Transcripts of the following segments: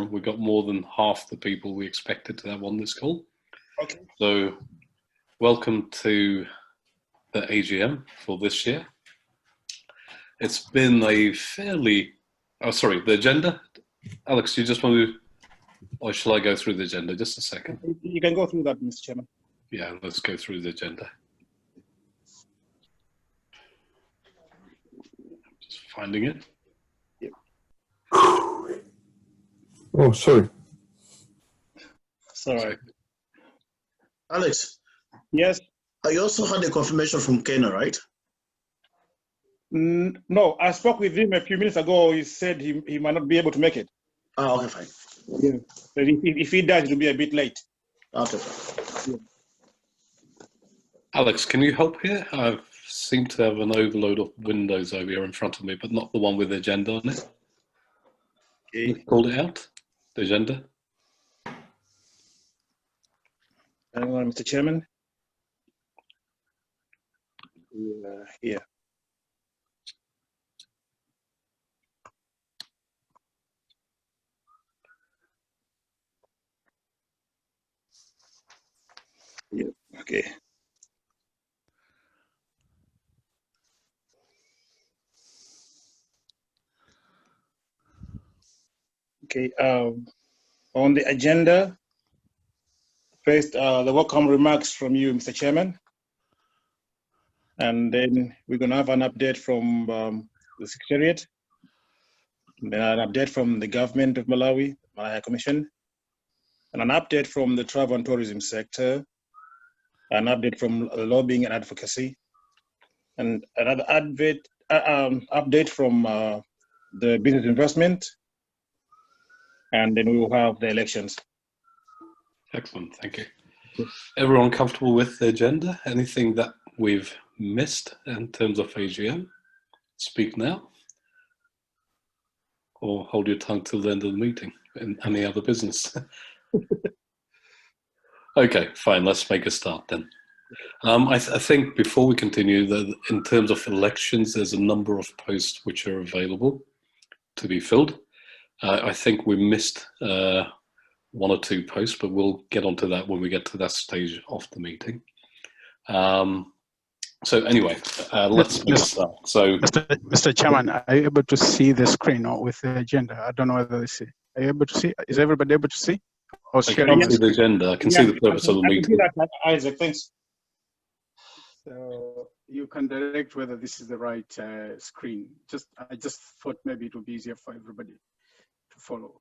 quorum. We've got more than half the people we expected to have on this call. Okay. So welcome to the AGM for this year. It's been a fairly, the agenda. Alex, do you just want to, or shall I go through the agenda? Just a second. You can go through that, Mr. Chairman. Yeah, let's go through the agenda. Just finding it. Yep. Oh, sorry. Sorry. Alex, Yes. I also had a confirmation from Kenya, right? No, I spoke with him a few minutes ago. He said he might not be able to make it. Oh, okay, fine. Yeah. But if he does, it will be a bit late. Okay, fine. Yeah. Alex, can you help here? I seem to have an overload of windows over here in front of me, but not the one with the agenda on it. Okay. You called it out, the agenda. Mr. Chairman. Yeah. Yeah. Okay. Okay. On the agenda, first, the welcome remarks from you, Mr. Chairman. And then we're going to have an update from the Secretariat, and then an update from the government of Malawi, Malawi High Commission, and an update from the travel and tourism sector, an update from lobbying and advocacy, and another update from the business investment, and then we will have the elections. Excellent, thank you. Everyone comfortable with the agenda? Anything that we've missed in terms of AGM? Speak now, or hold your tongue till the end of the meeting in any other business. Okay, fine, let's make a start then. I think before we continue, that in terms of elections, there's a number of posts which are available to be filled. I think we missed one or two posts, but we'll get onto that when we get to that stage of the meeting. So anyway, let's make a start. So, Mr. Chairman, are you able to see the screen or with the agenda? I don't know whether they see. Are you able to see? Is everybody able to see? Or I can't see the agenda. I can see the purpose of the meeting. I can see that, Isaac. Thanks. So you can direct whether this is the right screen. I just thought maybe it would be easier for everybody to follow,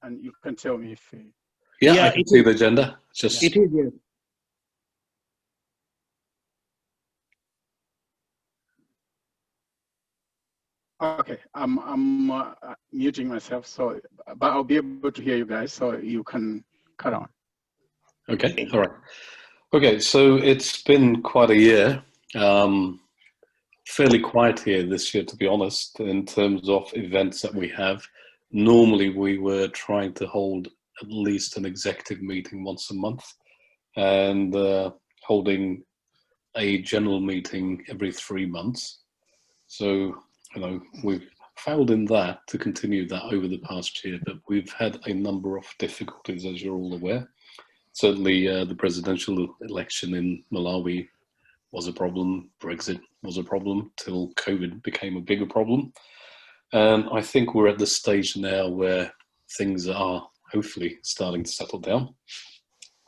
and you can tell me if. Yeah, I can see the agenda. Just it is. Yes. Okay, I'm muting myself, so but I'll be able to hear you guys, so you can cut on. Okay, all right. Okay, so it's been quite a year. Fairly quiet here this year, to be honest, in terms of events that we have. Normally, we were trying to hold at least an executive meeting once a month, and holding a general meeting every 3 months. So, you know, we've failed in that to continue that over the past year, but we've had a number of difficulties, as you're all aware. Certainly, the presidential election in Malawi was a problem. Brexit was a problem till COVID became a bigger problem. And I think we're at the stage now where things are hopefully starting to settle down.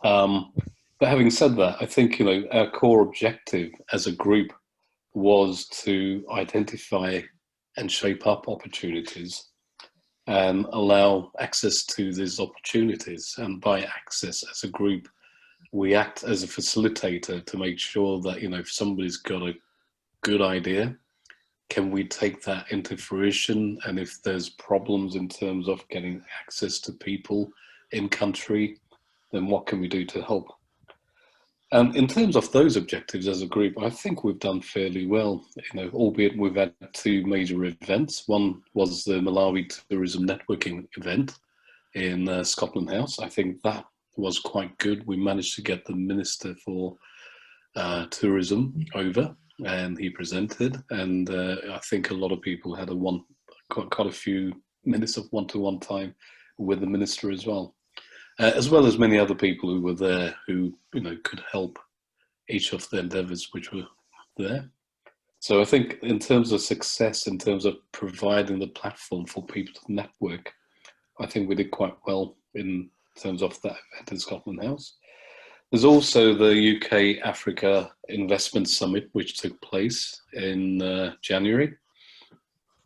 But having said that, I think, you know, our core objective as a group was to identify and shape up opportunities and allow access to these opportunities. And by access, as a group, we act as a facilitator to make sure that, you know, if somebody's got a good idea, can we take that into fruition? And if there's problems in terms of getting access to people in country, then what can we do to help? In terms of those objectives as a group, I think we've done fairly well, you know, albeit we've had two major events. One was the Malawi Tourism Networking event in Scotland House. I think that was quite good. We managed to get the Minister for Tourism over, and he presented, and I think a lot of people had quite a few minutes of one-to-one time with the minister as well as many other people who were there who, you know, could help each of the endeavours which were there. So I think in terms of success, in terms of providing the platform for people to network, I think we did quite well in terms of that event in Scotland House. There's also the UK Africa Investment Summit, which took place in January.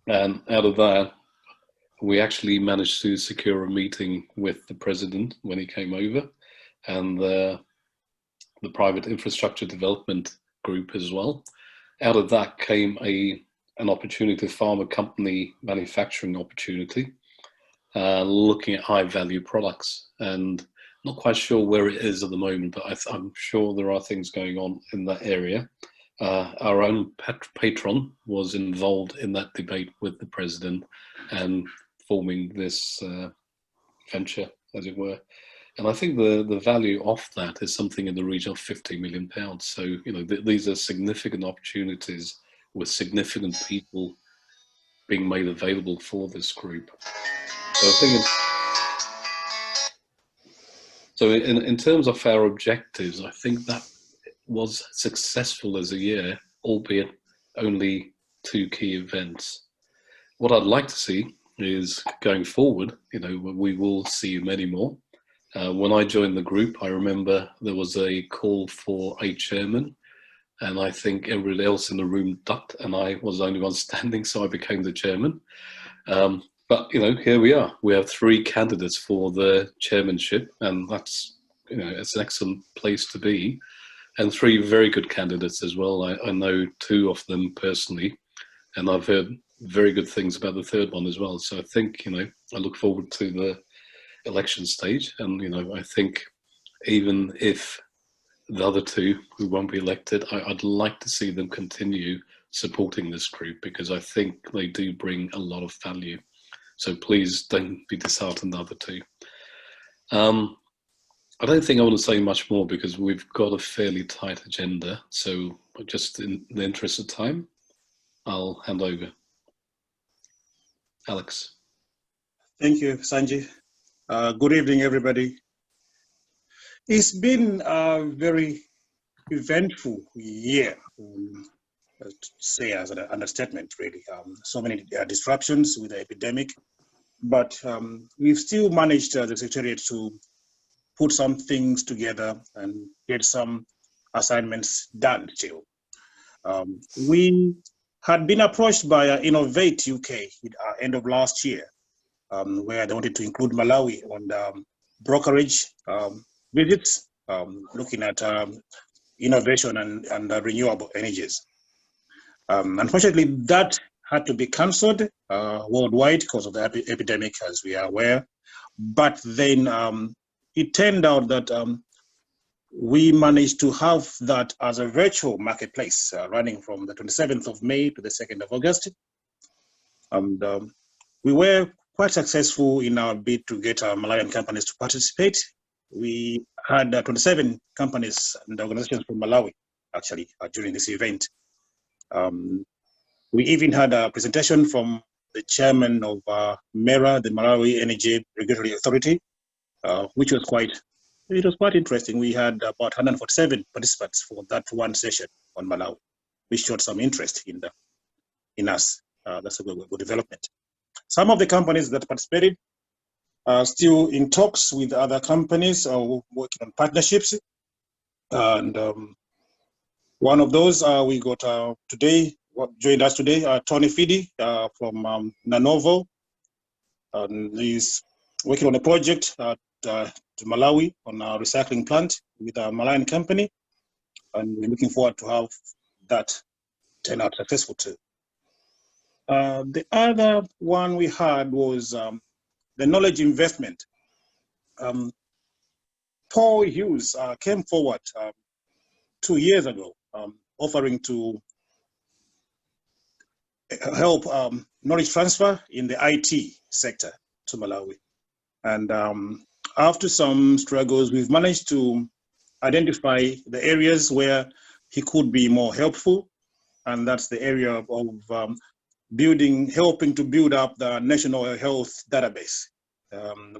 And out of that, we actually managed to secure a meeting with the president when he came over, and the private infrastructure development group as well. Out of that came an opportunity, pharma company manufacturing opportunity, looking at high value products. And not quite sure where it is at the moment, but I'm sure there are things going on in that area. Our own patron was involved in that debate with the president and forming this venture, as it were. And I think the value of that is something in the region of £50 million. So, you know, these are significant opportunities with significant people being made available for this group. So I think in terms of our objectives, I think that was successful as a year, albeit only 2 key events. What I'd like to see is going forward, you know, we will see many more. When I joined the group, I remember there was a call for a chairman, and I think everybody else in the room ducked, and I was the only one standing, so I became the chairman. But, you know, here we are. We have 3 candidates for the chairmanship, and that's, you know, it's an excellent place to be. And 3 very good candidates as well. I know 2 of them personally, and I've heard very good things about the 3rd one as well. So I think, you know, I look forward to the election stage, and, you know, I think even if the other 2 who won't be elected, I'd like to see them continue supporting this group, because I think they do bring a lot of value. So please don't be disheartened, the other 2. I don't think I want to say much more because we've got a fairly tight agenda. So just in the interest of time, I'll hand over. Alex. Thank you, Sanjay. Good evening, everybody. It's been a very eventful year, to say as an understatement, really. So many disruptions with the epidemic, but we've still managed as a secretariat to put some things together and get some assignments done still. We had been approached by Innovate UK at the end of last year, where they wanted to include Malawi on the brokerage visits, looking at innovation and renewable energies. Unfortunately, that had to be cancelled worldwide because of the epidemic, as we are aware. But then it turned out that we managed to have that as a virtual marketplace running from the 27th of May to the 2nd of August. And we were quite successful in our bid to get our Malawian companies to participate. We had 27 companies and organizations from Malawi, actually, during this event. We even had a presentation from the chairman of MERA, the Malawi Energy Regulatory Authority, which was quite interesting. We had about 147 participants for that one session on Malawi, which showed some interest in us. That's a good development. Some of the companies that participated are still in talks with other companies working on partnerships. And one of those we got today, what joined us today, Tony Fidi from Nanovo. He's working on a project to Malawi on our recycling plant with a Malawian company. And we're looking forward to have that turn out successful too. The other one we had was the knowledge investment. Paul Hughes came forward 2 years ago, offering to help knowledge transfer in the IT sector to Malawi. And after some struggles, we've managed to identify the areas where he could be more helpful. And that's the area of helping to build up the national health database.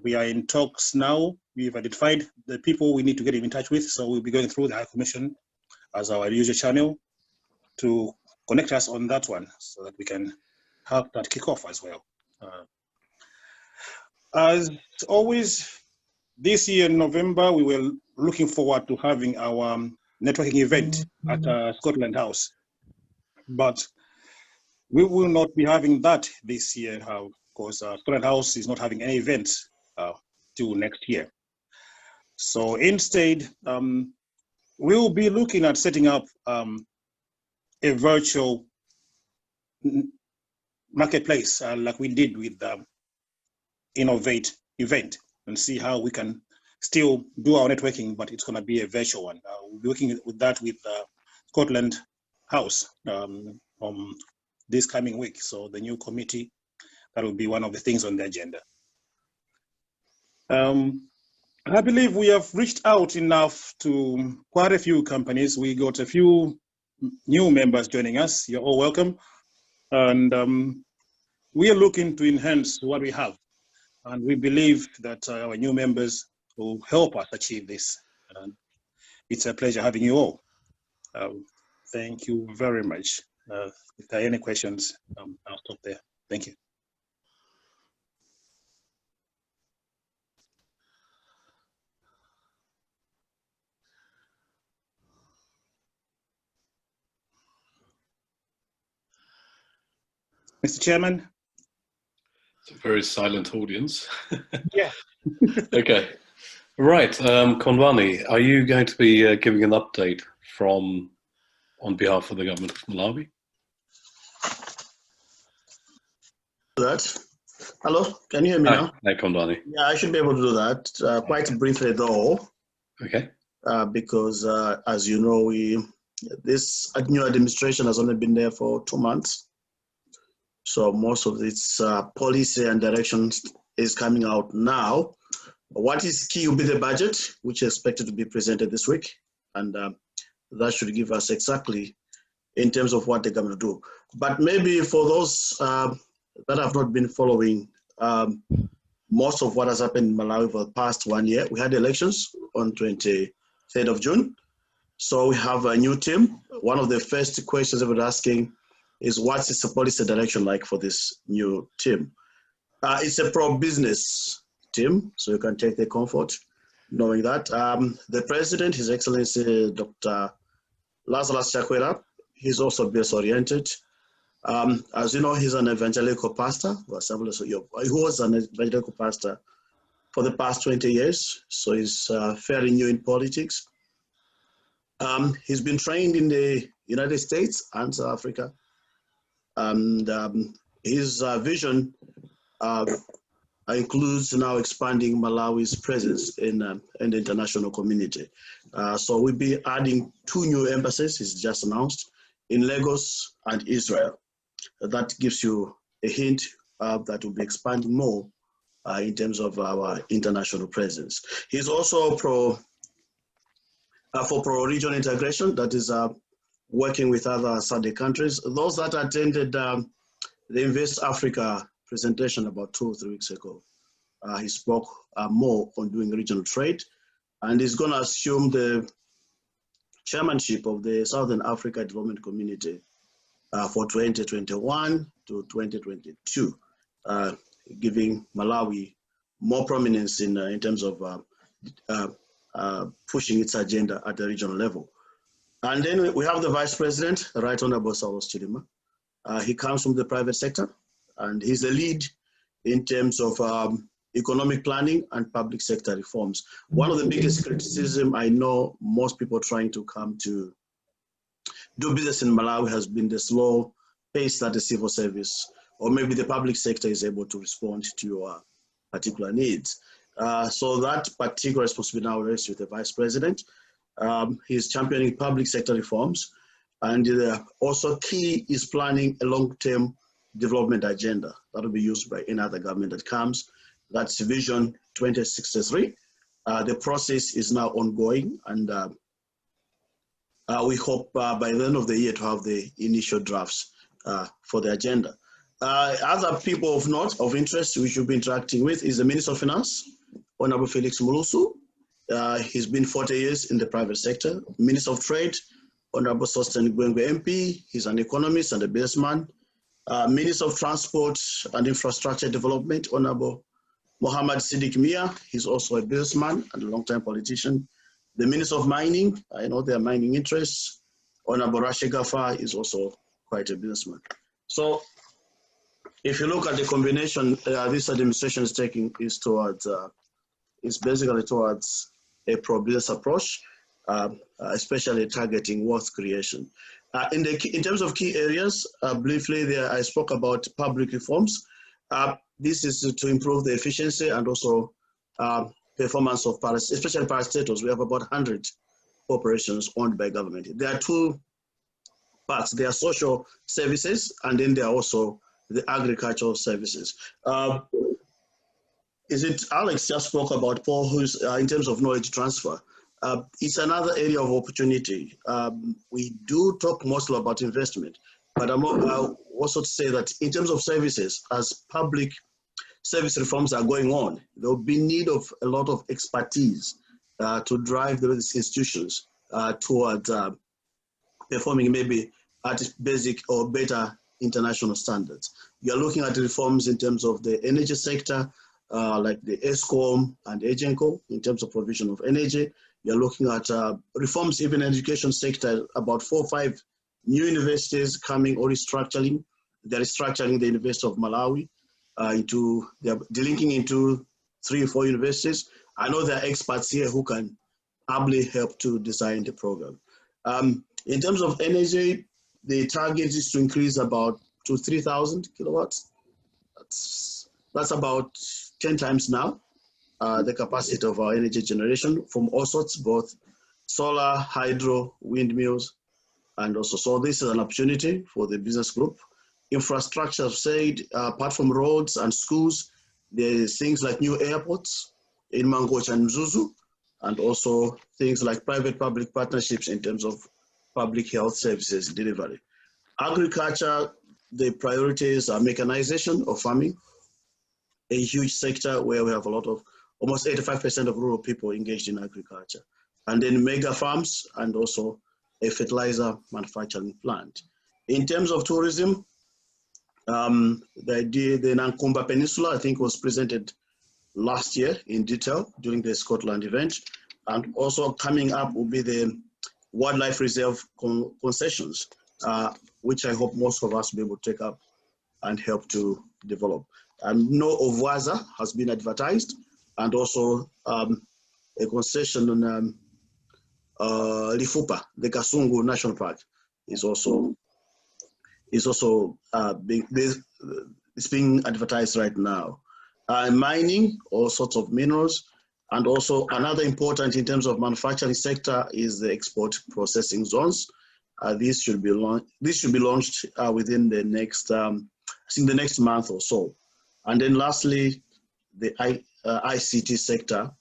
We are in talks now. We've identified the people we need to get in touch with, so we'll be going through the High Commission as our usual channel to connect us on that one so that we can have that kick off as well. As always, this year in November, we were looking forward to having our networking event at Scotland House, but we will not be having that this year because Scotland House is not having any events till next year. So instead, we'll be looking at setting up a virtual marketplace like we did with the Innovate event, and see how we can still do our networking, but it's going to be a virtual one. We'll be working with that with Scotland House this coming week. So the new committee, that will be one of the things on the agenda. I believe we have reached out enough to quite a few companies. We got a few new members joining us. You're all welcome. And we are looking to enhance what we have. And we believe that our new members will help us achieve this. And it's a pleasure having you all. Thank you very much. If there are any questions, I'll stop there. Thank you. Mr. Chairman? It's a very silent audience. Yeah. Okay. Right. Konwani, are you going to be giving an update on behalf of the government of Malawi? That. Hello, can you hear me now? Hi, Konwani. Yeah, I should be able to do that quite briefly though. Okay. Because as you know, this new administration has only been there for 2 months. So most of its policy and directions is coming out now. What is key will be the budget, which is expected to be presented this week. And that should give us exactly in terms of what they're going to do. But maybe for those that have not been following most of what has happened in Malawi for the past 1 year, we had elections on 23rd of June. So we have a new team. One of the first questions I was asking is what's its policy direction like for this new team? It's a pro-business team, so you can take the comfort knowing that. The president, His Excellency Dr. Lazarus Chakwera, he's also business-oriented. As you know, he's an evangelical pastor. He was an evangelical pastor for the past 20 years, so he's fairly new in politics. He's been trained in the United States and South Africa. And his vision includes now expanding Malawi's presence in the international community. So we'll be adding 2 new embassies, he's just announced, in Lagos and Israel. That gives you a hint that we'll be expanding more in terms of our international presence. He's also for pro-region integration, that is working with other SADC countries. Those that attended the Invest Africa presentation about 2 or 3 weeks ago, he spoke more on doing regional trade, and he's going to assume the chairmanship of the Southern Africa Development Community for 2021 to 2022, giving Malawi more prominence in terms of pushing its agenda at the regional level. And then we have the Vice President, Right Honorable Saulos Chilima. He comes from the private sector, and he's the lead in terms of economic planning and public sector reforms. One of the biggest criticism I know most people trying to come to do business in Malawi has been the slow pace that the civil service or maybe the public sector is able to respond to your particular needs. So that particular responsibility now rests with the Vice President. He's championing public sector reforms, and also key is planning a long-term development agenda that will be used by any other government that comes. That's Vision 2063. The process is now ongoing, and we hope by the end of the year to have the initial drafts for the agenda. Other people of note, of interest, we should be interacting with is the Minister of Finance, Honorable Felix Mulusu. He's been 40 years in the private sector. Minister of Trade, Honorable Sosten Gwengwe MP. He's an economist and a businessman. Minister of Transport and Infrastructure Development, Honorable Mohammed Siddiq Mia. He's also a businessman and a long-time politician. The Minister of Mining, I know their mining interests. Honorable Rashid Gafar is also quite a businessman. So if you look at the combination this administration is taking is towards, is basically towards a pro-business approach, especially targeting wealth creation. In terms of key areas, briefly there, I spoke about public reforms. This is to improve the efficiency and also performance of especially parastatals. We have about 100 corporations owned by government. There are two parts. There are social services, and then there are also the agricultural services. Is it Alex just spoke about Paul, who's in terms of knowledge transfer? It's another area of opportunity. We do talk mostly about investment, but I'm also to say that in terms of services, as public service reforms are going on, there will be need of a lot of expertise to drive those institutions towards performing maybe at basic or better international standards. You're looking at reforms in terms of the energy sector, like the ESCOM and AGENCO in terms of provision of energy. You're looking at reforms even in the education sector, about 4 or 5 new universities coming or restructuring. They're restructuring the University of Malawi they're delinking into 3 or 4 universities. I know there are experts here who can ably help to design the program. In terms of energy, the target is to increase about to 3,000 kilowatts. That's about 10 times now the capacity of our energy generation from all sorts, both solar, hydro, windmills, and also. So this is an opportunity for the business group. Infrastructure, I've said, apart from roads and schools, there's things like new airports in Mangocha and Mzuzu, and also things like private-public partnerships in terms of public health services delivery. Agriculture, the priorities are mechanization of farming, a huge sector where we have a lot of, almost 85% of rural people engaged in agriculture. And then mega farms and also a fertilizer manufacturing plant. In terms of tourism, the idea, the Nankumba Peninsula, I think was presented last year in detail during the Scotland event. And also coming up will be the wildlife reserve concessions, which I hope most of us will be able to take up and help to develop. And no Ovwaza has been advertised, and also a concession on Lifupa, the Kasungu National Park, is also being advertised right now. Mining, all sorts of minerals, and also another important in terms of manufacturing sector is the export processing zones. This should be launched within the next, I think the next month or so. And then lastly, the ICT sector.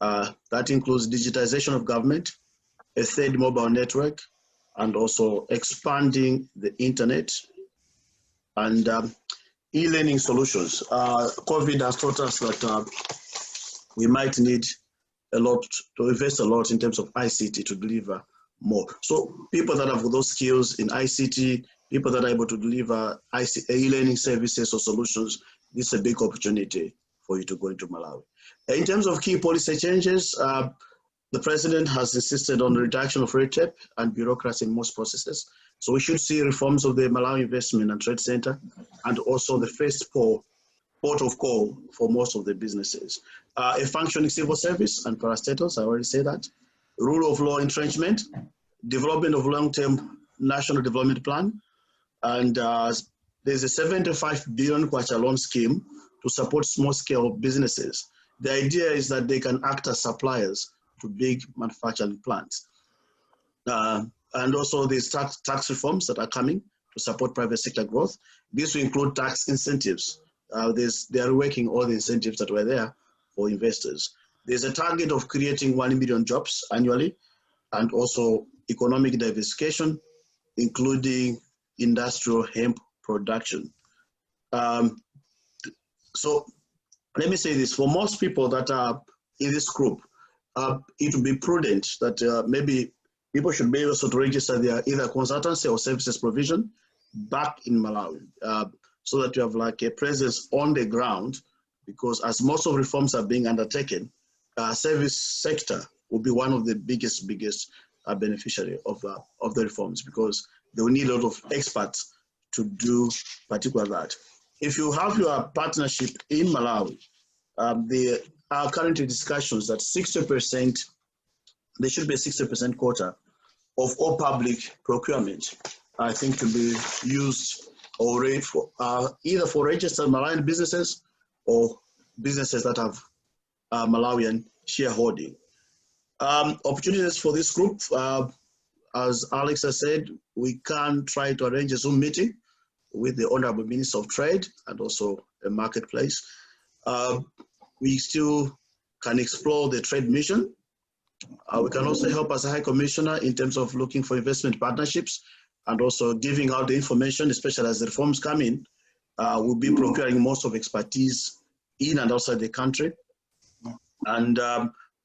That includes digitization of government, a third mobile network, and also expanding the internet and e-learning solutions. COVID has taught us that we might need to invest a lot in terms of ICT to deliver more. So people that have those skills in ICT, people that are able to deliver e-learning services or solutions, this is a big opportunity for you to go into Malawi. In terms of key policy changes, the president has insisted on the reduction of red tape and bureaucracy in most processes. So we should see reforms of the Malawi Investment and Trade Center, and also the first port of call for most of the businesses. A functioning civil service and parastatals, I already said that. Rule of law entrenchment, development of long-term national development plan, and there's a 75 billion kwacha loan scheme to support small-scale businesses. The idea is that they can act as suppliers to big manufacturing plants. And also these tax reforms that are coming to support private sector growth. This will include tax incentives. They are working all the incentives that were there for investors. There's a target of creating 1 million jobs annually, and also economic diversification, including industrial hemp production. So let me say this, for most people that are in this group, it would be prudent that maybe people should be able to register their either consultancy or services provision back in Malawi, so that you have like a presence on the ground, because as most of reforms are being undertaken, service sector will be one of the biggest beneficiary of the reforms, because they will need a lot of experts to do particular that. If you have your partnership in Malawi, there are currently discussions that 60%, there should be a 60% quota of all public procurement, I think, to be used already for either for registered Malawian businesses or businesses that have Malawian shareholding. Opportunities for this group, as Alex has said, we can try to arrange a Zoom meeting with the Honorable Minister of Trade and also a marketplace. We still can explore the trade mission. We can also help as a High Commissioner in terms of looking for investment partnerships and also giving out the information, especially as the reforms come in. We'll be procuring most of expertise in and outside the country. And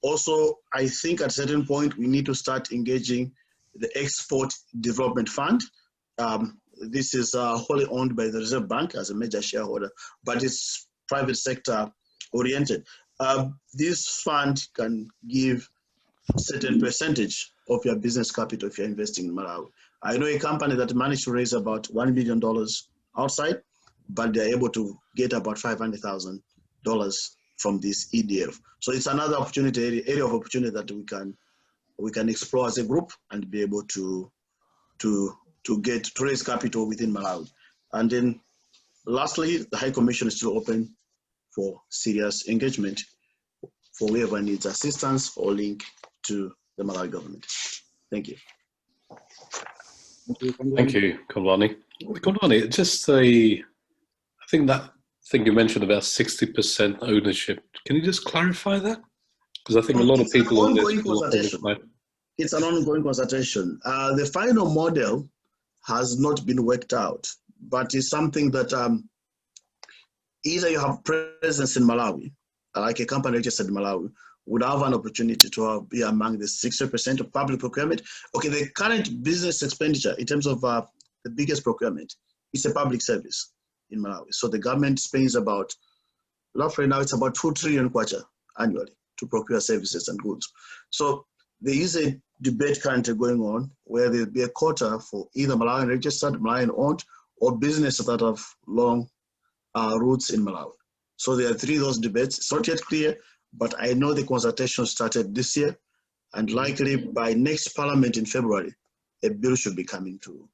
also, I think at a certain point, we need to start engaging the Export Development Fund. This is wholly owned by the Reserve Bank as a major shareholder, but it's private sector oriented. This fund can give a certain percentage of your business capital if you're investing in Malawi. I know a company that managed to raise about $1 million outside, but they're able to get about $500,000 from this EDF. So it's another opportunity, area of opportunity that we can explore as a group and be able to raise capital within Malawi. And then lastly, the High Commission is still open for serious engagement for whoever needs assistance or link to the Malawi government. Thank you. Thank you, Konwani. Konwani, just I think that thing you mentioned about 60% ownership, can you just clarify that? Because I think a lot of people on this. It's an ongoing consultation. The final model has not been worked out, but it's something that either you have presence in Malawi, like a company registered in Malawi, would have an opportunity to be among the 60% of public procurement. Okay, the current business expenditure in terms of the biggest procurement is a public service in Malawi. So the government spends about, roughly now it's about 2 trillion kwacha annually to procure services and goods. So there is a debate currently going on where there'll be a quota for either Malawian registered, Malawian owned, or businesses that have long roots in Malawi. So there are three of those debates. It's not yet clear, but I know the consultation started this year, and likely by next Parliament in February, a bill should be coming to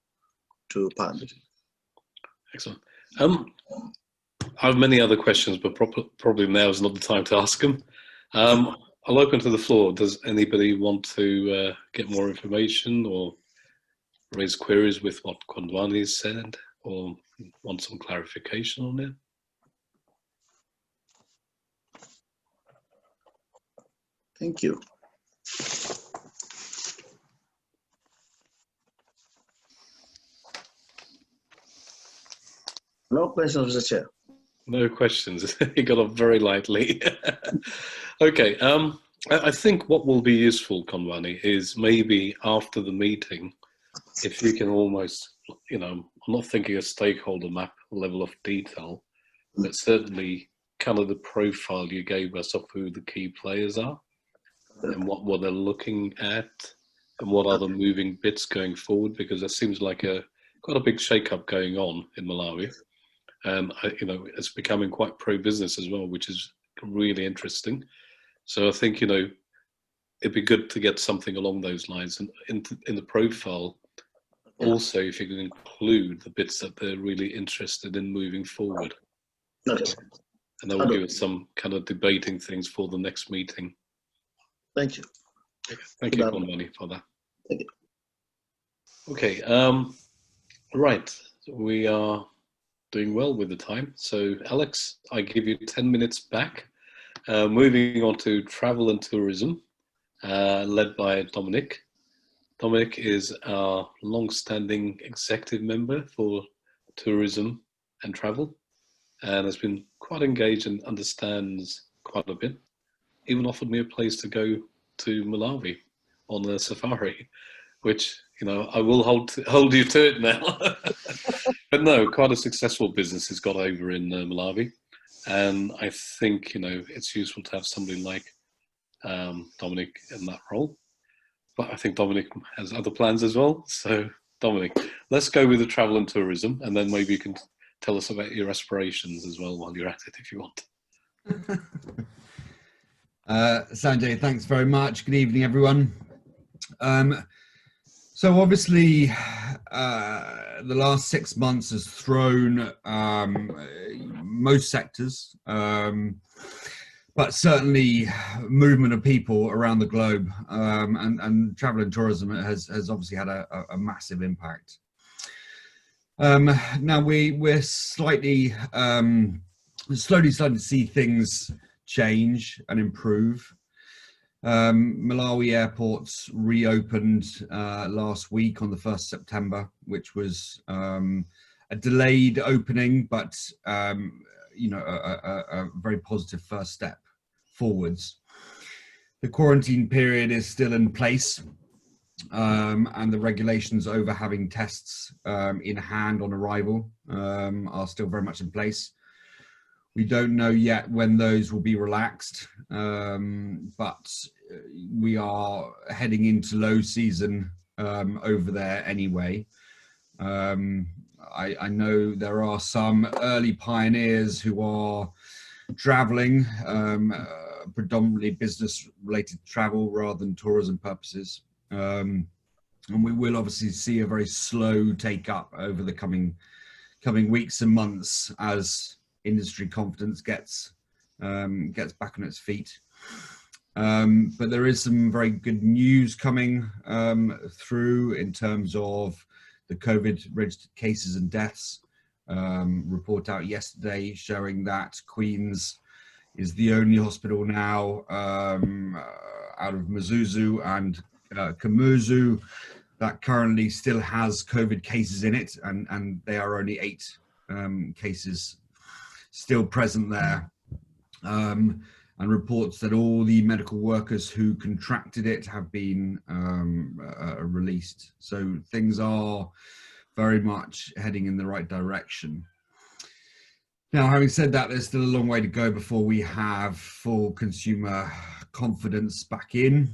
Parliament. Excellent. I have many other questions, but probably now is not the time to ask them. I'll open to the floor. Does anybody want to get more information or raise queries with what Konwani said, or want some clarification on it? Thank you. No questions, Mr. Chair. No questions. He got up very lightly. Okay. I think what will be useful, Konwani, is maybe after the meeting, if you can almost, I'm not thinking a stakeholder map level of detail, but certainly kind of the profile you gave us of who the key players are and what they're looking at and what are the moving bits going forward, because there seems like quite a big shake-up going on in Malawi. It's becoming quite pro-business as well, which is really interesting. So I think, it'd be good to get something along those lines. And in the profile, also, if you can include the bits that they're really interested in moving forward. Okay. And that will give us some kind of debating things for the next meeting. Thank you. Thank you, Konwani, for that. Thank you. Okay, right. We are doing well with the time. So, Alex, I give you 10 minutes back. Moving on to travel and tourism, led by Dominic. Dominic is our long-standing executive member for tourism and travel. and has been quite engaged and understands quite a bit. Even offered me a place to go to Malawi on a safari, which, you know, I will hold you to it now. But no, quite a successful business has got over in Malawi. And I think, you know, it's useful to have somebody like Dominic in that role. But I think Dominic has other plans as well. So, Dominic, let's go with the travel and tourism, and then maybe you can tell us about your aspirations as well while you're at it, if you want. Sanjay, thanks very much. Good evening, everyone. So obviously, the last 6 months has thrown most sectors, but certainly movement of people around the globe, and travel and tourism has obviously had a massive impact. Now we're slowly starting to see things change and improve. Malawi Airports reopened last week on the 1st September, which was a delayed opening, but you know, a very positive first step forwards. The quarantine period is still in place, and the regulations over having tests in hand on arrival are still very much in place. We don't know yet when those will be relaxed, but we are heading into low season over there anyway. I know there are some early pioneers who are traveling, predominantly business-related travel rather than tourism purposes. And we will obviously see a very slow take-up over the coming weeks and months as industry confidence gets back on its feet. But there is some very good news coming through in terms of the COVID registered cases and deaths. Report out yesterday showing that Queen's is the only hospital now out of Mzuzu and Kamuzu that currently still has COVID cases in it, and they are only 8 cases still present there, and reports that all the medical workers who contracted it have been released. So things are very much heading in the right direction. Now, having said that, there's still a long way to go before we have full consumer confidence back in.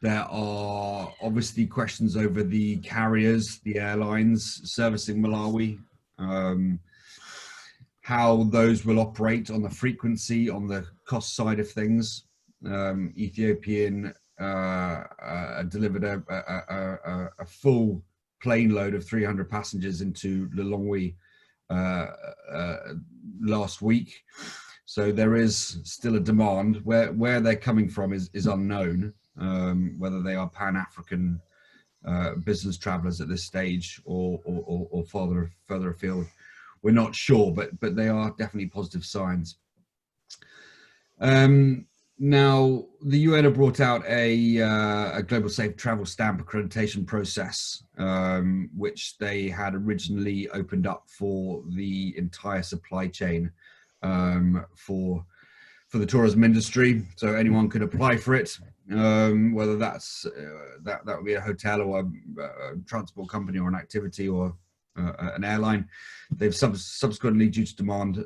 There are obviously questions over the carriers, the airlines servicing Malawi, how those will operate on the frequency, on the cost side of things. Ethiopian delivered a full plane load of 300 passengers into Lilongwe last week. So there is still a demand. Where they're coming from is unknown, whether they are Pan-African business travelers at this stage or further afield. We're not sure, but they are definitely positive signs. Now, the UN have brought out a global safe travel stamp accreditation process, which they had originally opened up for the entire supply chain for the tourism industry. So anyone could apply for it, whether that's that would be a hotel or a transport company or an activity or an airline. They've subsequently, due to demand,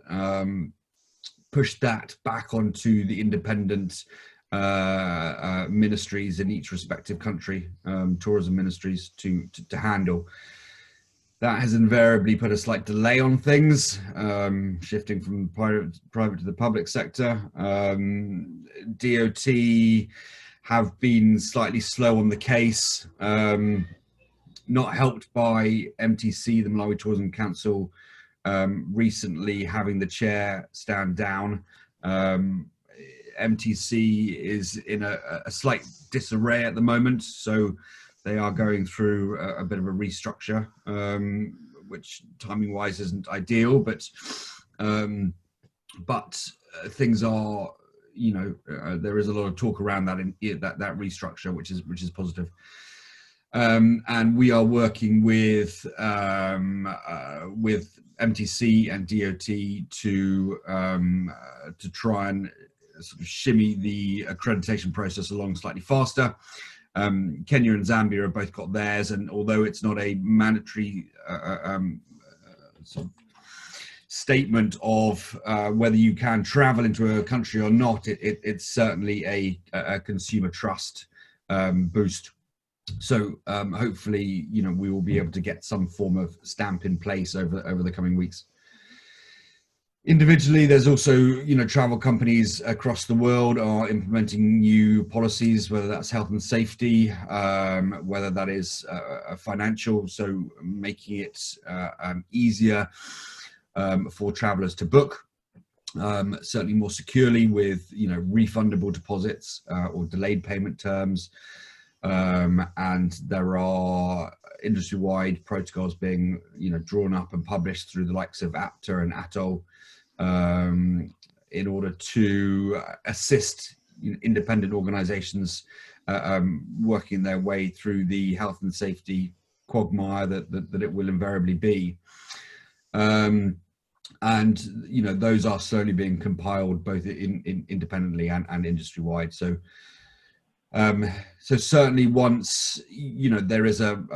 pushed that back onto the independent ministries in each respective country, tourism ministries to handle. That has invariably put a slight delay on things, shifting from private to the public sector. DOT have been slightly slow on the case, not helped by MTC, the Malawi Tourism Council, recently having the chair stand down. MTC is in a slight disarray at the moment, so they are going through a bit of a restructure, which timing wise isn't ideal, but things are, you know, there is a lot of talk around that in that restructure, which is positive. And we are working with MTC and DOT to try and sort of shimmy the accreditation process along slightly faster. Kenya and Zambia have both got theirs, and although it's not a mandatory sort of statement of whether you can travel into a country or not, it's certainly a consumer trust boost. So hopefully, you know, we will be able to get some form of stamp in place over the coming weeks. Individually, there's also, you know, travel companies across the world are implementing new policies, whether that's health and safety, whether that is financial, so making it easier for travelers to book, certainly more securely with, you know, refundable deposits or delayed payment terms. And there are industry-wide protocols being, you know, drawn up and published through the likes of APTA and ATOL in order to assist, you know, independent organisations working their way through the health and safety quagmire that it will invariably be. And you know, those are slowly being compiled both independently and industry-wide. So so certainly once, you know, there is some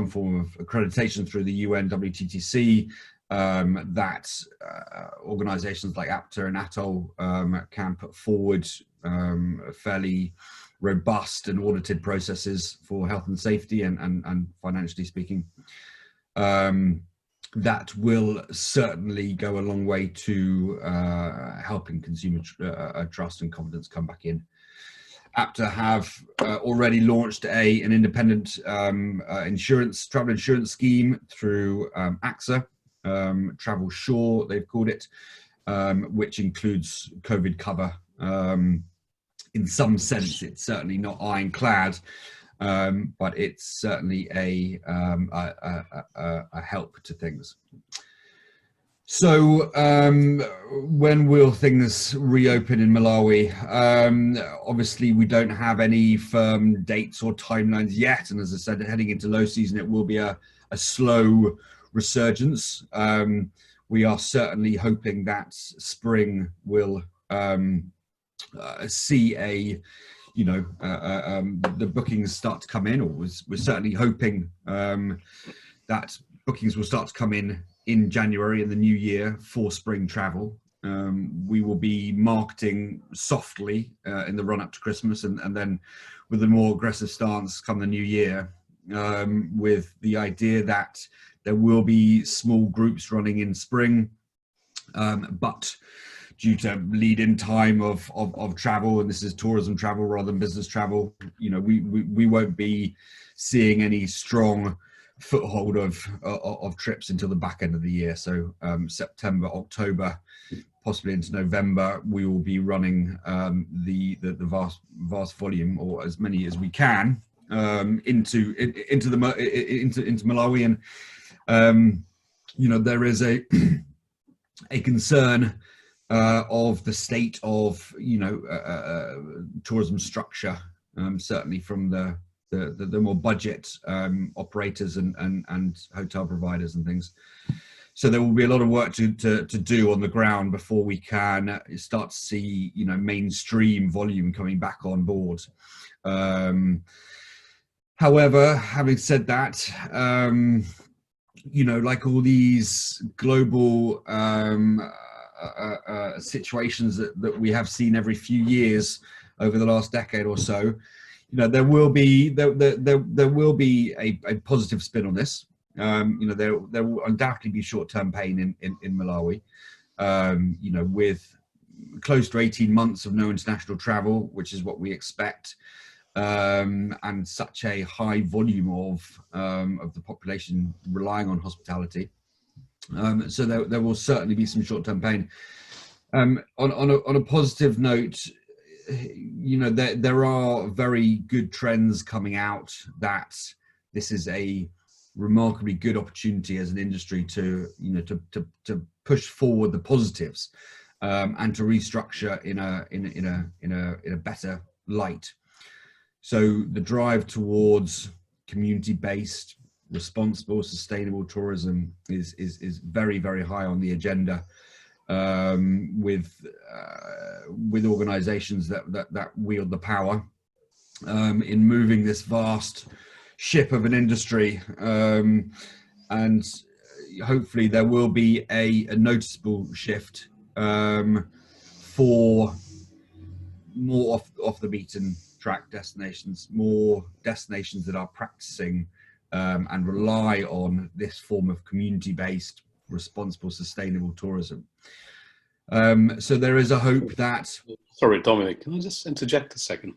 form of accreditation through the UN WTTC, that organisations like APTA and ATOL can put forward fairly robust and audited processes for health and safety and financially speaking, that will certainly go a long way to helping consumer trust and confidence come back in. APTA have already launched an independent travel insurance scheme through AXA, Travel Sure, they've called it, which includes COVID cover. In some sense, it's certainly not ironclad, but it's certainly a help to things. So when will things reopen in Malawi? Obviously, we don't have any firm dates or timelines yet. And as I said, heading into low season, it will be a slow resurgence. We are certainly hoping that spring will see the bookings start to come in, or we're certainly hoping that bookings will start to come in January in the new year for spring travel. We will be marketing softly in the run up to Christmas, and then with a more aggressive stance come the new year, with the idea that there will be small groups running in spring, but due to lead-in time of travel, and this is tourism travel rather than business travel, you know, we won't be seeing any strong foothold of trips until the back end of the year. So September, October, possibly into November, we will be running the vast volume, or as many as we can, into Malawi. And you know, there is a concern of the state of, you know, tourism structure, certainly from the more budget operators and hotel providers and things. So there will be a lot of work to do on the ground before we can start to see, you know, mainstream volume coming back on board. However, having said that, you know, like all these global situations that we have seen every few years over the last decade or so, you know, there will be a positive spin on this. You know, there will undoubtedly be short-term pain in Malawi. You know, with close to 18 months of no international travel, which is what we expect, and such a high volume of the population relying on hospitality. So there will certainly be some short-term pain. On a positive note, you know, there are very good trends coming out that this is a remarkably good opportunity as an industry to, you know, to push forward the positives, and to restructure in a better light. So the drive towards community-based, responsible, sustainable tourism is very, very high on the agenda, with organisations that wield the power in moving this vast ship of an industry, and hopefully there will be a noticeable shift for more off the beaten track destinations, more destinations that are practicing and rely on this form of community-based, responsible, sustainable tourism. So there is a hope that... Sorry, Dominic, can I just interject a second?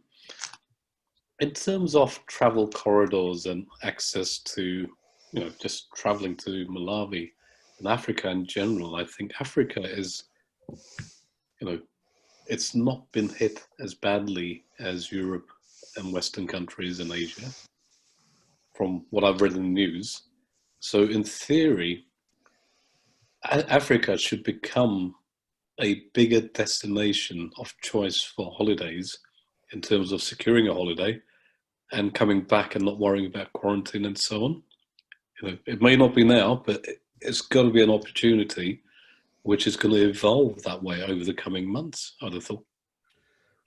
In terms of travel corridors and access to, just traveling to Malawi and Africa in general, I think Africa is, it's not been hit as badly as Europe and Western countries in Asia, from what I've read in the news. So in theory, Africa should become a bigger destination of choice for holidays in terms of securing a holiday and coming back and not worrying about quarantine and so on. It may not be now, but it's got to be an opportunity which is going to evolve that way over the coming months, I'd have thought.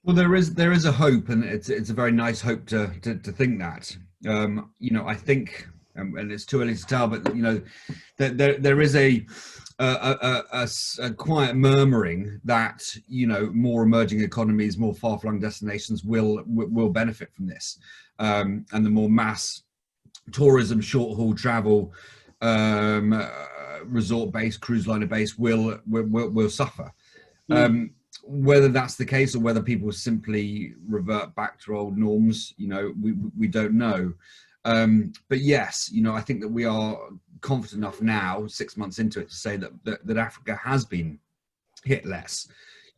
Well, there is a hope, and it's a very nice hope to think that. I think, and it's too early to tell, but there is a quiet murmuring that more emerging economies, more far-flung destinations will benefit from this, and the more mass tourism, short-haul travel, resort-based, cruise liner-based will suffer. Whether that's the case or whether people simply revert back to old norms, we don't know. But yes, I think that we are confident enough now, 6 months into it, to say that Africa has been hit less.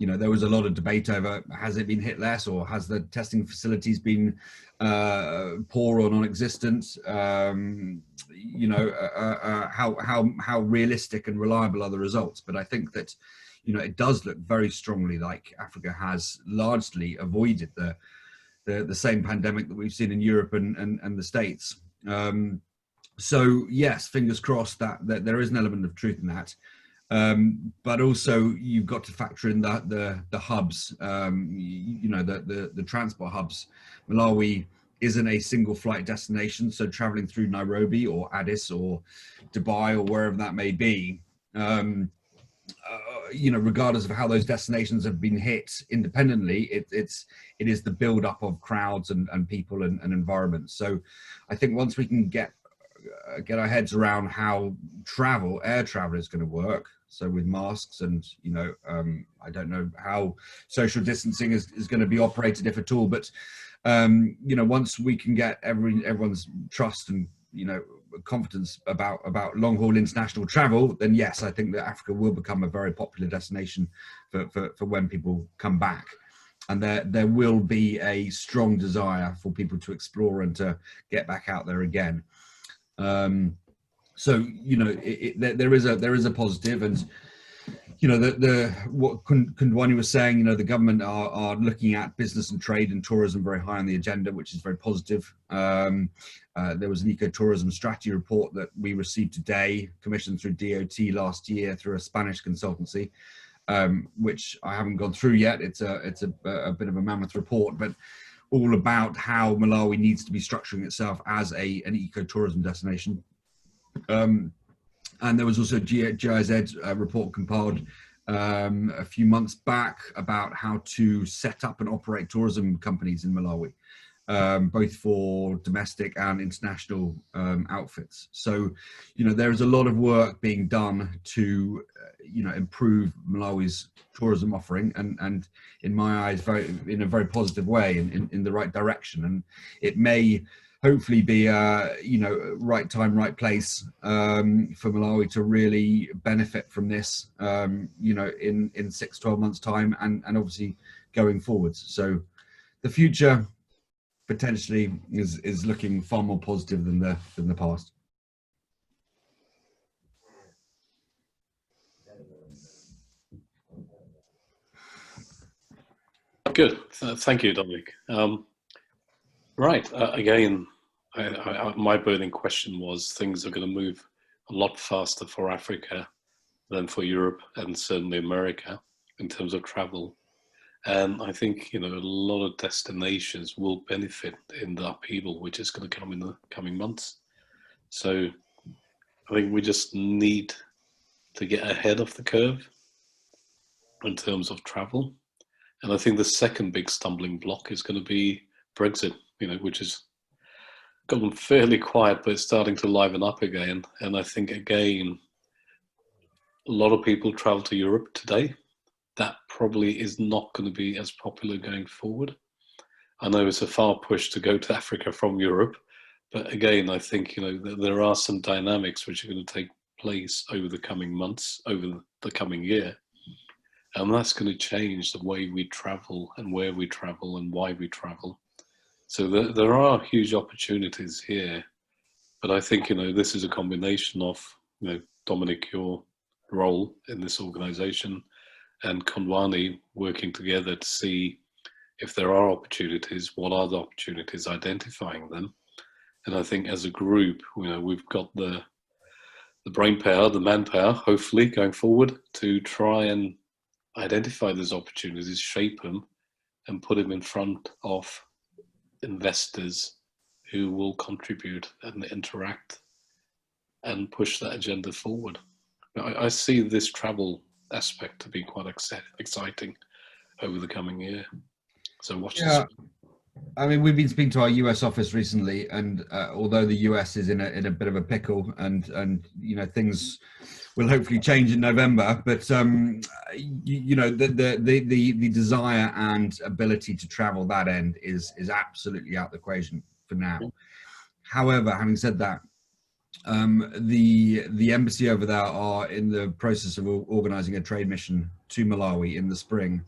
There was a lot of debate over, has it been hit less, or has the testing facilities been poor or non-existent? How realistic and reliable are the results? But I think that it does look very strongly like Africa has largely avoided the same pandemic that we've seen in Europe and the States. So yes, fingers crossed that there is an element of truth in that. But also you've got to factor in the hubs, the transport hubs. Malawi isn't a single flight destination, so traveling through Nairobi or Addis or Dubai or wherever that may be, regardless of how those destinations have been hit independently, it is the build up of crowds and people and environments. So I think once we can get our heads around how air travel is going to work, so with masks and I don't know how social distancing is going to be operated, if at all, but once we can get everyone's trust and confidence about long-haul international travel, then yes, I think that Africa will become a very popular destination for when people come back, and there will be a strong desire for people to explore and to get back out there again. So there is a positive, and what Kundwani was saying, the government are looking at business and trade and tourism very high on the agenda, which is very positive. There was an ecotourism strategy report that we received today, commissioned through DOT last year through a Spanish consultancy, which I haven't gone through yet. It's a bit of a mammoth report, but all about how Malawi needs to be structuring itself as an ecotourism destination. And there was also a GIZ report compiled a few months back about how to set up and operate tourism companies in Malawi, both for domestic and international outfits. So, there is a lot of work being done to, improve Malawi's tourism offering, and in my eyes, in a very positive way, in the right direction. And it may hopefully be right time, right place for Malawi to really benefit from this, in 6-12 months time, and obviously going forwards. So the future potentially is looking far more positive than the past. Good. Thank you, Dominic. Right. Again, my burning question was things are going to move a lot faster for Africa than for Europe and certainly America in terms of travel. And I think, a lot of destinations will benefit in the upheaval, which is going to come in the coming months. So I think we just need to get ahead of the curve in terms of travel. And I think the second big stumbling block is going to be Brexit, which has gotten fairly quiet, but it's starting to liven up again. And I think, again, a lot of people travel to Europe today. That probably is not going to be as popular going forward. I know it's a far push to go to Africa from Europe, but again, I think, there are some dynamics which are going to take place over the coming months, over the coming year. And that's going to change the way we travel and where we travel and why we travel. So there are huge opportunities here. But I think, this is a combination of, Dominic, your role in this organization, and Konwani working together to see if there are opportunities, what are the opportunities, identifying them. And I think as a group, we've got the brain power, the manpower, hopefully going forward, to try and identify those opportunities, shape them, and put them in front of investors who will contribute and interact and push that agenda forward. I see this travel aspect to be quite exciting over the coming year. So watch this. I mean, we've been speaking to our US office recently, and although the US is in a bit of a pickle, and things will hopefully change in November, but the desire and ability to travel that end is absolutely out of the equation for now. However, having said that, the embassy over there are in the process of organizing a trade mission to Malawi in the spring.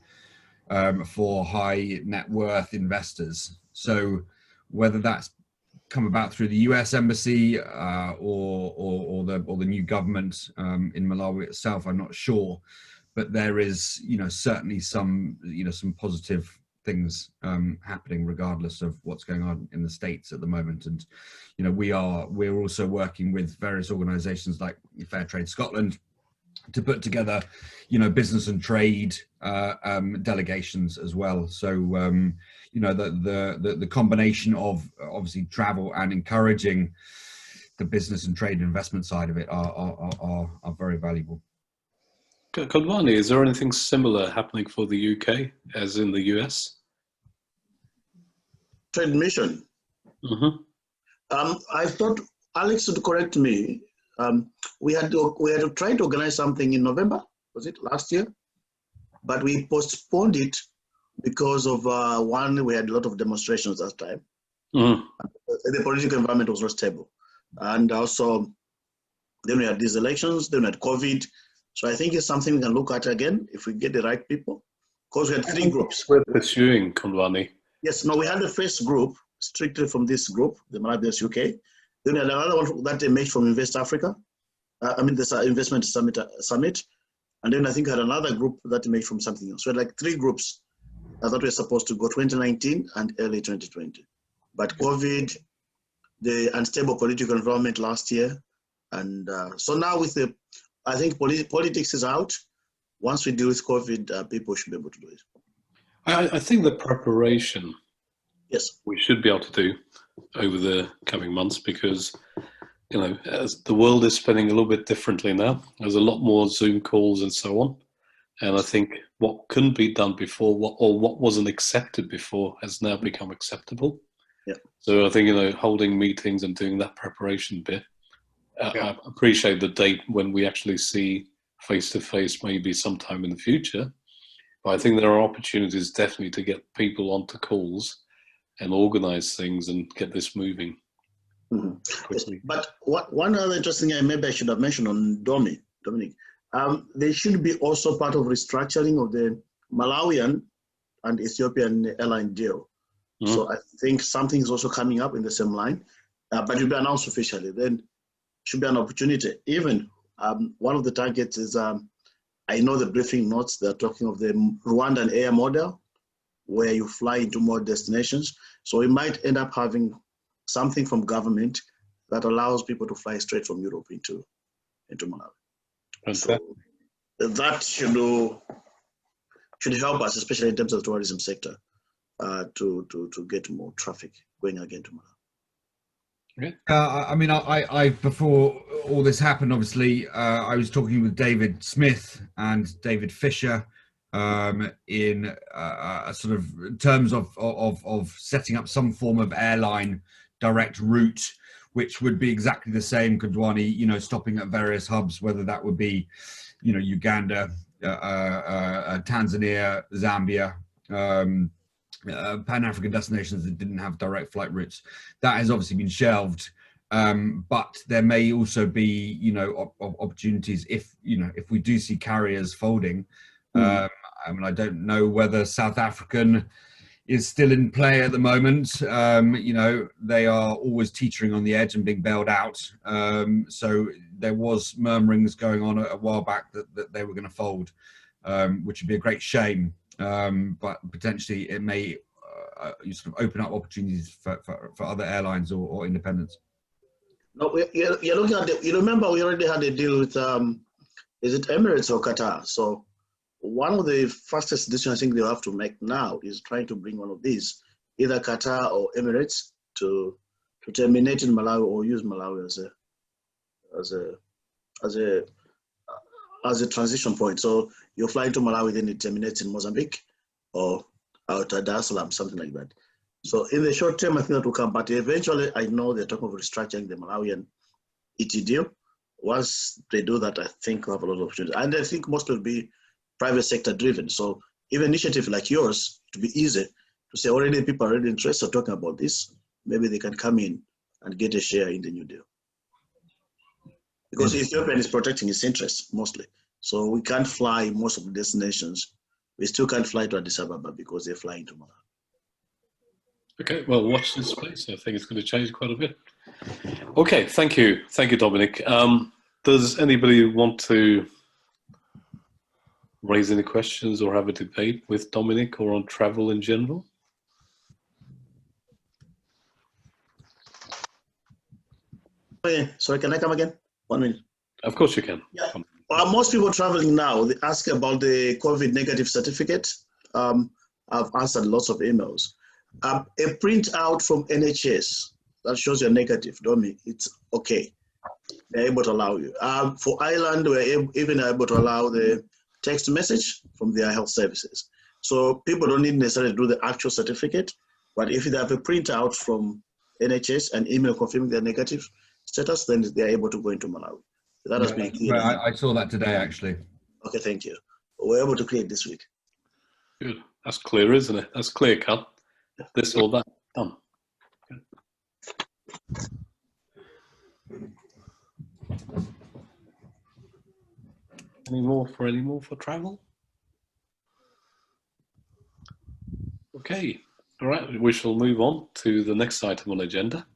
For high net worth investors. So whether that's come about through the US embassy or the new government in Malawi itself, I'm not sure, but there is certainly some positive things happening regardless of what's going on in the States at the moment. And we're also working with various organizations like Fair Trade Scotland to put together business and trade delegations as well. So the combination of obviously travel and encouraging the business and trade and investment side of it are very valuable. Konwani, is there anything similar happening for the UK as in the US? Trade mission. I thought Alex would correct me. We had to try to organize something in November, was it last year? But we postponed it because of one, we had a lot of demonstrations that time. The political environment was not stable. And also, then we had these elections, then we had COVID. So I think it's something we can look at again if we get the right people. Because we had three groups. We're pursuing, Konwani. Yes, no, we had the first group, strictly from this group, the Malawi UK. Then we had another one that emerged from Invest Africa. The Investment Summit. And then I think we had another group that emerged from something else. So we had like three groups that were supposed to go 2019 and early 2020. But COVID, the unstable political environment last year. And so now with I think politics is out. Once we deal with COVID, people should be able to do it. I think the preparation, yes, we should be able to do over the coming months because, as the world is spinning a little bit differently now, there's a lot more Zoom calls and so on. And I think what couldn't be done before, what wasn't accepted before, has now become acceptable. Yeah. So I think, holding meetings and doing that preparation bit, I appreciate the date when we actually see face-to-face maybe sometime in the future. But I think there are opportunities definitely to get people onto calls and organize things and get this moving. Quickly. But one other interesting thing maybe I should have mentioned on Dominic, they should be also part of restructuring of the Malawian and Ethiopian airline deal. So I think something is also coming up in the same line, but it will be announced officially. Then should be an opportunity. Even one of the targets is, I know the briefing notes, they're talking of the Rwandan air model, where you fly into more destinations. So we might end up having something from government that allows people to fly straight from Europe into Malawi. Okay. So that should help us, especially in terms of the tourism sector, to get more traffic going again to Malawi. I mean, I before all this happened, obviously, I was talking with David Smith and David Fisher in sort of terms of setting up some form of airline direct route, which would be exactly the same, Kudwani, you know, stopping at various hubs, whether that would be, you know, Uganda, Tanzania, Zambia, Pan-African destinations that didn't have direct flight routes. That has obviously been shelved, but there may also be, you know, opportunities if, you know, if we do see carriers folding. I mean, I don't know whether South African is still in play at the moment. You know, they are always teetering on the edge and being bailed out. So there was murmurings going on a while back that they were going to fold, which would be a great shame. But potentially it may sort of open up opportunities for other airlines or independents. No, you're looking at you remember we already had a deal with, is it Emirates or Qatar? So one of the fastest decisions I think they'll have to make now is trying to bring one of these, either Qatar or Emirates, to terminate in Malawi or use Malawi as a transition point. So you fly to Malawi, then it terminates in Mozambique or out at Dar es Salaam, something like that. So in the short term, I think that will come, but eventually I know they're talking of restructuring the Malawian ET deal. Once they do that, I think we'll have a lot of opportunities. And I think most will be private sector driven. So even initiative like yours, to be easy to say already people are already interested in talking about this, maybe they can come in and get a share in the new deal. Because Ethiopia is protecting its interests mostly. So we can't fly most of the destinations. We still can't fly to Addis Ababa because they're flying to Malawi. Okay, well, watch this space. I think it's going to change quite a bit. Okay, thank you. Thank you, Dominic. Does anybody want to raise any questions or have a debate with Dominic or on travel in general? Sorry, can I come again? 1 minute. Of course you can. Yeah. Most people traveling now, they ask about the COVID negative certificate. I've answered lots of emails. A printout from NHS that shows you're negative, Domi, it's okay. They're able to allow you. For Ireland, we're even able to allow the text message from their health services. So people don't need necessarily to do the actual certificate, but if they have a printout from NHS and email confirming their negative status, then they're able to go into Malawi. That has been clear. I saw that today, actually. Okay, thank you. We're able to clear it this week. Good. That's clear, isn't it? That's clear cut. This or that, done. Any more for travel? Okay, all right, we shall move on to the next item on the agenda.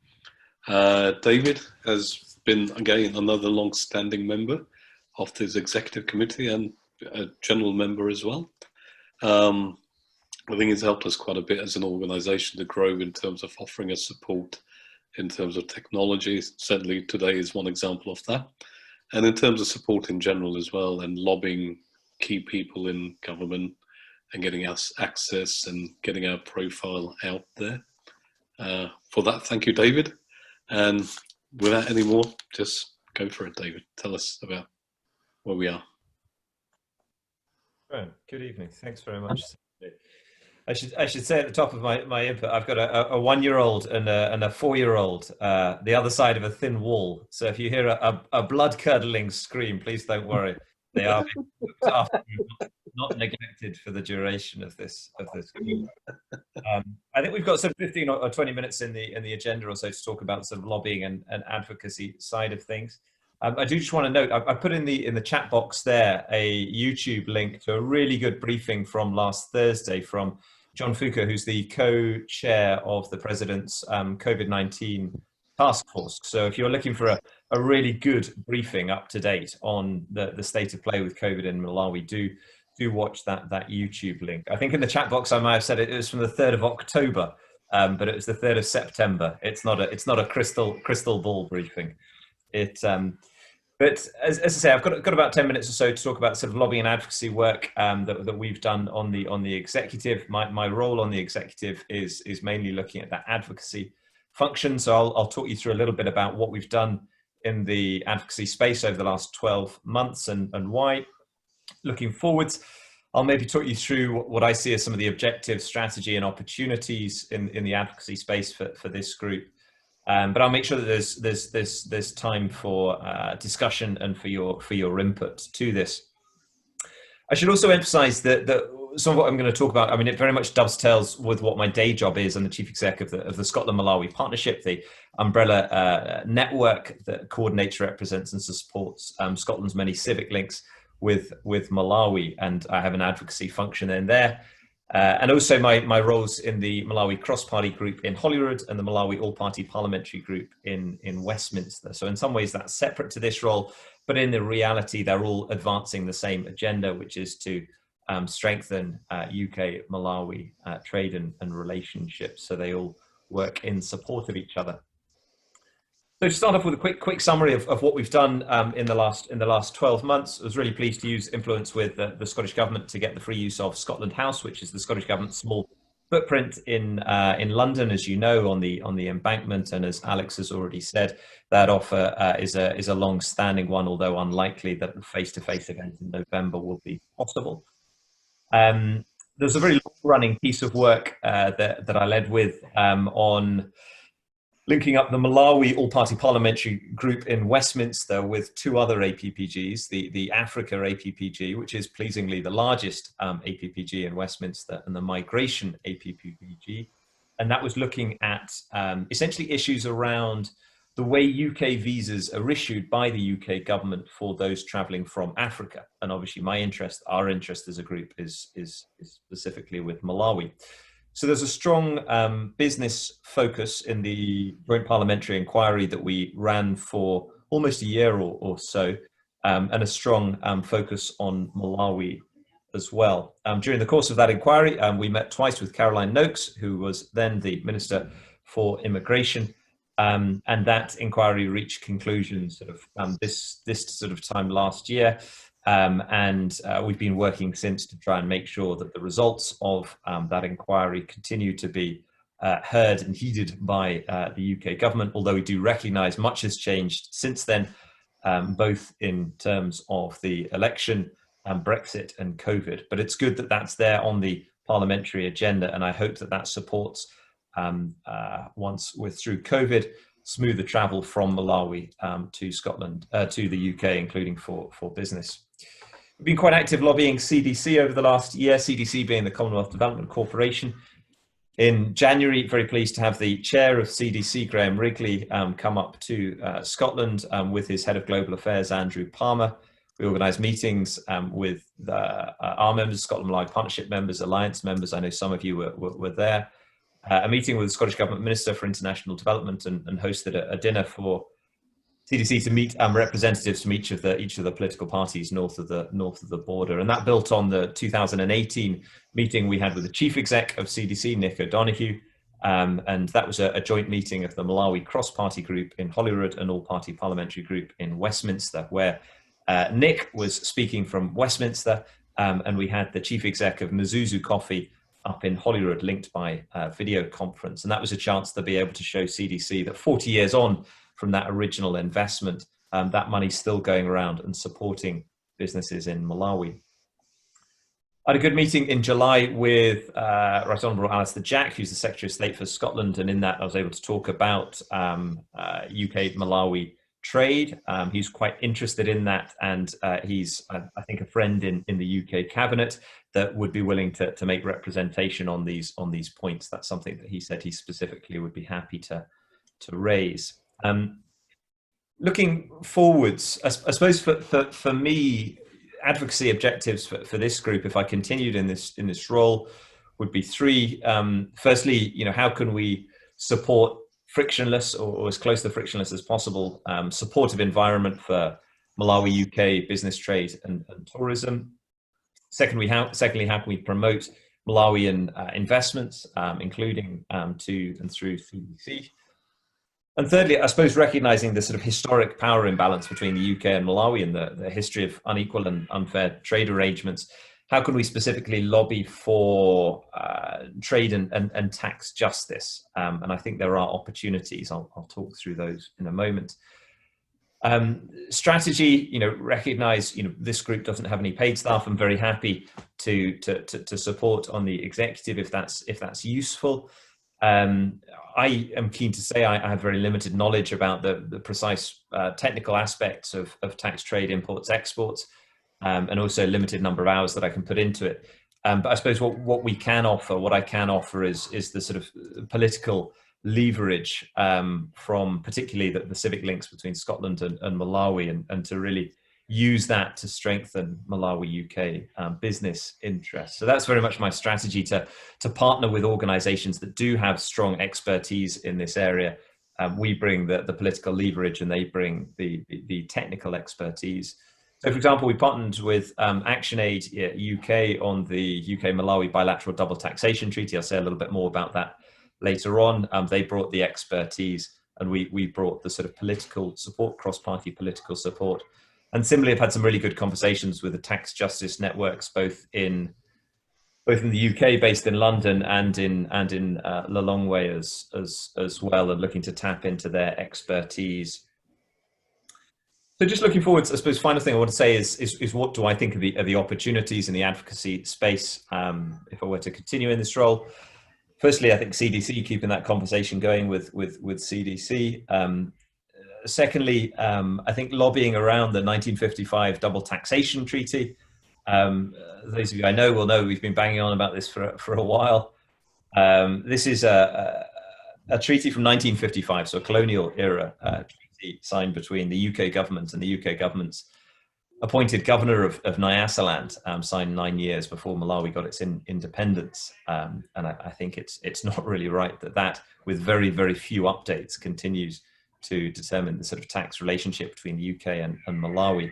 David has been, again, another long-standing member of this executive committee and a general member as well. I think it's helped us quite a bit as an organisation to grow in terms of offering us support in terms of technology. Certainly today is one example of that. And in terms of support in general as well, and lobbying key people in government and getting us access and getting our profile out there. For that, thank you, David. And without any more, just go for it, David. Tell us about where we are. Right. Good evening. Thanks very much. I should say at the top of my input, I've got a 1-year-old and a 4-year-old, the other side of a thin wall. So if you hear a blood-curdling scream, please don't worry. They are being looked after, not neglected for the duration of this. I think we've got some 15 or 20 minutes in the agenda or so to talk about sort of lobbying and advocacy side of things. I do just want to note, I put in the chat box there a YouTube link to a really good briefing from last Thursday from John Fuka, who's the co-chair of the President's COVID-19 task force. So if you're looking for a really good briefing up to date on the state of play with COVID in Malawi, do do watch that YouTube link. I think in the chat box I might have said it was from the 3rd of October, but it was the 3rd of September. It's not a crystal ball briefing. But as I say, I've got about 10 minutes or so to talk about sort of lobbying and advocacy work that we've done on the executive. My role on the executive is mainly looking at that advocacy function. So I'll talk you through a little bit about what we've done in the advocacy space over the last 12 months and why. Looking forwards, I'll maybe talk you through what I see as some of the objectives, strategy and opportunities in the advocacy space for this group. But I'll make sure that there's time for discussion and for your input to this. I should also emphasize that some of what I'm going to talk about, I mean, it very much dovetails with what my day job is. I'm the chief exec of the Scotland-Malawi Partnership, the umbrella network that coordinates, represents and supports Scotland's many civic links with Malawi, and I have an advocacy function in there. And also my roles in the Malawi cross-party group in Holyrood and the Malawi all-party parliamentary group in Westminster. So in some ways that's separate to this role, but in the reality they're all advancing the same agenda, which is to strengthen UK-Malawi trade and relationships. So they all work in support of each other. So to start off with a quick summary of what we've done in the last 12 months, I was really pleased to use influence with the Scottish Government to get the free use of Scotland House, which is the Scottish Government's small footprint in London, as you know, on the embankment. And as Alex has already said, that offer is a long-standing one, although unlikely that the face-to-face event in November will be possible. There's a very long-running piece of work that I led with on linking up the Malawi all-party parliamentary group in Westminster with two other APPGs, the Africa APPG, which is pleasingly the largest APPG in Westminster, and the Migration APPG. And that was looking at essentially issues around the way UK visas are issued by the UK government for those traveling from Africa. And obviously our interest as a group is specifically with Malawi. So there's a strong business focus in the joint parliamentary inquiry that we ran for almost a year or so, and a strong focus on Malawi as well. During the course of that inquiry, we met twice with Caroline Noakes, who was then the Minister for Immigration, and that inquiry reached conclusions sort of this sort of time last year. And we've been working since to try and make sure that the results of that inquiry continue to be heard and heeded by the UK government, although we do recognise much has changed since then, both in terms of the election, Brexit and COVID. But it's good that that's there on the parliamentary agenda, and I hope that that supports, once we're through COVID, smoother travel from Malawi to Scotland, to the UK, including for business. We've been quite active lobbying CDC over the last year, CDC being the Commonwealth Development Corporation. In January, very pleased to have the chair of CDC, Graham Wrigley, come up to Scotland with his head of global affairs, Andrew Palmer. We organised meetings with our members, Scotland Malawi Partnership members, Alliance members. I know some of you were there. A meeting with the Scottish Government Minister for International Development, and hosted a dinner for CDC to meet representatives from each of the political parties north of the border. And that built on the 2018 meeting we had with the chief exec of CDC, Nick O'Donoghue, and that was a joint meeting of the Malawi cross-party group in Holyrood and all-party parliamentary group in Westminster, where Nick was speaking from Westminster, and we had the chief exec of Mzuzu Coffee up in Holyrood linked by video conference. And that was a chance to be able to show CDC that 40 years on from that original investment, that money's still going around and supporting businesses in Malawi. I had a good meeting in July with Right Honourable Alistair Jack, who's the Secretary of State for Scotland, and in that I was able to talk about UK-Malawi trade. He's quite interested in that, and he's, I think, a friend in the UK cabinet that would be willing to make representation on these points. That's something that he said he specifically would be happy to raise. Looking forwards, I suppose for me, advocacy objectives for this group, if I continued in this role, would be three. Firstly, how can we support frictionless or as close to frictionless as possible supportive environment for Malawi UK business, trade and tourism? Secondly, how can we promote Malawian investments, including to and through CDC? And thirdly, I suppose recognizing the sort of historic power imbalance between the UK and Malawi and the history of unequal and unfair trade arrangements, how can we specifically lobby for trade and tax justice? And I think there are opportunities. I'll talk through those in a moment. Strategy, recognize, this group doesn't have any paid staff. I'm very happy to support on the executive if that's useful. I am keen to say I have very limited knowledge about the precise technical aspects of tax, trade, imports, exports, and also a limited number of hours that I can put into it. But I suppose what I can offer is the sort of political leverage from particularly the civic links between Scotland and Malawi, and to really use that to strengthen Malawi UK business interests. So that's very much my strategy, to partner with organizations that do have strong expertise in this area. We bring the political leverage and they bring the technical expertise. So for example, we partnered with ActionAid UK on the UK-Malawi bilateral double taxation treaty. I'll say a little bit more about that later on. They brought the expertise and we brought the sort of political support, cross-party political support. And similarly, I've had some really good conversations with the tax justice networks, both in the UK, based in London, and in Lilongwe as well, and looking to tap into their expertise. So just looking forward, I suppose final thing I want to say is what do I think of the opportunities in the advocacy space if I were to continue in this role? Firstly, I think CDC, keeping that conversation going with CDC. Secondly, I think lobbying around the 1955 double taxation treaty. Those of you I know will know we've been banging on about this for a while. This is a treaty from 1955, so a colonial era treaty signed between the UK government and the UK government's appointed governor of Nyasaland, signed 9 years before Malawi got its independence. And I think it's not really right that with very, very few updates, continues to determine the sort of tax relationship between the UK and Malawi.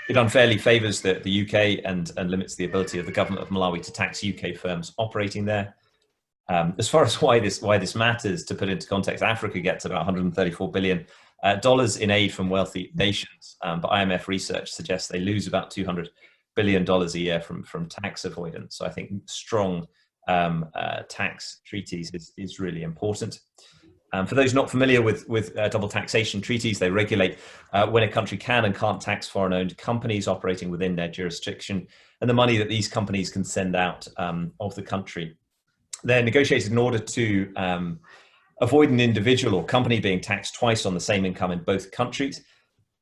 It unfairly favours the UK and limits the ability of the government of Malawi to tax UK firms operating there. As far as why this matters, to put into context, Africa gets about $134 billion in aid from wealthy nations, but IMF research suggests they lose about $200 billion a year from tax avoidance. So I think strong tax treaties is really important. For those not familiar with double taxation treaties, they regulate when a country can and can't tax foreign-owned companies operating within their jurisdiction, and the money that these companies can send out of the country. They're negotiated in order to avoid an individual or company being taxed twice on the same income in both countries.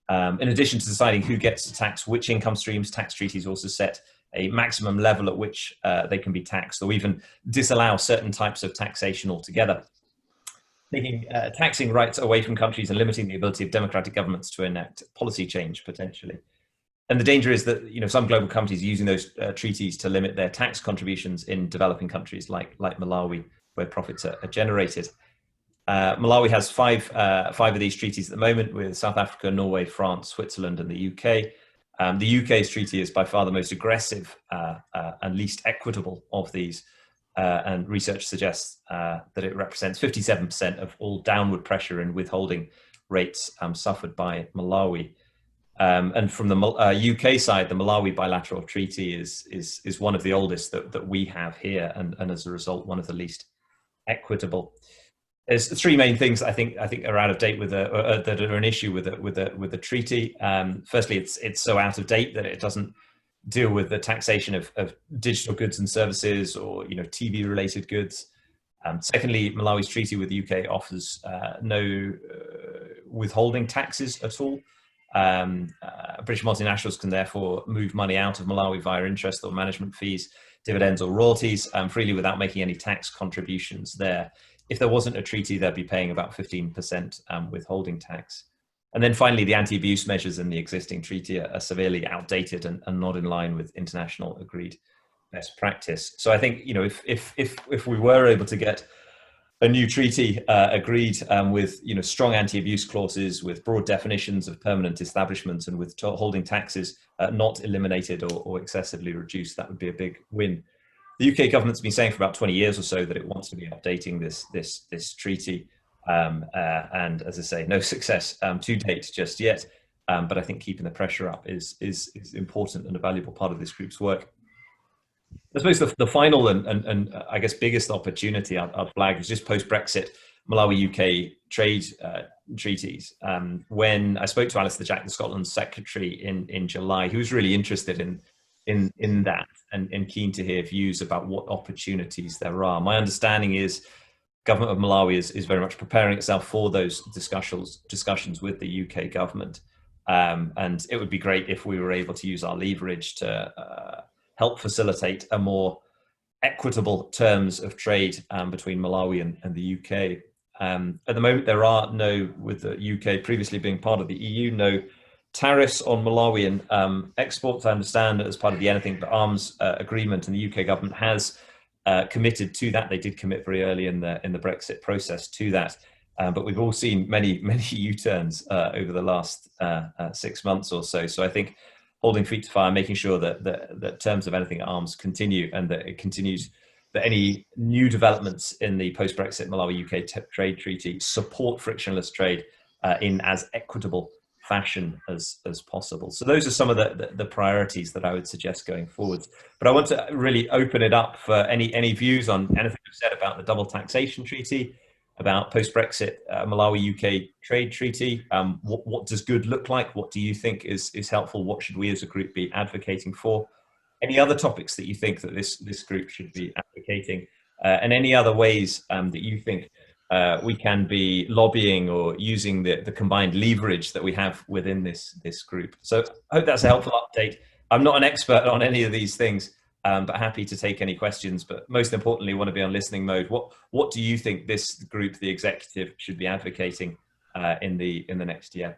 In addition to deciding who gets to tax which income streams, tax treaties also set a maximum level at which they can be taxed, or even disallow certain types of taxation altogether, taking taxing rights away from countries and limiting the ability of democratic governments to enact policy change potentially. And the danger is that some global companies are using those treaties to limit their tax contributions in developing countries like Malawi, where profits are generated. Malawi has five of these treaties at the moment, with South Africa, Norway, France, Switzerland, and the UK. The UK's treaty is by far the most aggressive and least equitable of these. And research suggests that it represents 57% of all downward pressure and withholding rates suffered by Malawi. And from the UK side, the Malawi bilateral treaty is one of the oldest that we have here, and as a result, one of the least equitable. There's three main things I think are out of date with that are an issue with the treaty. Firstly, it's so out of date that it doesn't deal with the taxation of digital goods and services, or TV related goods. Secondly, Malawi's treaty with the UK offers no withholding taxes at all. British multinationals can therefore move money out of Malawi via interest or management fees, dividends or royalties freely without making any tax contributions there. If there wasn't a treaty, they'd be paying about 15% withholding tax. And then finally, the anti-abuse measures in the existing treaty are severely outdated and not in line with international agreed best practice. So I think, if we were able to get a new treaty agreed with strong anti-abuse clauses, with broad definitions of permanent establishments, and with holding taxes not eliminated or excessively reduced. That would be a big win. The UK government's been saying for about 20 years or so that it wants to be updating this treaty, and as I say, no success to date just yet. But I think keeping the pressure up is important and a valuable part of this group's work. I suppose the final and I guess biggest opportunity I'd flag is just post-Brexit Malawi-UK trade treaties. When I spoke to Alistair Jack, the Scotland Secretary, in July, he was really interested in that and keen to hear views about what opportunities there are. My understanding is government of Malawi is very much preparing itself for those discussions with the UK government. And it would be great if we were able to use our leverage to help facilitate a more equitable terms of trade between Malawi and the UK. At the moment, there are no, with the UK previously being part of the EU, no tariffs on Malawian exports. I understand that as part of the Anything But Arms agreement, and the UK government has committed to that. They did commit very early in the Brexit process to that. But we've all seen many U-turns over the last 6 months or so. So I think holding feet to fire, making sure that terms of Anything at Arms continue, and that it continues, that any new developments in the post-Brexit Malawi-UK trade treaty support frictionless trade in as equitable fashion as possible. So those are some of the priorities that I would suggest going forwards. But I want to really open it up for any views on anything I've said about the double taxation treaty, about post-Brexit Malawi-UK trade treaty. What does good look like? What do you think is helpful? What should we as a group be advocating for? Any other topics that you think that this group should be advocating? And any other ways that you think we can be lobbying or using the combined leverage that we have within this group? So I hope that's a helpful update. I'm not an expert on any of these things, but happy to take any questions. But most importantly, want to be on listening mode. What do you think this group, the executive, should be advocating in the next year?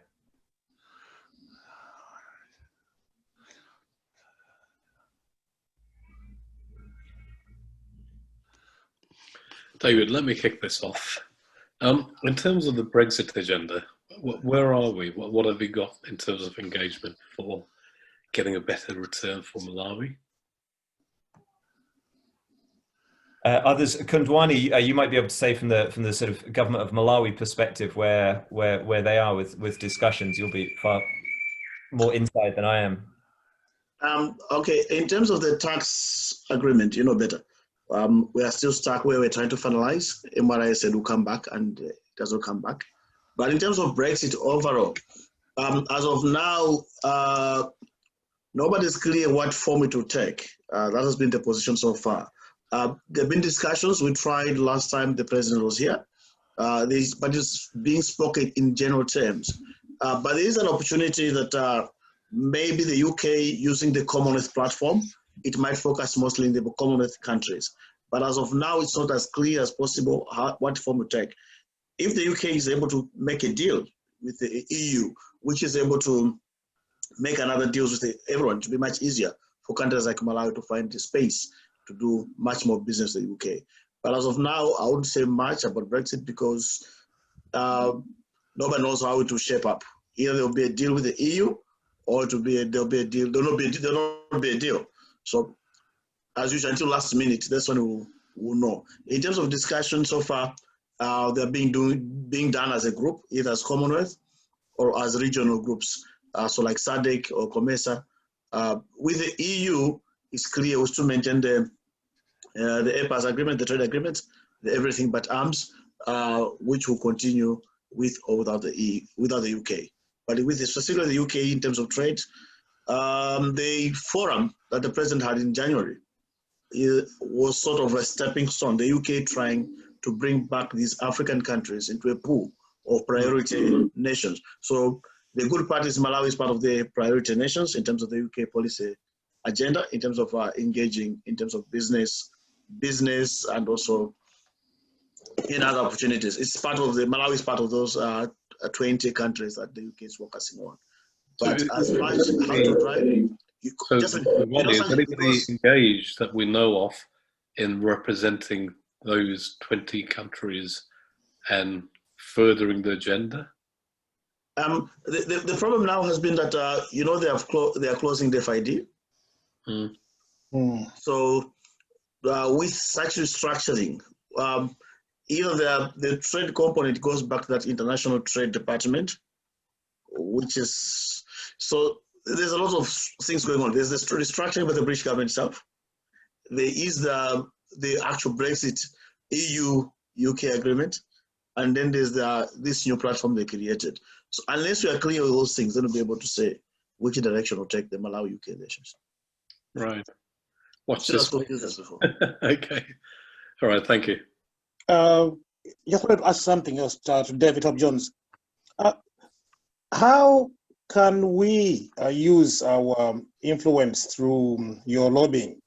David, let me kick this off. In terms of the Brexit agenda, where are we? What have we got in terms of engagement for getting a better return for Malawi? Others, Kundwani, you might be able to say from the sort of government of Malawi perspective where they are with discussions. You'll be far more inside than I am. Okay, in terms of the tax agreement, you know better. We are still stuck where we're trying to finalize. MRI said we'll come back, and it doesn't come back. But in terms of Brexit overall, as of now, nobody's clear what form it will take. That has been the position so far. There have been discussions. We tried last time the president was here, but it's being spoken in general terms. But there is an opportunity that maybe the UK, using the Commonwealth platform, it might focus mostly in the Commonwealth countries. But as of now, it's not as clear as possible what form it take. If the UK is able to make a deal with the EU, which is able to make another deals with everyone, it will be much easier for countries like Malawi to find the space to do much more business with the UK. But as of now, I wouldn't say much about Brexit because nobody knows how it will shape up. Either there will be a deal with the EU, or there'll be a deal. There'll not be a deal. So, as usual, until last minute, that's when we'll know. In terms of discussion so far, they're being done as a group, either as Commonwealth or as regional groups. So like SADC or COMESA. With the EU, it's clear we still maintain the APAS agreement, the trade agreement, the everything but arms, which will continue with or without the UK. But with specifically the UK in terms of trade, the forum that the president had in January was sort of a stepping stone. The UK trying to bring back these African countries into a pool of priority nations. So the good part is Malawi is part of the priority nations in terms of the UK policy agenda, in terms of engaging in terms of business, and also in other opportunities. It's part of Malawi is part of those 20 countries that the UK is focusing on. But as much as how to drive, is anybody engaged that we know of in representing those 20 countries and furthering the agenda? The problem now has been that they are closing the FID. So with such restructuring, either the trade component goes back to that international trade department, which is, so there's a lot of things going on. There's the restructuring by the British government itself. There is the actual Brexit EU-UK agreement, and then there's this new platform they created. So unless we are clear with those things, then we'll be able to say which direction will take the Malawi-UK relations. Right. Watch So this. that's what it is before. Okay. All right. Thank you. Just wanted to ask something else to David Hop-Jones. How can we use our influence through your lobbying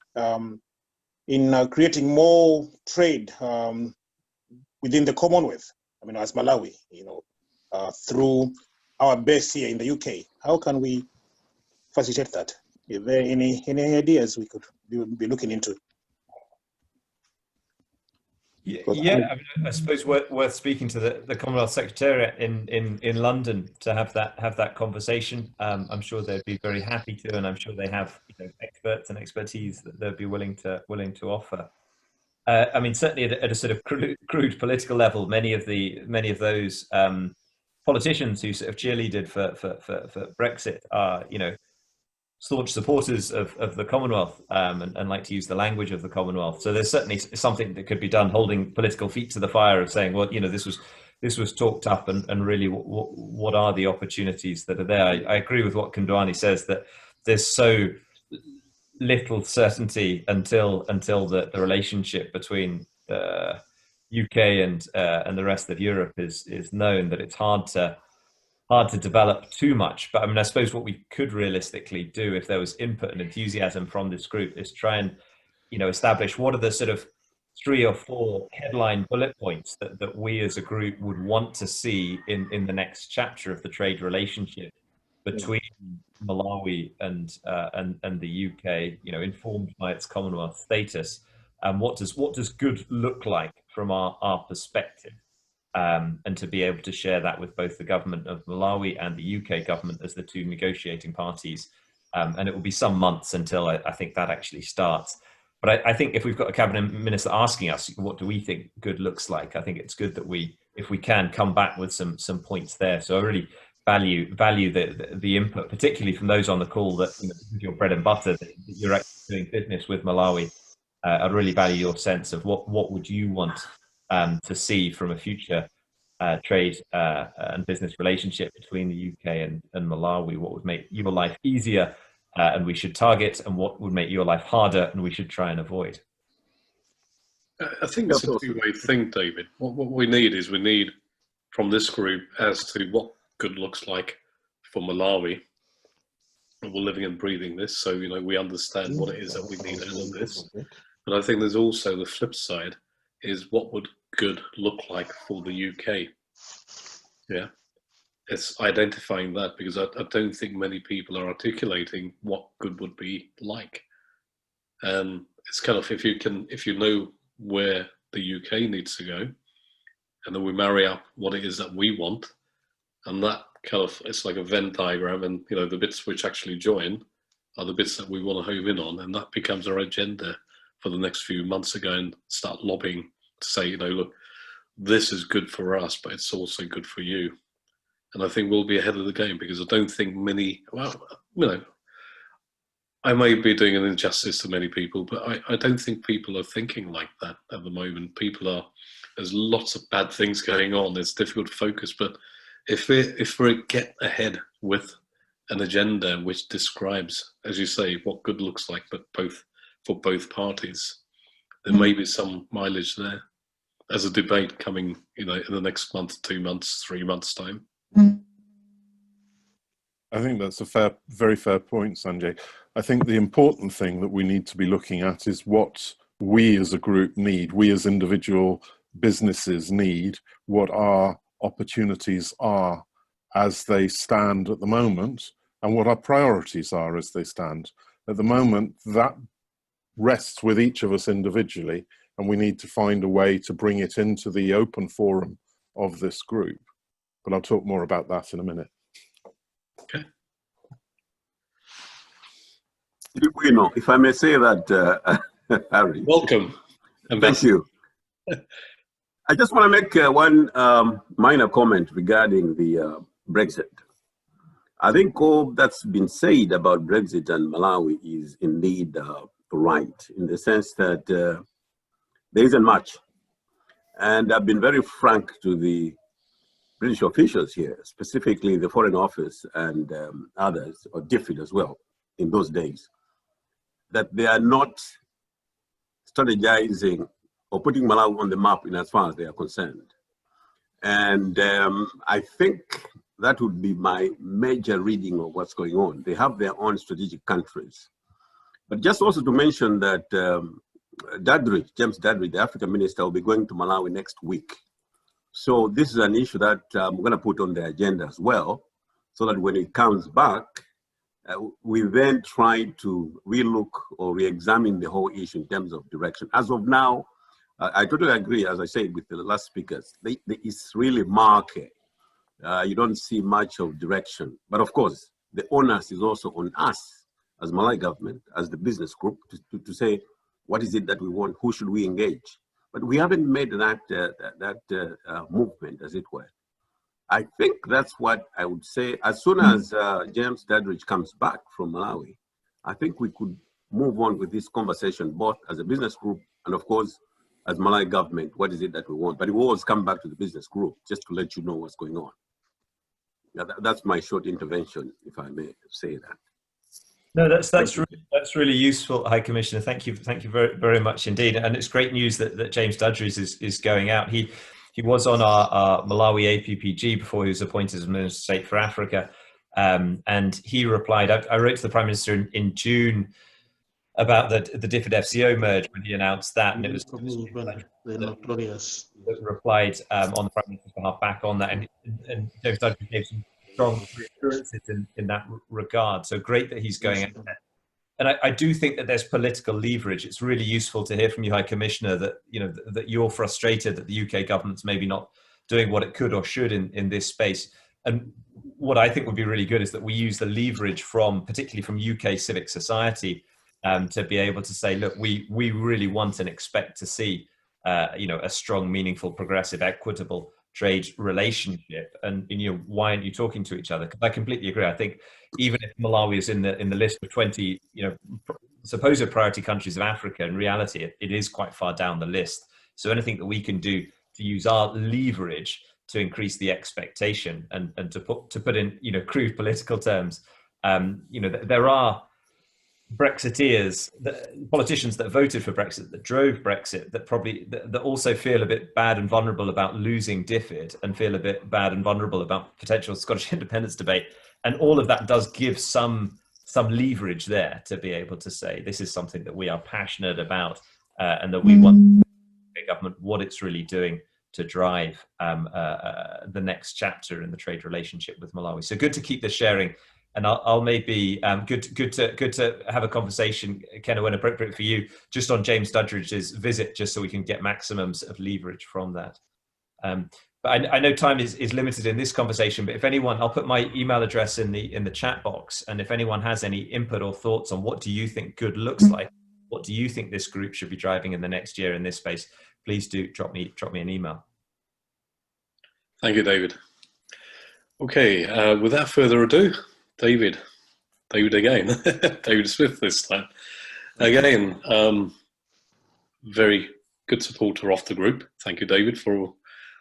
in creating more trade within the Commonwealth? I mean, as Malawi, through our base here in the UK, how can we facilitate that? Is there any ideas we could be looking into? Yeah, I mean, I suppose worth speaking to the Commonwealth Secretariat in London to have that conversation. I'm sure they'd be very happy to, and I'm sure they have experts and expertise that they'd be willing to offer. I mean, certainly at a sort of crude political level, many of those politicians who sort of cheerleaded for Brexit are staunch supporters of the Commonwealth and like to use the language of the Commonwealth. So there's certainly something that could be done, holding political feet to the fire of saying, well, this was talked up, and really what are the opportunities that are there? I agree with what Kundwani says, that there's so little certainty until the relationship between the UK and the rest of Europe is known, that it's hard to develop too much. But I mean, I suppose what we could realistically do, if there was input and enthusiasm from this group, is try and establish what are the sort of 3 or 4 headline bullet points that we as a group would want to see in the next chapter of the trade relationship between Malawi and the UK, informed by its Commonwealth status. And what does good look like from our perspective? And to be able to share that with both the government of Malawi and the UK government as the 2 negotiating parties. And it will be some months until I think that actually starts. But I think if we've got a cabinet minister asking us, what do we think good looks like? I think it's good that if we can come back with some points there. So I really value the input, particularly from those on the call that your bread and butter, that you're actually doing business with Malawi. I'd really value your sense of what would you want to see from a future trade and business relationship between the UK and Malawi. What would make your life easier and we should target, and what would make your life harder and we should try and avoid? I think it's a two-way thing, David. What we need from this group as to what good looks like for Malawi. We're living and breathing this, so we understand what it is that we need out of this. But I think there's also the flip side, is what would good look like for the UK? Yeah, it's identifying that, because I don't think many people are articulating what good would be like. It's kind of, if you know where the UK needs to go, and then we marry up what it is that we want, and that kind of, it's like a Venn diagram, and the bits which actually join are the bits that we want to home in on, and that becomes our agenda for the next few months to go and start lobbying to say, look, this is good for us, but it's also good for you. And I think we'll be ahead of the game, because I don't think I may be doing an injustice to many people, but I don't think people are thinking like that at the moment. There's lots of bad things going on. It's difficult to focus, but if we get ahead with an agenda which describes, as you say, what good looks like, but for both parties, there may be some mileage there as a debate coming, in the next month, 2 months, 3 months' time. I think that's a very fair point, Sanjay. I think the important thing that we need to be looking at is what we as a group need, we as individual businesses need, what our opportunities are as they stand at the moment, and what our priorities are as they stand. At the moment, that rests with each of us individually. and we need to find a way to bring it into the open forum of this group. But I'll talk more about that in a minute. Okay. If I may say that, Harry. Welcome. Thank you. I just want to make one minor comment regarding the Brexit. I think all that's been said about Brexit and Malawi is indeed right, in the sense that there isn't much. And I've been very frank to the British officials here, specifically the Foreign Office and others, or DFID as well, in those days, that they are not strategizing or putting Malawi on the map in as far as they are concerned. And I think that would be my major reading of what's going on. They have their own strategic countries. But just also to mention that James Dadridge, the African minister, will be going to Malawi next week. So this is an issue that I'm going to put on the agenda as well, so that when it comes back, we then try to relook or re-examine the whole issue in terms of direction. As of now, I totally agree, as I said with the last speakers, it's really murky. You don't see much of direction. But of course, the onus is also on us as Malawi government, as the business group, to say, what is it that we want? Who should we engage? But we haven't made that movement, as it were. I think that's what I would say. As soon as James Dadridge comes back from Malawi, I think we could move on with this conversation, both as a business group and, of course, as Malawi government. What is it that we want? But it will always come back to the business group, just to let you know what's going on. Now, that's my short intervention, if I may say that. No, that's really useful, High Commissioner. Thank you very, very much indeed. And it's great news that James Dadridge is going out. He was on our Malawi APPG before he was appointed as Minister of State for Africa, and he replied. I wrote to the Prime Minister in June about the DFID FCO merge when he announced that, and it was that replied on the Prime Minister's behalf back on that, and James Dadridge gave some strong reassurances in that regard. So great that he's going out there. And I do think that there's political leverage. It's really useful to hear from you, High Commissioner, that that you're frustrated that the UK government's maybe not doing what it could or should in this space. And what I think would be really good is that we use the leverage particularly from UK civic society, to be able to say, look, we really want and expect to see a strong, meaningful, progressive, equitable trade relationship. And why aren't you talking to each other? Because I completely agree. I think even if Malawi is in the list of 20 supposed priority countries of Africa, in reality it is quite far down the list. So anything that we can do to use our leverage to increase the expectation and to put in crude political terms, there are Brexiteers, politicians that voted for Brexit, that drove Brexit, that also feel a bit bad and vulnerable about losing DFID, and feel a bit bad and vulnerable about potential Scottish independence debate. And all of that does give some leverage there to be able to say, this is something that we are passionate about, and that we want the government, what it's really doing to drive the next chapter in the trade relationship with Malawi. So good to keep the sharing. And I'll maybe good to have a conversation, Kenna, when appropriate for you, just on James Dadridge's visit, just so we can get maximums of leverage from that. But I know time is limited in this conversation. But if anyone, I'll put my email address in the chat box, and if anyone has any input or thoughts on what do you think good looks like, what do you think this group should be driving in the next year in this space, please do drop me an email. Thank you, David. Okay, without further ado. David again, David Smith this time. Again, very good supporter of the group. Thank you, David, for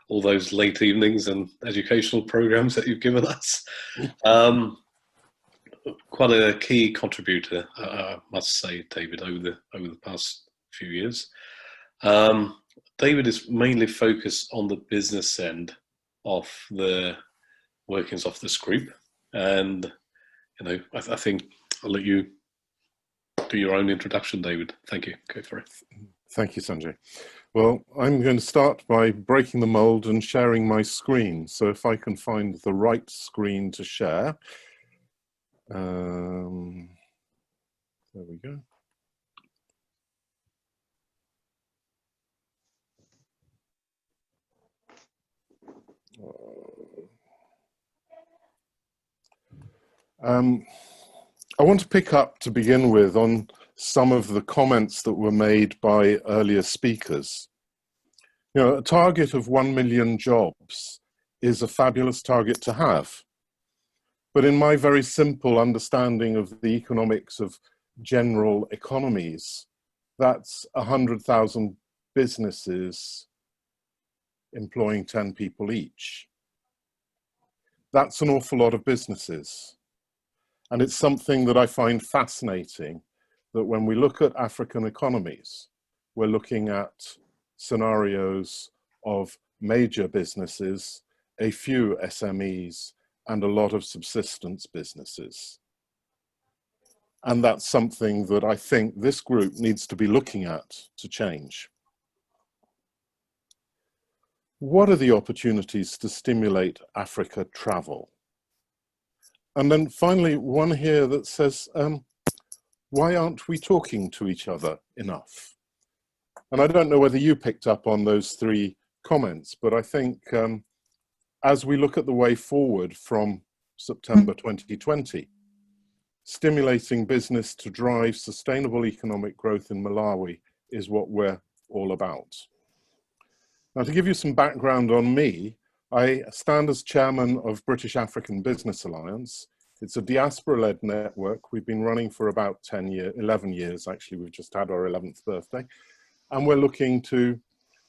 all those late evenings and educational programs that you've given us. Quite a key contributor, I must say, David, over the past few years. David is mainly focused on the business end of the workings of this group, and I think I'll let you do your own introduction, David. Thank you. Go for it. Thank you, Sanjay. Well, I'm going to start by breaking the mold and sharing my screen. So if I can find the right screen to share. There we go. I want to pick up to begin with on some of the comments that were made by earlier speakers. You know, a target of 1 million jobs is a fabulous target to have. But in my very simple understanding of the economics of general economies, that's 100,000 businesses employing 10 people each. That's an awful lot of businesses. And it's something that I find fascinating, that when we look at African economies, we're looking at scenarios of major businesses, a few SMEs, and a lot of subsistence businesses. And that's something that I think this group needs to be looking at to change. What are the opportunities to stimulate Africa travel? And then finally, one here that says, why aren't we talking to each other enough? And I don't know whether you picked up on those three comments, but I think as we look at the way forward from September 2020, stimulating business to drive sustainable economic growth in Malawi is what we're all about. Now, to give you some background on me, I stand as chairman of British African Business Alliance. It's a diaspora-led network. We've been running for about 11 years, actually. We've just had our 11th birthday. And we're looking to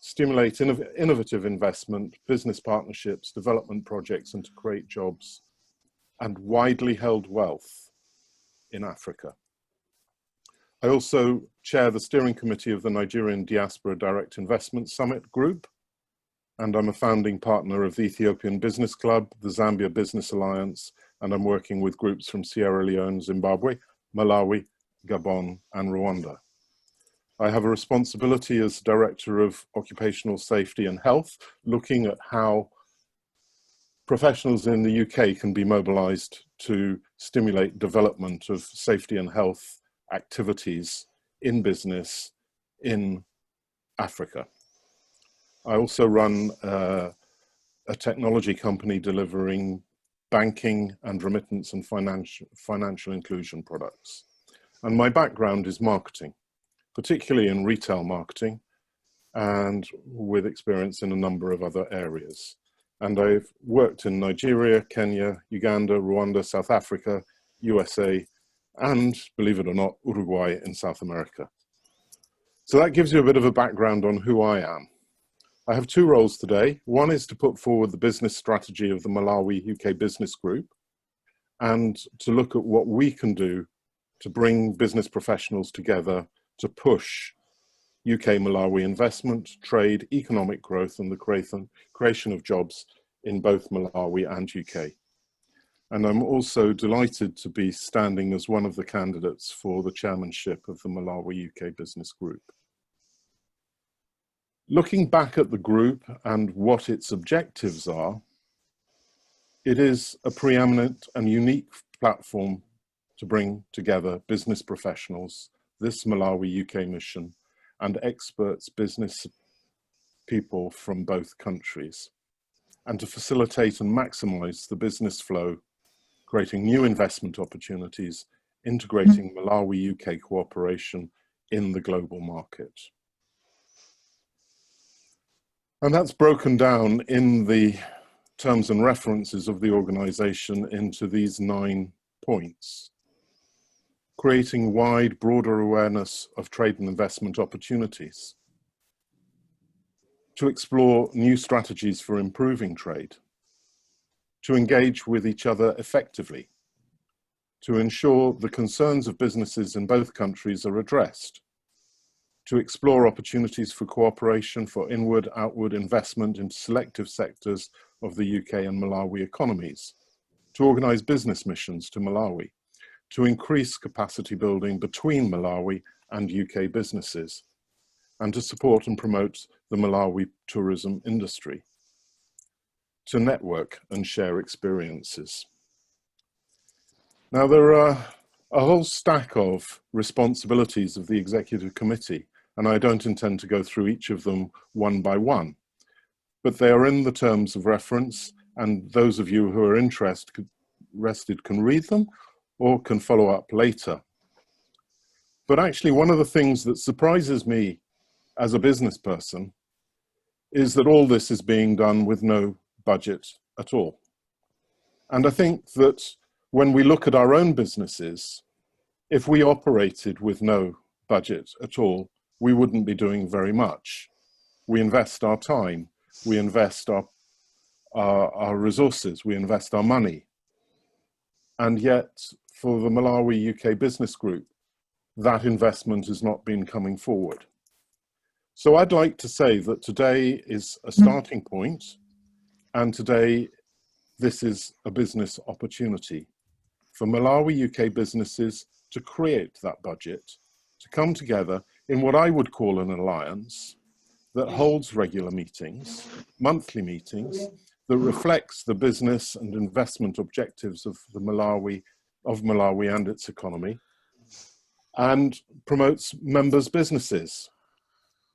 stimulate innovative investment, business partnerships, development projects, and to create jobs and widely held wealth in Africa. I also chair the steering committee of the Nigerian Diaspora Direct Investment Summit Group, and I'm a founding partner of the Ethiopian Business Club, the Zambia Business Alliance, and I'm working with groups from Sierra Leone, Zimbabwe, Malawi, Gabon, and Rwanda. I have a responsibility as Director of Occupational Safety and Health, looking at how professionals in the UK can be mobilised to stimulate development of safety and health activities in business in Africa. I also run a technology company delivering banking and remittance and financial inclusion products. And my background is marketing, particularly in retail marketing, and with experience in a number of other areas. And I've worked in Nigeria, Kenya, Uganda, Rwanda, South Africa, USA, and, believe it or not, Uruguay in South America. So that gives you a bit of a background on who I am. I have two roles today. One is to put forward the business strategy of the Malawi UK Business Group and to look at what we can do to bring business professionals together to push UK-Malawi investment, trade, economic growth, and the creation of jobs in both Malawi and UK. And I'm also delighted to be standing as one of the candidates for the chairmanship of the Malawi UK Business Group. Looking back at the group and what its objectives are, it is a preeminent and unique platform to bring together business professionals, this Malawi UK mission, and experts, business people from both countries, and to facilitate and maximize the business flow, creating new investment opportunities, integrating Malawi UK cooperation in the global market. And that's broken down in the terms and references of the organization into these 9 points. Creating wide, broader awareness of trade and investment opportunities. To explore new strategies for improving trade. To engage with each other effectively. To ensure the concerns of businesses in both countries are addressed. To explore opportunities for cooperation for inward, outward investment into selective sectors of the UK and Malawi economies. To organise business missions to Malawi. To increase capacity building between Malawi and UK businesses, and to support and promote the Malawi tourism industry. To network and share experiences. Now, there are a whole stack of responsibilities of the Executive Committee, and I don't intend to go through each of them one by one, but they are in the terms of reference, and those of you who are interested interested can read them or can follow up later. But actually, one of the things that surprises me as a business person is that all this is being done with no budget at all. And I think that when we look at our own businesses, if we operated with no budget at all, we wouldn't be doing very much. We invest our time, we invest our resources, we invest our money. And yet, for the Malawi UK Business Group, that investment has not been coming forward. So I'd like to say that today is a starting point, and today this is a business opportunity for Malawi UK businesses to create that budget, to come together in what I would call an alliance that holds regular meetings, monthly meetings, that reflects the business and investment objectives of Malawi and its economy, and promotes members' businesses.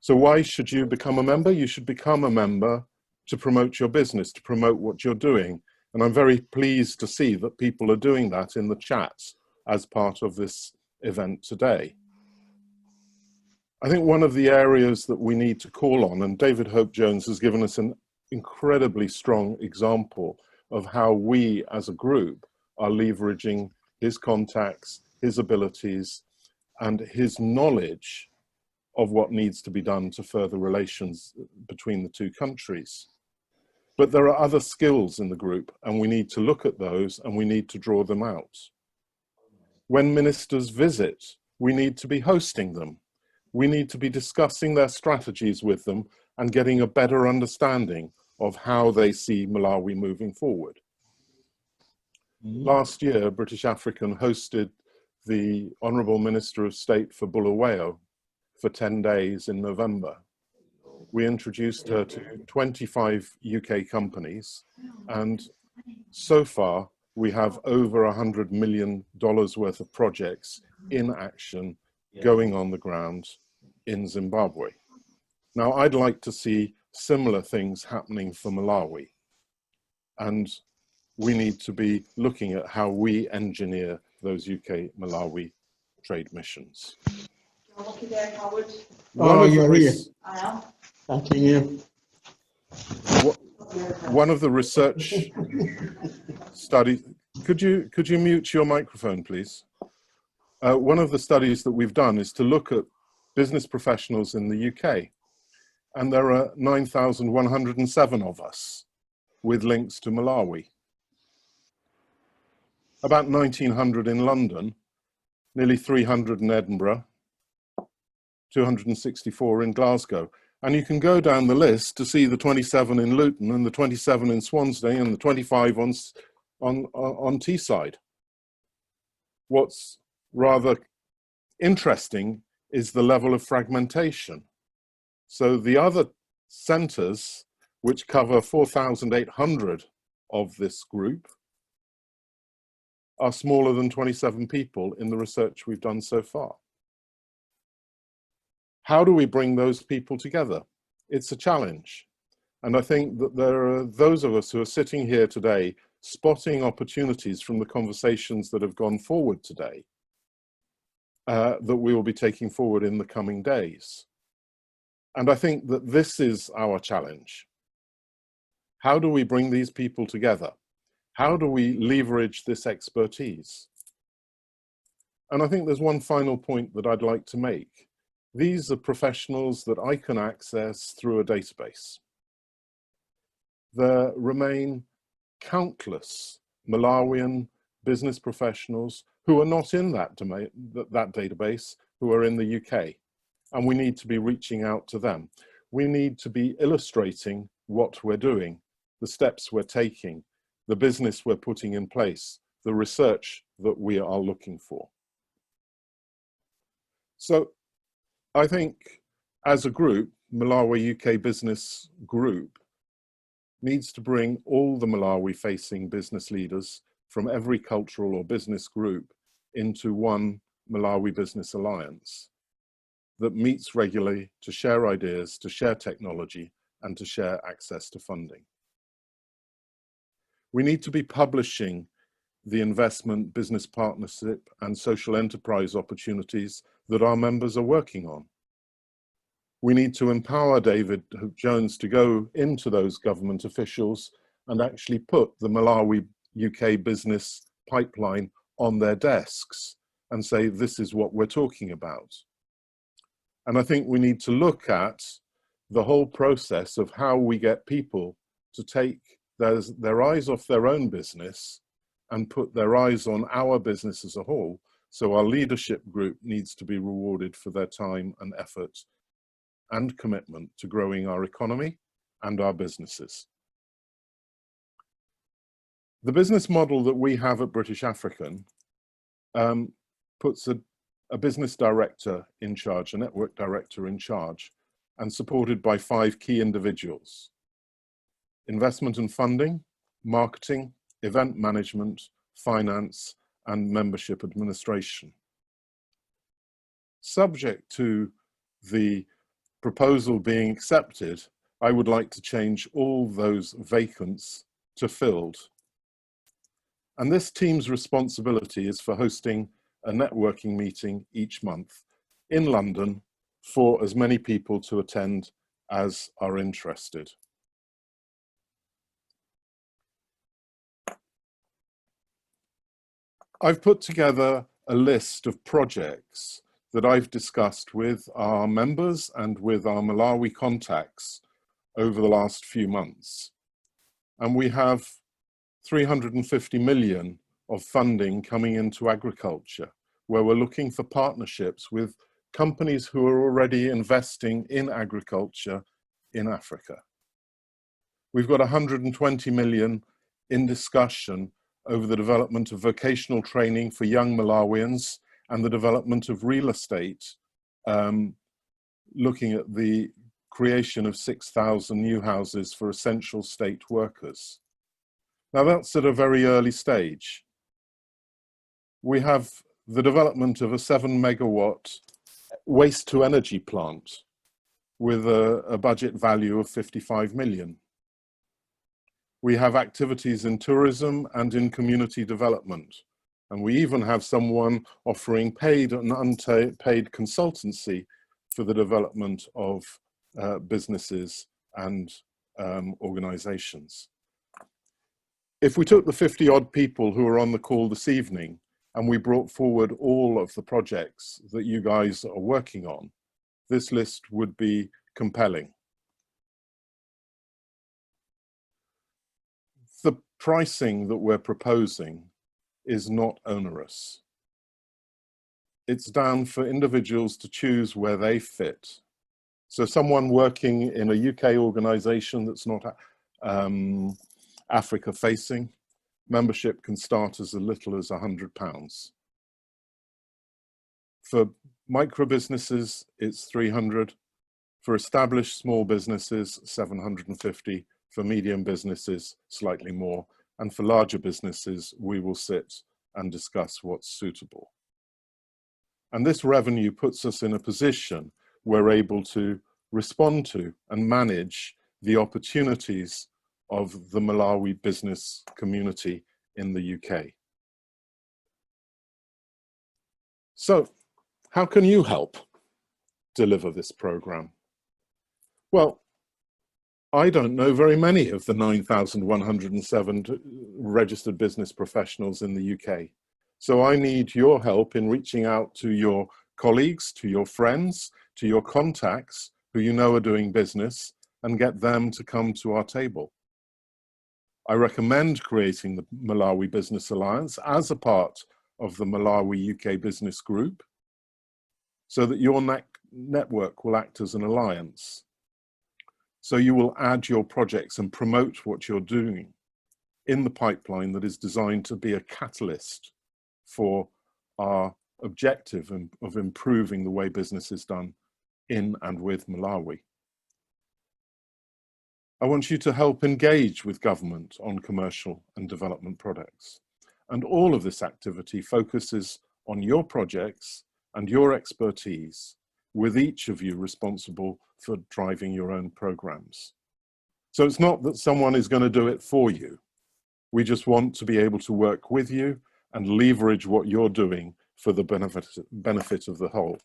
So why should you become a member? You should become a member to promote your business, to promote what you're doing. And I'm very pleased to see that people are doing that in the chat as part of this event today. I think one of the areas that we need to call on, and David Hope-Jones has given us an incredibly strong example of how we as a group are leveraging his contacts, his abilities, and his knowledge of what needs to be done to further relations between the two countries. But there are other skills in the group, and we need to look at those and we need to draw them out. When ministers visit, we need to be hosting them. We need to be discussing their strategies with them and getting a better understanding of how they see Malawi moving forward. Last year, British African hosted the Honourable Minister of State for Bulawayo for 10 days in November. We introduced her to 25 UK companies, and so far we have over $100 million worth of projects in action going on the ground in Zimbabwe. Now, I'd like to see similar things happening for Malawi, and we need to be looking at how we engineer those UK-Malawi trade missions. You're here. I am. Thanking you. One of the research studies, could you mute your microphone, please? One of the studies that we've done is to look at business professionals in the UK, and there are 9,107 of us with links to Malawi. About 1,900 in London, nearly 300 in Edinburgh, 264 in Glasgow. And you can go down the list to see the 27 in Luton and the 27 in Swansea and the 25 on Teesside. What's rather interesting is the level of fragmentation. So the other centres, which cover 4,800 of this group, are smaller than 27 people in the research we've done so far. How do we bring those people together? It's a challenge. And I think that there are those of us who are sitting here today spotting opportunities from the conversations that have gone forward today that we will be taking forward in the coming days. And I think that this is our challenge. How do we bring these people together? How do we leverage this expertise? And I think there's one final point that I'd like to make. These are professionals that I can access through a database. There remain countless Malawian business professionals who are not in that database, who are in the UK, and we need to be reaching out to them. We need to be illustrating what we're doing, the steps we're taking, the business we're putting in place, the research that we are looking for. So I think as a group, Malawi UK Business Group needs to bring all the Malawi-facing business leaders from every cultural or business group into one Malawi Business Alliance that meets regularly to share ideas, to share technology, and to share access to funding. We need to be publishing the investment, business partnership and social enterprise opportunities that our members are working on. We need to empower David Jones to go into those government officials and actually put the Malawi UK business pipeline on their desks and say, this is what we're talking about. And I think we need to look at the whole process of how we get people to take their eyes off their own business and put their eyes on our business as a whole. So our leadership group needs to be rewarded for their time and effort and commitment to growing our economy and our businesses. The business model that we have at British African puts a business director in charge, a network director in charge, and supported by 5 key individuals: investment and funding, marketing, event management, finance, and membership administration. Subject to the proposal being accepted, I would like to change all those vacants to filled. And this team's responsibility is for hosting a networking meeting each month in London for as many people to attend as are interested. I've put together a list of projects that I've discussed with our members and with our Malawi contacts over the last few months. And we have 350 million of funding coming into agriculture, where we're looking for partnerships with companies who are already investing in agriculture in Africa. We've got 120 million in discussion over the development of vocational training for young Malawians and the development of real estate, looking at the creation of 6,000 new houses for essential state workers. Now that's at a very early stage. We have the development of a 7 megawatt waste to energy plant with a budget value of 55 million. We have activities in tourism and in community development. And we even have someone offering paid and unpaid consultancy for the development of businesses and organizations. If we took the 50 odd people who are on the call this evening and we brought forward all of the projects that you guys are working on, this list would be compelling. The pricing that we're proposing is not onerous. It's down for individuals to choose where they fit. So someone working in a UK organization that's not Africa facing, membership can start as little as £100. For micro businesses, it's 300. For established small businesses, 750. For medium businesses, slightly more. And for larger businesses, we will sit and discuss what's suitable. And this revenue puts us in a position we're able to respond to and manage the opportunities of the Malawi business community in the UK. So, how can you help deliver this program? Well, I don't know very many of the 9,107 registered business professionals in the UK. So I need your help in reaching out to your colleagues, to your friends, to your contacts who you know are doing business and get them to come to our table. I recommend creating the Malawi Business Alliance as a part of the Malawi UK Business Group so that your network will act as an alliance. So you will add your projects and promote what you're doing in the pipeline that is designed to be a catalyst for our objective of improving the way business is done in and with Malawi. I want you to help engage with government on commercial and development products. And all of this activity focuses on your projects and your expertise, with each of you responsible for driving your own programs. So it's not that someone is going to do it for you. We just want to be able to work with you and leverage what you're doing for the benefit of the whole.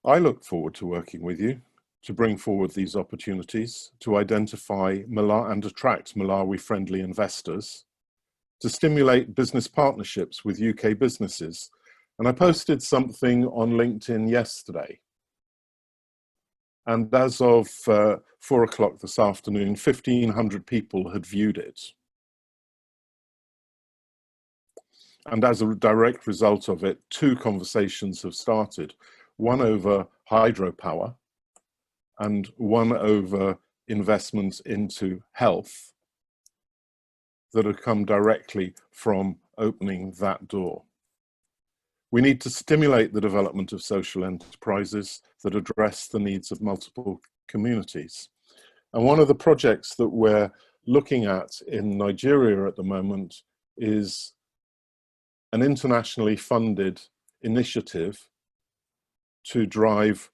I look forward to working with you to bring forward these opportunities, to identify and attract Malawi-friendly investors, to stimulate business partnerships with UK businesses. And I posted something on LinkedIn yesterday. And as of 4 o'clock this afternoon, 1,500 people had viewed it. And as a direct result of it, 2 conversations have started, one over hydropower and one over investment into health that have come directly from opening that door. We need to stimulate the development of social enterprises that address the needs of multiple communities. And one of the projects that we're looking at in Nigeria at the moment is an internationally funded initiative to drive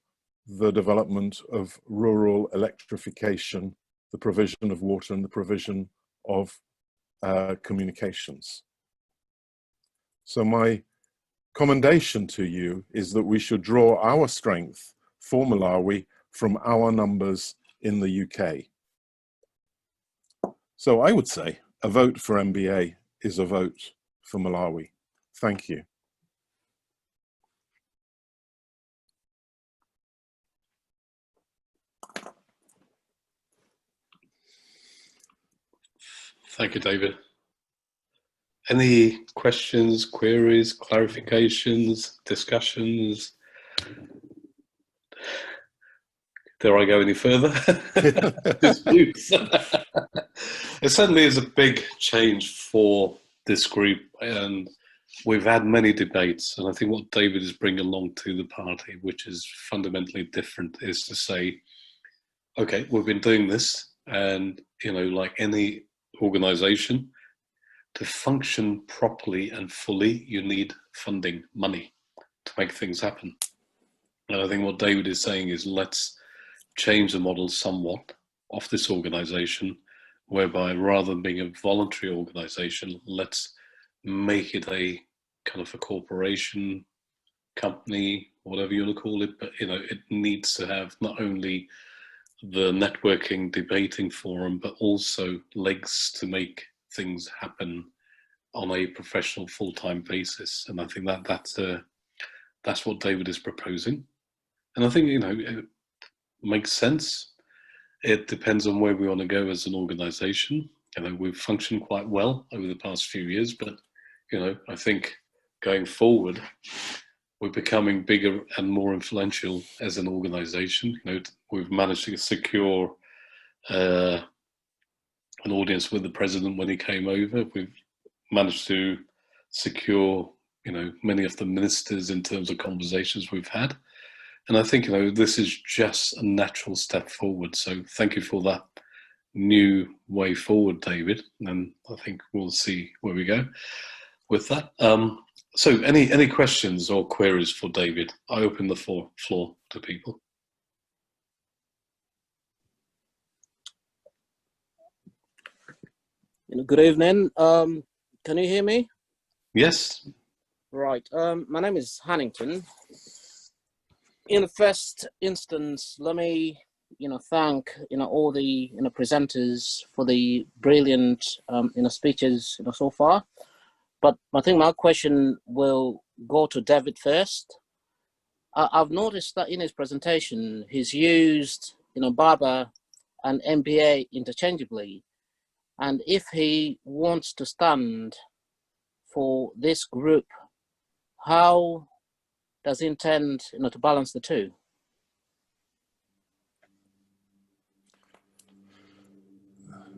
the development of rural electrification, the provision of water and the provision of communications. So my commendation to you is that we should draw our strength for Malawi from our numbers in the UK. So I would say a vote for MBA is a vote for Malawi. Thank you. Thank you, David. Any questions, queries, clarifications, discussions? Dare I go any further? It certainly is a big change for this group, and we've had many debates, and I think what David is bringing along to the party, which is fundamentally different, is to say, okay, we've been doing this, and like any organization, to function properly and fully, you need funding, money to make things happen. And I think what David is saying is, let's change the model somewhat of this organization, whereby rather than being a voluntary organization, let's make it a kind of a corporation, company, whatever you want to call it. But it needs to have not only the networking, debating forum, but also legs to make things happen on a professional, full-time basis. And I think that's what David is proposing. And I think it makes sense. It depends on where we want to go as an organization. We've functioned quite well over the past few years, but I think going forward, we're becoming bigger and more influential as an organization. We've managed to secure an audience with the president when he came over. We've managed to secure, many of the ministers in terms of conversations we've had. And I think, this is just a natural step forward. So thank you for that new way forward, David. And I think we'll see where we go with that. So any questions or queries for David? I open the floor to people. Good evening. Can you hear me? Yes. Right. My name is Hannington. In the first instance, let me, thank, all the, presenters for the brilliant, speeches, so far. But I think my question will go to David first. I've noticed that in his presentation, he's used, Baba and MBA interchangeably. And if he wants to stand for this group, how does he intend, to balance the two?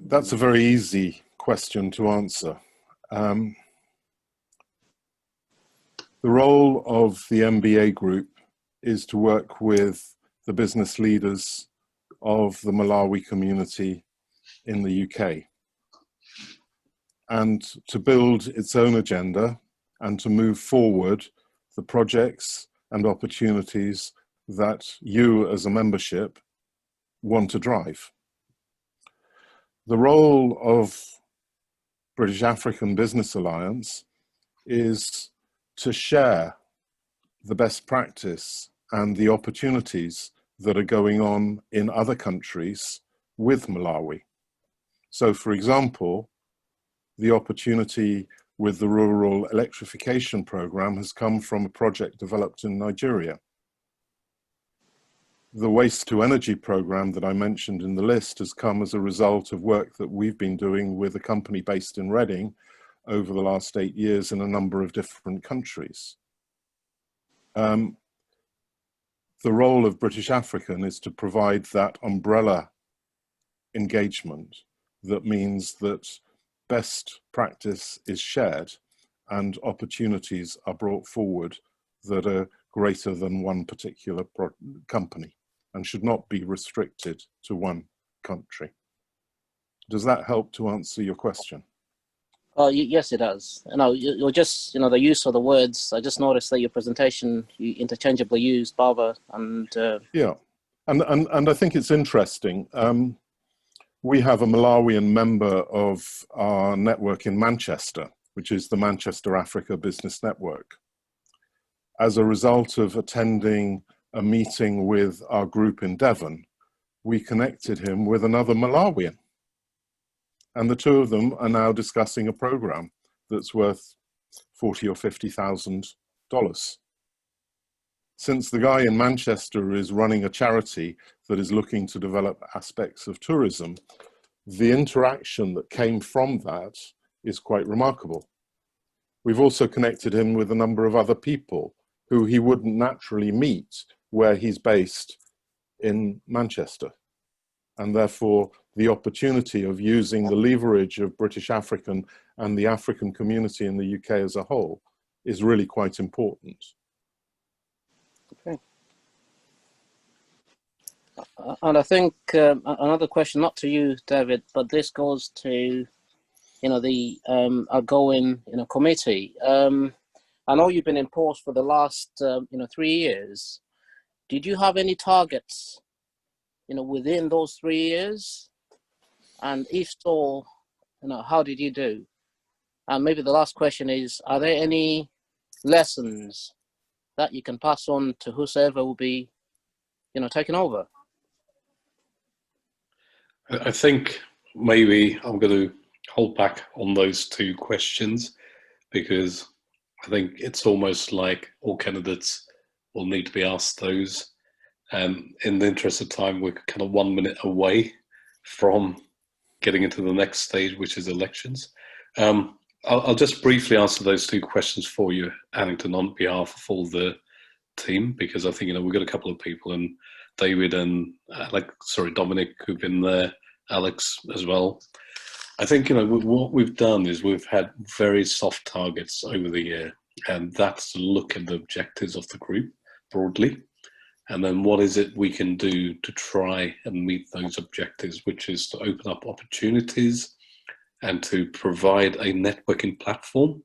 That's a very easy question to answer. The role of the MBA group is to work with the business leaders of the Malawi community in the UK and to build its own agenda and to move forward the projects and opportunities that you as a membership want to drive. The role of British African Business Alliance is to share the best practice and the opportunities that are going on in other countries with Malawi. So, for example, the opportunity with the rural electrification program has come from a project developed in Nigeria. The waste to energy program that I mentioned in the list has come as a result of work that we've been doing with a company based in Reading over the last 8 years in a number of different countries. The role of British African is to provide that umbrella engagement that means that best practice is shared and opportunities are brought forward that are greater than one particular company and should not be restricted to one country. Does that help to answer your question? Yes, it does. You're just, the use of the words. I just noticed that your presentation, you interchangeably used Baba and. Yeah, and I think it's interesting. We have a Malawian member of our network in Manchester, which is the Manchester Africa Business Network. As a result of attending a meeting with our group in Devon, we connected him with another Malawian. And the two of them are now discussing a program that's worth $40,000 or $50,000. Since the guy in Manchester is running a charity that is looking to develop aspects of tourism, the interaction that came from that is quite remarkable. We've also connected him with a number of other people who he wouldn't naturally meet where he's based in Manchester. And therefore, the opportunity of using the leverage of British African and the African community in the UK as a whole is really quite important. Okay. And I think another question, not to you, David, but this goes to, the outgoing, committee. I know you've been in post for the last, 3 years. Did you have any targets, within those 3 years? And if so, how did you do? And maybe the last question is, are there any lessons that you can pass on to whosoever will be, taking over? I think maybe I'm going to hold back on those two questions because I think it's almost like all candidates will need to be asked those. And in the interest of time, we're kind of 1 minute away from getting into the next stage, which is elections. I'll just briefly answer those two questions for you, Annington, on behalf of all the team, because I think, we've got a couple of people, and David and Dominic, who've been there, Alex as well. I think, what we've done is we've had very soft targets over the year, and that's to look at the objectives of the group broadly. And then what is it we can do to try and meet those objectives, which is to open up opportunities and to provide a networking platform.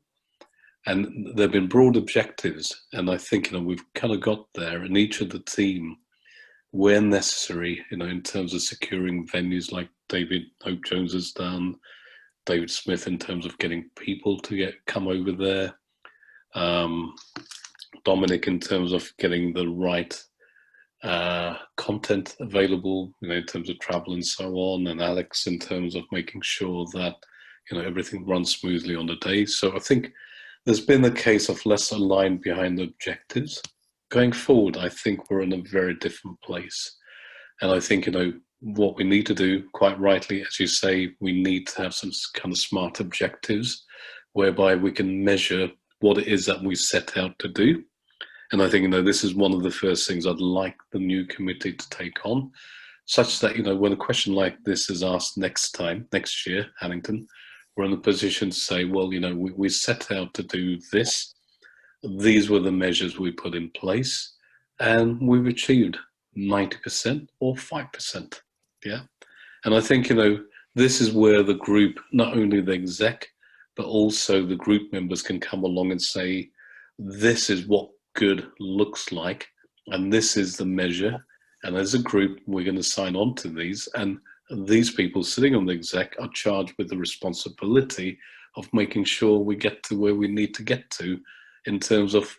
And there have been broad objectives. And I think, we've kind of got there, and each of the team, where necessary, in terms of securing venues like David Hope Jones has done, David Smith in terms of getting people to come over there, Dominic in terms of getting the right content available, in terms of travel and so on, and Alex in terms of making sure that, everything runs smoothly on the day. So I think there's been a case of less aligned behind the objectives. Going forward, I think we're in a very different place. And I think, what we need to do, quite rightly, as you say, we need to have some kind of smart objectives whereby we can measure what it is that we set out to do. And I think, this is one of the first things I'd like the new committee to take on, such that, when a question like this is asked next year, Annington, we're in a position to say, well, we set out to do this. These were the measures we put in place, and we've achieved 90% or 5%. Yeah. And I think, this is where the group, not only the exec, but also the group members can come along and say, this is what good looks like, and this is the measure. And as a group, we're going to sign on to these. And these people sitting on the exec are charged with the responsibility of making sure we get to where we need to get to in terms of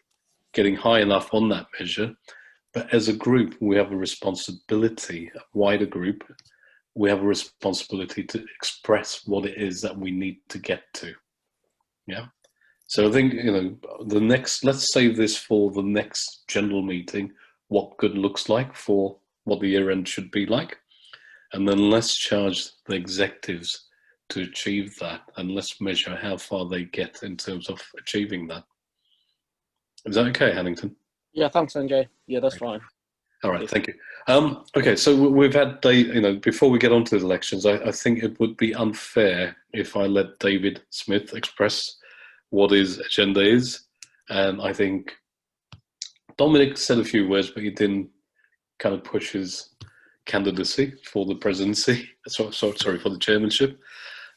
getting high enough on that measure. But as a group, we have a responsibility, a wider group, we have a responsibility to express what it is that we need to get to. Yeah. So I think, let's save this for the next general meeting, what good looks like for what the year end should be like. And then let's charge the executives to achieve that, and let's measure how far they get in terms of achieving that. Is that okay, Hannington? Yeah, thanks, Sanjay. Yeah, that's fine. All right, thank you. Okay, so we've had, before we get on to the elections, I think it would be unfair if I let David Smith express what his agenda is. And I think Dominic said a few words, but he didn't kind of push his candidacy for the presidency, sorry, for the chairmanship.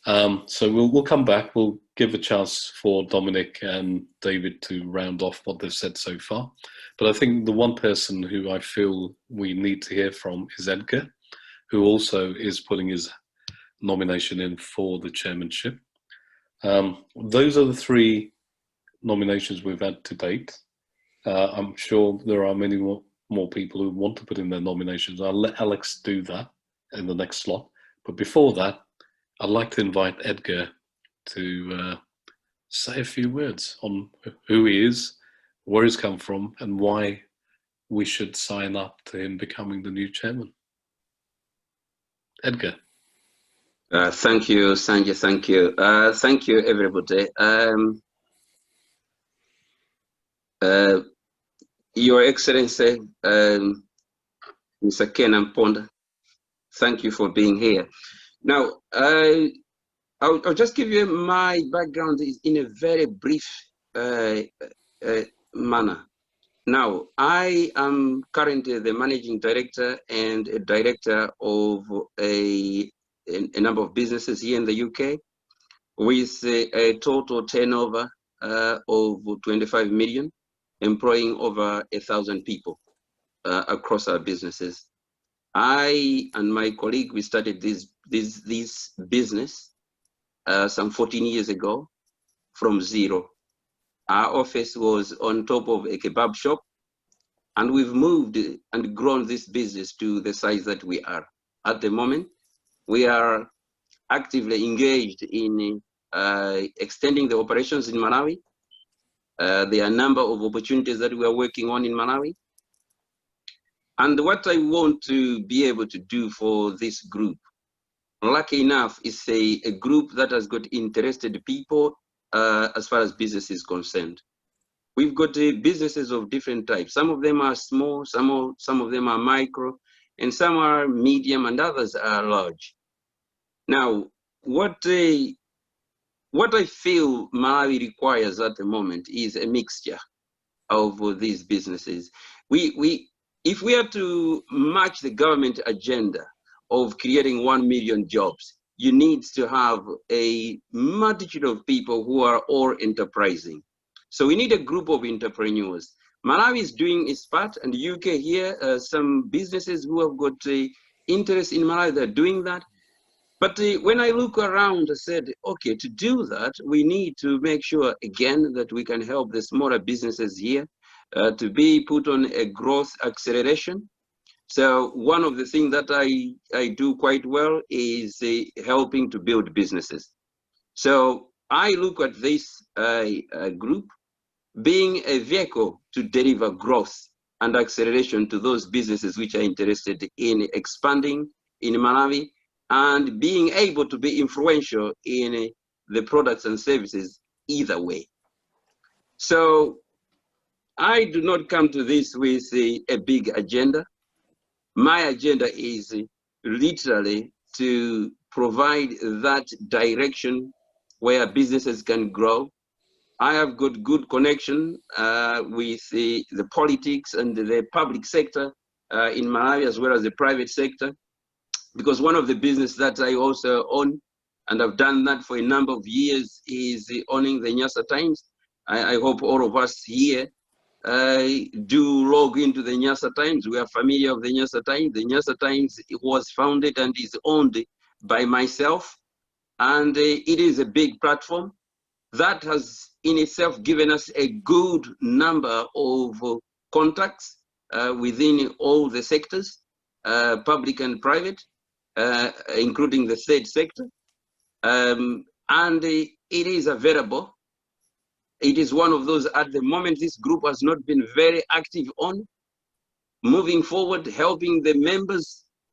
So we'll come back. We'll give a chance for Dominic and David to round off what they've said so far. But I think the one person who I feel we need to hear from is Edgar, who also is putting his nomination in for the chairmanship. Those are the three nominations we've had to date. I'm sure there are many more people who want to put in their nominations. I'll let Alex do that in the next slot. But before that, I'd like to invite Edgar to say a few words on who he is, where he's come from, and why we should sign up to him becoming the new chairman. Edgar. Thank you, Sanjay. Thank you. Thank you, everybody. Your Excellency, Mr. Kenan Ponda, thank you for being here. Now, I'll just give you my background in a very brief manner. Now, I am currently the managing director and a director of a number of businesses here in the UK with a total turnover of 25 million, employing over 1,000 people across our businesses. I and my colleague, we started this business some 14 years ago from zero. Our office was on top of a kebab shop, and we've moved and grown this business to the size that we are. At the moment, we are actively engaged in extending the operations in Malawi. There are a number of opportunities that we are working on in Malawi. And what I want to be able to do for this group, lucky enough, is a group that has got interested people as far as business is concerned. We've got businesses of different types. Some of them are small, some of them are micro, and some are medium, and others are large. Now, what I feel Malawi requires at the moment is a mixture of these businesses. If we are to match the government agenda of creating 1 million jobs, you need to have a multitude of people who are all enterprising. So we need a group of entrepreneurs. Malawi is doing its part, and the UK here, some businesses who have got interest in Malawi, they're doing that. But when I look around, I said, okay, to do that, we need to make sure, again, that we can help the smaller businesses here to be put on a growth acceleration. So one of the things that I do quite well is helping to build businesses. So I look at this group being a vehicle to deliver growth and acceleration to those businesses which are interested in expanding in Malawi and being able to be influential in the products and services either way. So I do not come to this with a big agenda. My agenda is literally to provide that direction where businesses can grow. I have got good connection with the politics and the public sector in Malawi, as well as the private sector, because one of the business that I also own, and I've done that for a number of years, is owning the Nyasa Times. I hope all of us here do log into the Nyasa Times. We are familiar with the Nyasa Times. The Nyasa Times was founded and is owned by myself, and it is a big platform that has in itself given us a good number of contacts within all the sectors, public and private, including the third sector. And it is available. It is one of those, at the moment, this group has not been very active on. Moving forward, helping the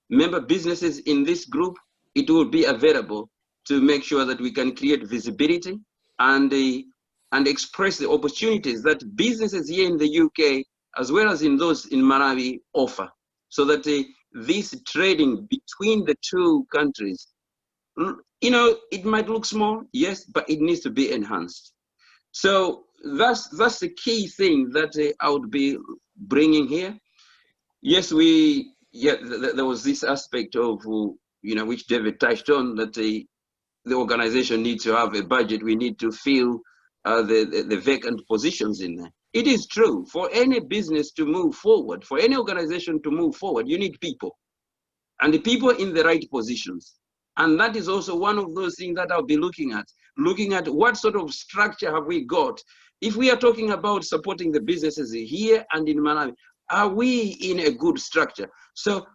member businesses in this group, it will be available to make sure that we can create visibility and express the opportunities that businesses here in the UK, as well as in those in Malawi, offer. So that this trading between the two countries, you know, it might look small, yes, but it needs to be enhanced. So that's the key thing that I would be bringing here. Yes, there was this aspect of, you know, which David touched on, that the organization needs to have a budget. We need to fill the vacant positions in there. It is true, for any business to move forward, for any organization to move forward, you need people, and the people in the right positions. And that is also one of those things that I'll be looking at what sort of structure have we got. If we are talking about supporting the businesses here and in Malawi, are we in a good structure? So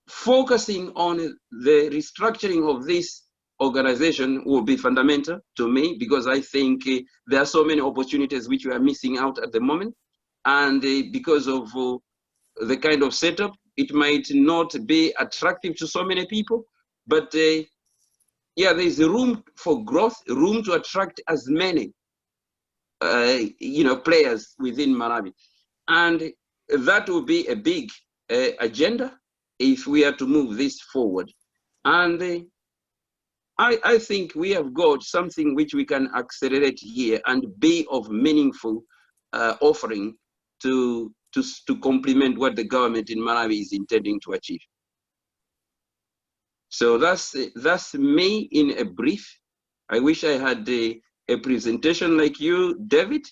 focusing on the restructuring of this organization will be fundamental to me, because I think there are so many opportunities which we are missing out at the moment. And because of the kind of setup, it might not be attractive to so many people. But yeah, there's room for growth, room to attract as many, you know, players within Malawi. And that will be a big agenda if we are to move this forward. And I think we have got something which we can accelerate here and be of meaningful offering to complement what the government in Malawi is intending to achieve. So that's me in a brief. I wish I had a presentation like you, David.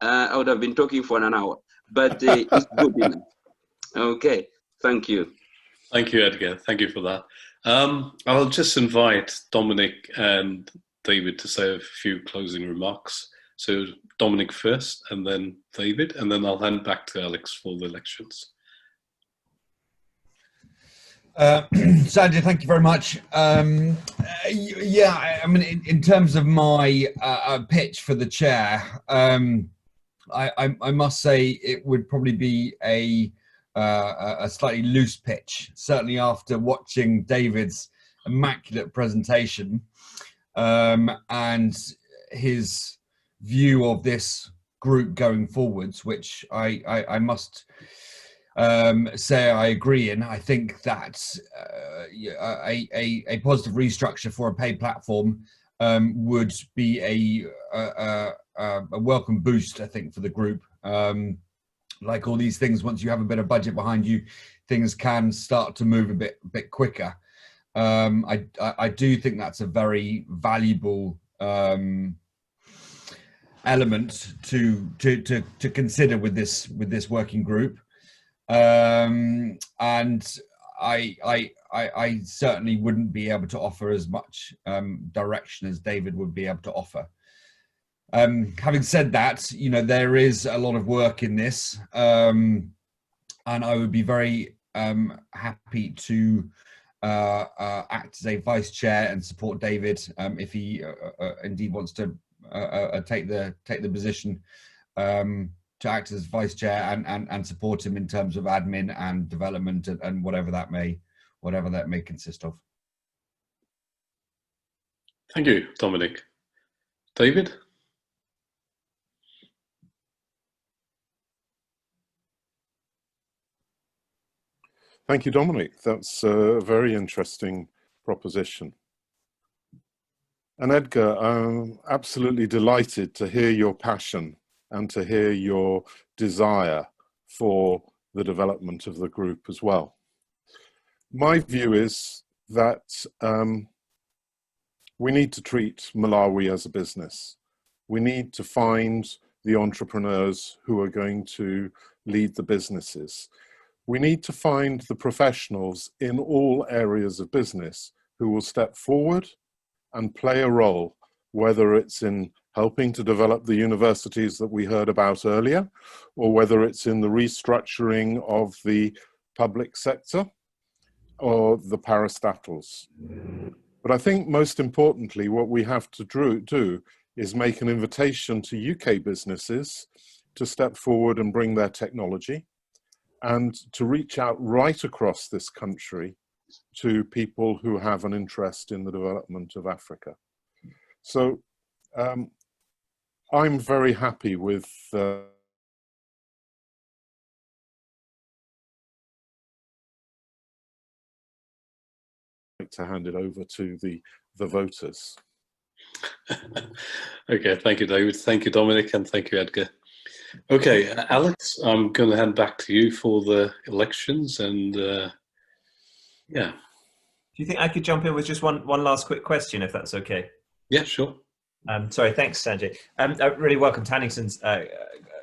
I would have been talking for an hour, but it's good enough. Okay, thank you. Thank you, Edgar. Thank you for that. I'll just invite Dominic and David to say a few closing remarks. So Dominic first, and then David, and then I'll hand back to Alex for the elections. Sanjay, thank you very much. Yeah, I mean, in terms of my pitch for the chair, I must say it would probably be a slightly loose pitch, certainly after watching David's immaculate presentation and his view of this group going forwards, which I must say I agree in. I think that a positive restructure for a paid platform would be a welcome boost, I think, for the group. Like all these things, once you have a bit of budget behind you, things can start to move a bit quicker. I do think that's a very valuable element to consider with this working group. And I certainly wouldn't be able to offer as much direction as David would be able to offer. Having said that, you know, there is a lot of work in this, and I would be very happy to act as a vice chair and support David if he indeed wants to take the position to act as vice chair and support him in terms of admin and development and whatever that may consist of. Thank you, Dominic. David? Thank you, Dominic. That's a very interesting proposition. And Edgar, I'm absolutely delighted to hear your passion and to hear your desire for the development of the group as well. My view is that we need to treat Malawi as a business. We need to find the entrepreneurs who are going to lead the businesses. We need to find the professionals in all areas of business who will step forward and play a role, whether it's in helping to develop the universities that we heard about earlier, or whether it's in the restructuring of the public sector or the parastatals. But I think most importantly, what we have to do is make an invitation to UK businesses to step forward and bring their technology, and to reach out right across this country to people who have an interest in the development of Africa. So I'm very happy with to hand it over to the voters. Okay, thank you, David. Thank you, Dominic, and thank you, Edgar. Okay, Alex, I'm going to hand back to you for the elections, and yeah. Do you think I could jump in with just one last quick question, if that's okay? Yeah, sure. Sorry, thanks, Sanjay. I really welcome Tanningson's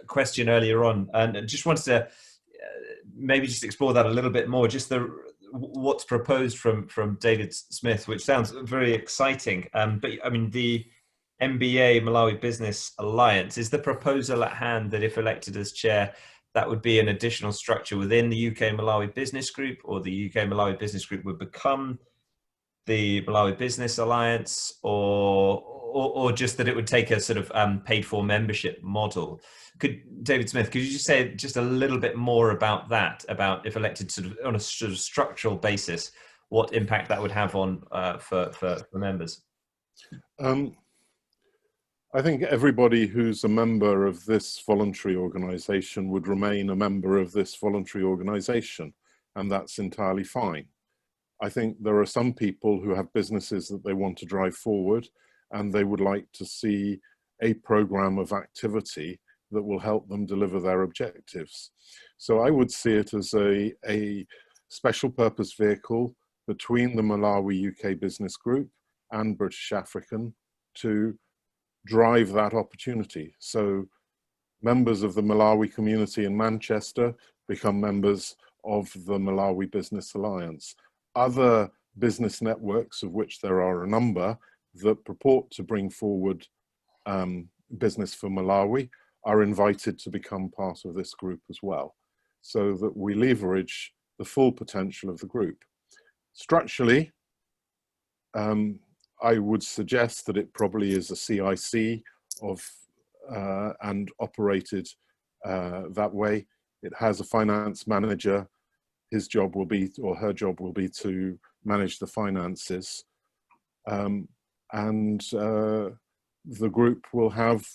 question earlier on, and just wanted to maybe just explore that a little bit more. Just what's proposed from David Smith, which sounds very exciting. But I mean, the MBA Malawi Business Alliance, is the proposal at hand that if elected as chair, that would be an additional structure within the UK-Malawi Business Group, or the UK-Malawi Business Group would become the Malawi Business Alliance, or just that it would take a sort of paid-for membership model? David Smith, could you just say just a little bit more about that, about if elected sort of on a sort of structural basis, what impact that would have on for members? I think everybody who's a member of this voluntary organisation would remain a member of this voluntary organisation, and that's entirely fine. I think there are some people who have businesses that they want to drive forward, and they would like to see a programme of activity that will help them deliver their objectives. So I would see it as a special purpose vehicle between the Malawi UK Business Group and British African to drive that opportunity. So members of the Malawi community in Manchester become members of the Malawi Business Alliance. Other business networks, of which there are a number, that purport to bring forward business for Malawi, are invited to become part of this group as well, so that we leverage the full potential of the group. Structurally, I would suggest that it probably is a CIC and operated that way. It has a finance manager. His job will be, or her job will be, to manage the finances. The group will have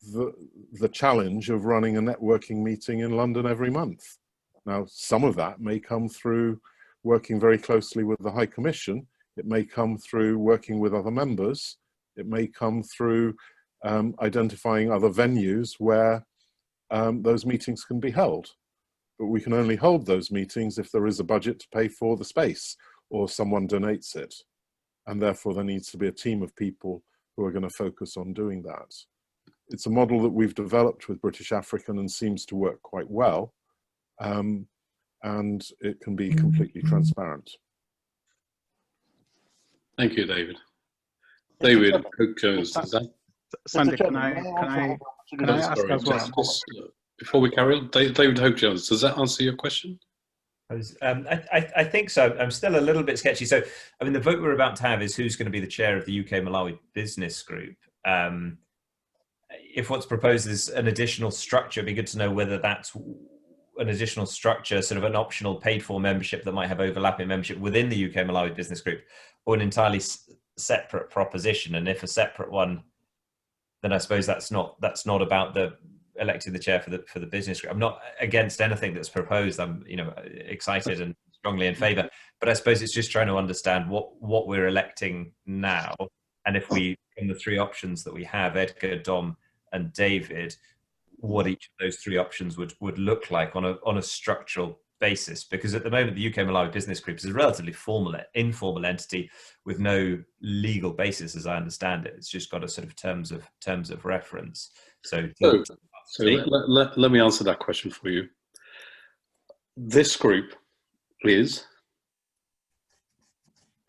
the challenge of running a networking meeting in London every month. Now, some of that may come through working very closely with the High Commission. It may come through working with other members. It may come through identifying other venues where those meetings can be held. But we can only hold those meetings if there is a budget to pay for the space or someone donates it. And therefore there needs to be a team of people who are going to focus on doing that. It's a model that we've developed with British African and seems to work quite well. And it can be completely transparent. Thank you, David. David Hope-Jones, is that? Sandy, can I ask as well? Just, before we carry on, David Hope-Jones, does that answer your question? I think so. I'm still a little bit sketchy. So, I mean, the vote we're about to have is who's going to be the chair of the UK-Malawi Business Group. If what's proposed is an additional structure, it'd be good to know whether that's an additional structure, sort of an optional paid-for membership that might have overlapping membership within the UK-Malawi Business Group, or an entirely separate proposition. And if a separate one, then I suppose that's not about the electing the chair for the business group. I'm not against anything that's proposed. I'm excited and strongly in favour. But I suppose it's just trying to understand what we're electing now, and if we, in the three options that we have, Edgar, Dom, and David, what each of those three options would look like on a structural basis? Because at the moment, the UK-Malawi Business Group is a relatively informal entity with no legal basis, as I understand it. It's just got a sort of terms of reference. So let me answer that question for you. This group is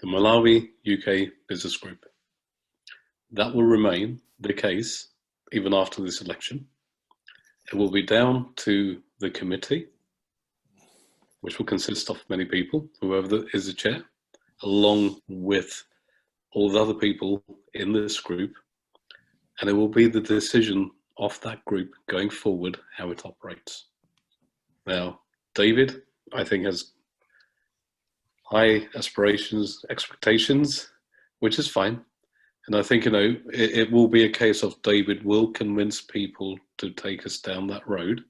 the Malawi UK Business Group. That will remain the case even after this election. It will be down to the committee, which will consist of many people, whoever is the chair, along with all the other people in this group. And it will be the decision of that group going forward how it operates. Now, David, I think, has high aspirations, expectations, which is fine. And I think, it will be a case of David will convince people to take us down that road.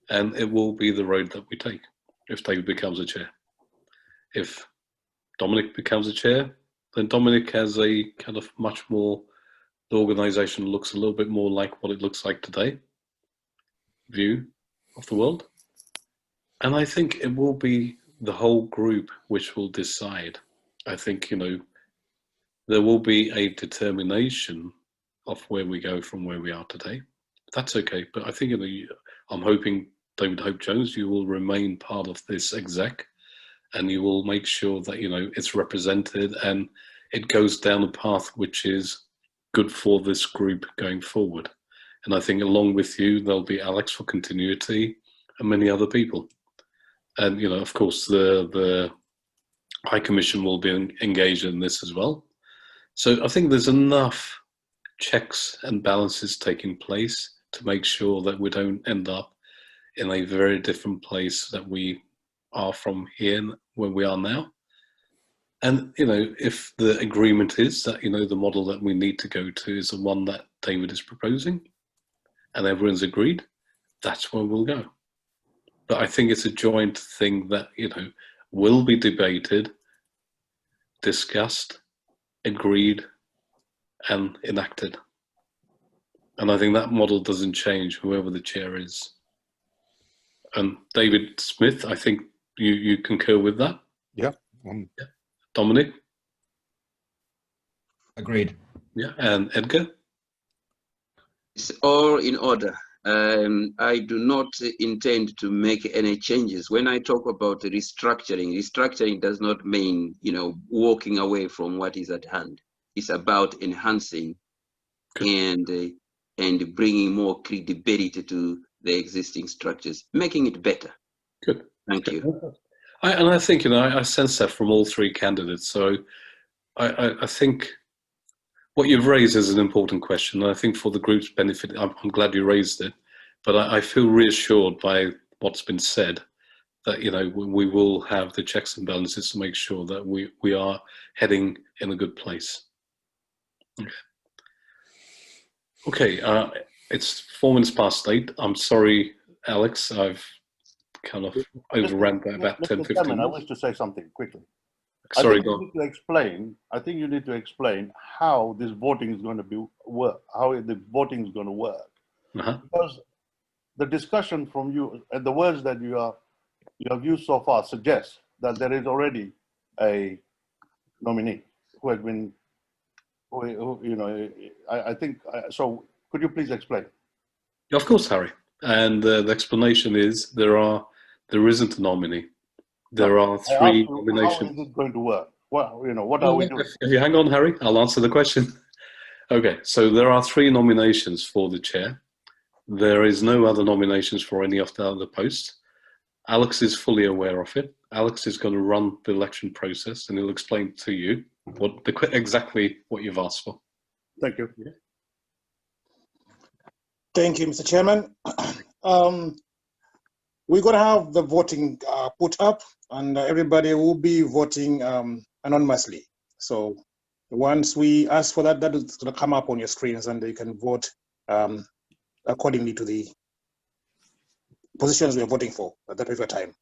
And it will be the road that we take if David becomes a chair. If Dominic becomes a chair, then Dominic has a kind of much more, the organization looks a little bit more like what it looks like today, view of the world. And I think it will be the whole group which will decide. I think, there will be a determination of where we go from where we are today. That's okay, but I think I'm hoping, David Hope Jones, you will remain part of this exec, and you will make sure that it's represented and it goes down a path which is good for this group going forward. And I think along with you, there'll be Alex for continuity and many other people. And of course, the High Commission will be engaged in this as well. So I think there's enough checks and balances taking place to make sure that we don't end up in a very different place that we are from here where we are now. And, if the agreement is that, the model that we need to go to is the one that David is proposing and everyone's agreed, that's where we'll go. But I think it's a joint thing that, will be debated, discussed, agreed, and enacted. And I think that model doesn't change, whoever the chair is. And David Smith, I think you concur with that? Yeah. Dominic? Agreed. Yeah, and Edgar? It's all in order. I do not intend to make any changes. When I talk about restructuring does not mean, walking away from what is at hand. It's about enhancing and bringing more credibility to the existing structures, making it better. Good. Thank you. I think, I sense that from all three candidates. So I think what you've raised is an important question. And I think for the group's benefit, I'm glad you raised it. But I feel reassured by what's been said that, we will have the checks and balances to make sure that we are heading in a good place. Okay, it's 4 minutes past 8. I'm sorry, Alex, I've kind of overran by about 10, 15 minutes. I wish to say something quickly. Sorry, I think you need to explain how this voting is going to work, how the voting is going to work. Because the discussion from you and the words that you have used so far suggest that there is already a nominee who has been, I think, so could you please explain? Of course, Harry. And the explanation is there isn't a nominee. There are 3 nominations. How is it going to work? Well, what are we doing? If you hang on, Harry, I'll answer the question. Okay, so there are 3 nominations for the chair. There is no other nominations for any of the other posts. Alex is fully aware of it. Alex is going to run the election process, and he'll explain to you exactly what you've asked for. Thank you. Thank you, Mr. Chairman. We're going to have the voting put up, and everybody will be voting anonymously. So once we ask for that, that is going to come up on your screens, and you can vote accordingly to the positions we are voting for at that particular time.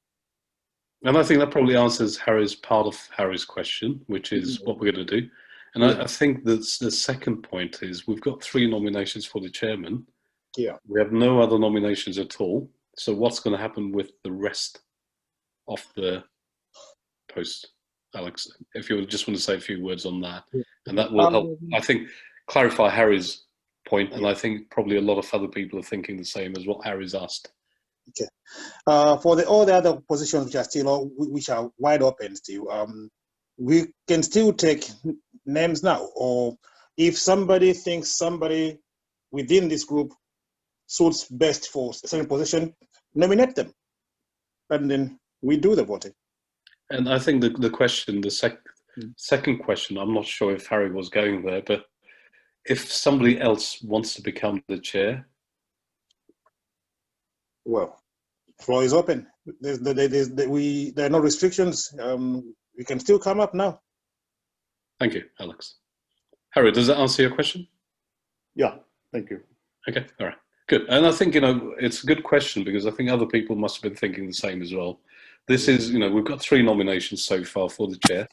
And I think that probably answers part of Harry's question, which is what we're going to do. And I think that the second point is we've got 3 nominations for the chairman. Yeah. We have no other nominations at all. So what's going to happen with the rest off the post. Alex, if you just want to say a few words on that, and that will help, I think, clarify Harry's point, and I think probably a lot of other people are thinking the same as what Harry's asked. Okay. For all the other positions which are still which are wide open still, we can still take names now, or if somebody thinks somebody within this group suits best for a certain position, nominate them, and then we do the voting. And I think the question, the second question, I'm not sure if Harry was going there, but if somebody else wants to become the chair, well, floor is open. There are no restrictions. We can still come up now. Thank you, Alex. Harry, does that answer your question? Yeah, thank you. Okay, all right, good. And I think, it's a good question because I think other people must have been thinking the same as well. This is, we've got 3 nominations so far for the chair.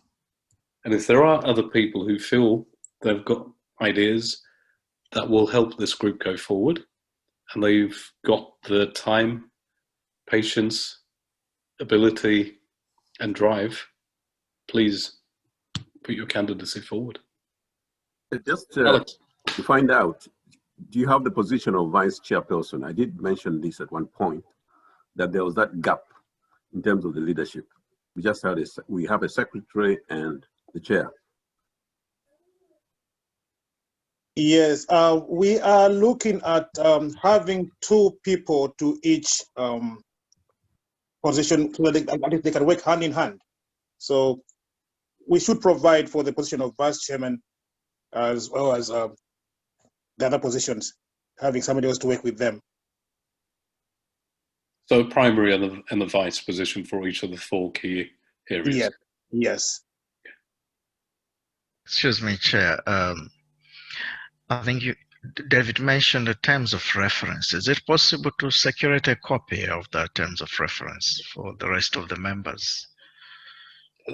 And if there are other people who feel they've got ideas that will help this group go forward, and they've got the time, patience, ability, and drive, please put your candidacy forward. Just to find out, do you have the position of vice chairperson? I did mention this at one point, that there was that gap in terms of the leadership. We just had we have a secretary and the chair. Yes, we are looking at having 2 people to each position so that they can work hand in hand. So we should provide for the position of vice chairman as well as the other positions, having somebody else to work with them. So primary and the vice position for each of the 4 key areas. Yes. Yes. Excuse me, Chair. I think David mentioned the terms of reference. Is it possible to circulate a copy of the terms of reference for the rest of the members?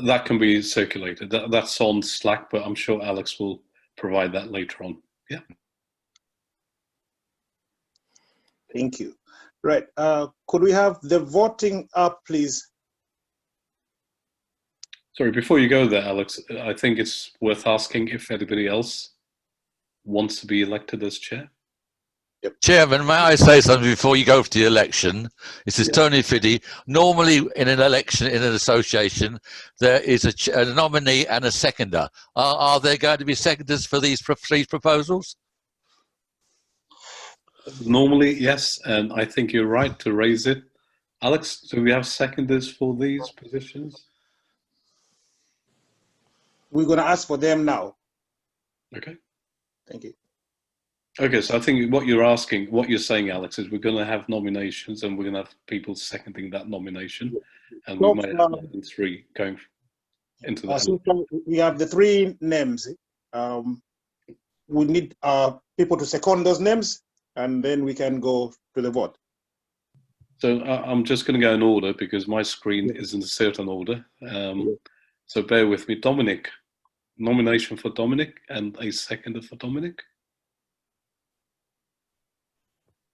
That can be circulated. That's on Slack, but I'm sure Alex will provide that later on. Yeah. Thank you. Right. Could we have the voting up, please? Sorry, before you go there, Alex, I think it's worth asking if anybody else wants to be elected as chair. Yep. Chairman, may I say something before you go to the election? This is Tony Fiddy. Normally in an election, in an association, there is a nominee and a seconder. Are there going to be seconders for these proposals? Normally, yes, and I think you're right to raise it. Alex, do we have seconders for these positions? We're going to ask for them now. Okay. Thank you. Okay, so I think what you're saying, Alex, is we're going to have nominations and we're going to have people seconding that nomination, and we might have more than 3 going into that. So we have the 3 names. We need people to second those names, and then we can go to the vote. So I'm just going to go in order because my screen is in a certain order. So bear with me. Dominic, nomination for Dominic and a seconder for Dominic.